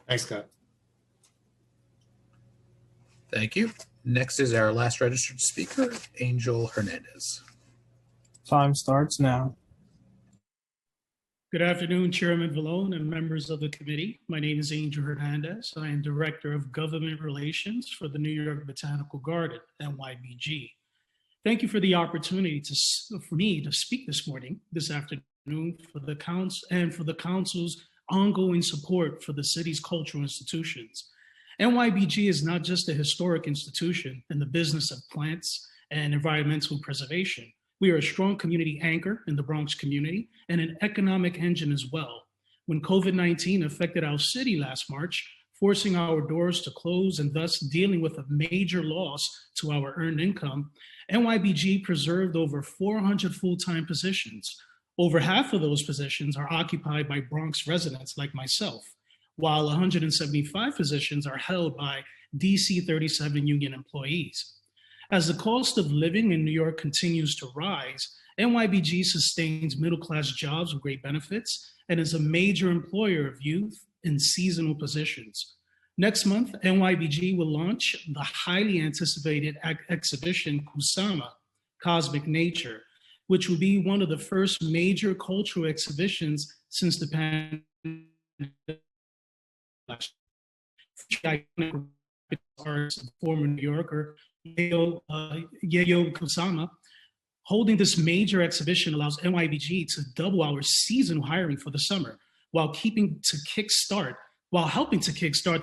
Thanks, Scott. Thank you. Next is our last registered speaker, Angel Hernandez. Time starts now. Good afternoon, Chairman Vallone and members of the committee. My name is Angel Hernandez. I am Director of Government Relations for the New York Botanical Garden, NYBG. Thank you for the opportunity for me to speak this afternoon, for the council and for the council's ongoing support for the city's cultural institutions. NYBG is not just a historic institution in the business of plants and environmental preservation. We are a strong community anchor in the Bronx community and an economic engine as well. When COVID-19 affected our city last March, forcing our doors to close and thus dealing with a major loss to our earned income, NYBG preserved over 400 full-time positions. Over half of those positions are occupied by Bronx residents like myself, while 175 positions are held by DC 37 union employees. As the cost of living in New York continues to rise, NYBG sustains middle-class jobs with great benefits and is a major employer of youth in seasonal positions. Next month, NYBG will launch the highly anticipated exhibition Kusama, Cosmic Nature, which will be one of the first major cultural exhibitions since the pandemic. Former New Yorker, Yeo Kusama. Holding this major exhibition allows NYBG to double our seasonal hiring for the summer while helping to kickstart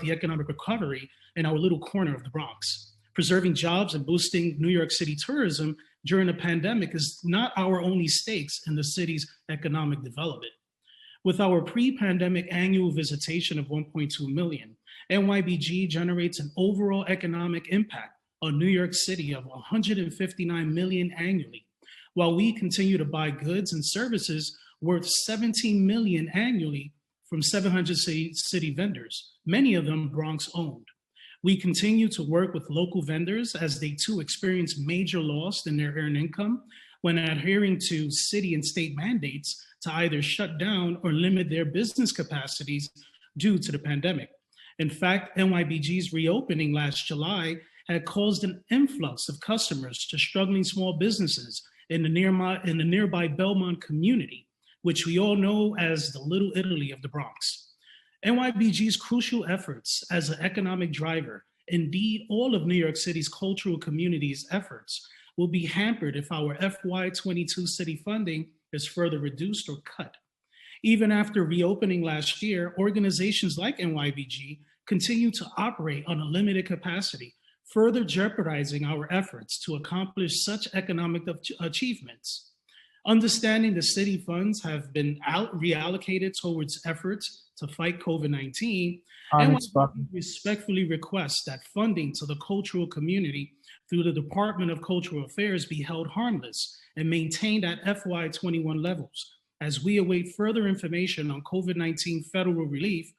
the economic recovery in our little corner of the Bronx. Preserving jobs and boosting New York City tourism during a pandemic is not our only stakes in the city's economic development. With our pre-pandemic annual visitation of 1.2 million, NYBG generates an overall economic impact on New York City of 159 million annually, while we continue to buy goods and services worth 17 million annually from 700 city vendors, many of them Bronx owned. We continue to work with local vendors as they too experience major loss in their earned income when adhering to city and state mandates to either shut down or limit their business capacities due to the pandemic. In fact, NYBG's reopening last July had caused an influx of customers to struggling small businesses in the nearby Belmont community, which we all know as the Little Italy of the Bronx. NYBG's crucial efforts as an economic driver, indeed all of New York City's cultural community's efforts, will be hampered if our FY22 city funding is further reduced or cut. Even after reopening last year, organizations like NYBG continue to operate on a limited capacity, further jeopardizing our efforts to accomplish such economic achievements. Understanding the city funds have been reallocated towards efforts to fight COVID-19, and we respectfully request that funding to the cultural community through the Department of Cultural Affairs be held harmless and maintained at FY21 levels as we await further information on COVID-19 federal relief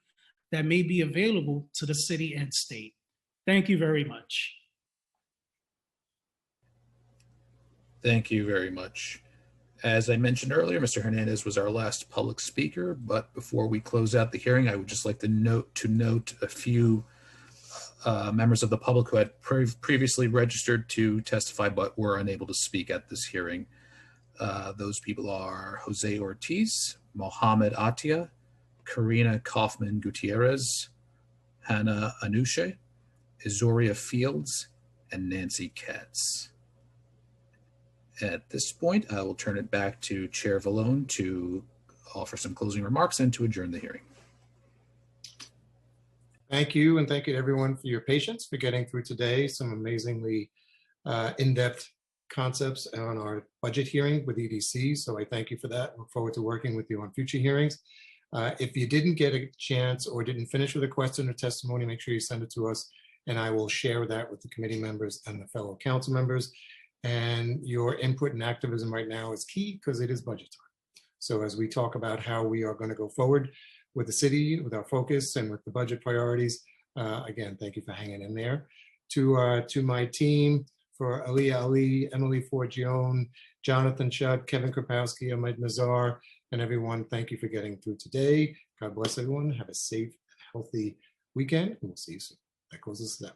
that may be available to the city and state. Thank you very much. Thank you very much. As I mentioned earlier, Mr. Hernandez was our last public speaker, but before we close out the hearing, I would just like to note a few members of the public who had previously registered to testify but were unable to speak at this hearing. Those people are Jose Ortiz, Mohammed Atia, Karina Kaufman Gutierrez, Hannah Anouche, Izoria Fields, and Nancy Katz. At this point, I will turn it back to Chair Vallone to offer some closing remarks and to adjourn the hearing. Thank you, and thank you to everyone for your patience for getting through today. Some amazingly in-depth concepts on our budget hearing with EDC, so I thank you for that. Look forward to working with you on future hearings. If you didn't get a chance or didn't finish with a question or testimony, make sure you send it to us, and I will share that with the committee members and the fellow council members. And your input and activism right now is key because it is budget time. So as we talk about how we are going to go forward with the city, with our focus and with the budget priorities, again, thank you for hanging in there. To my team, for Aliyah Ali, Emily Forgione, Jonathan Shutt, Kevin Krapowski, Ahmed Nazar, and everyone, thank you for getting through today. God bless everyone. Have a safe, healthy weekend, and we'll see you soon. That closes that.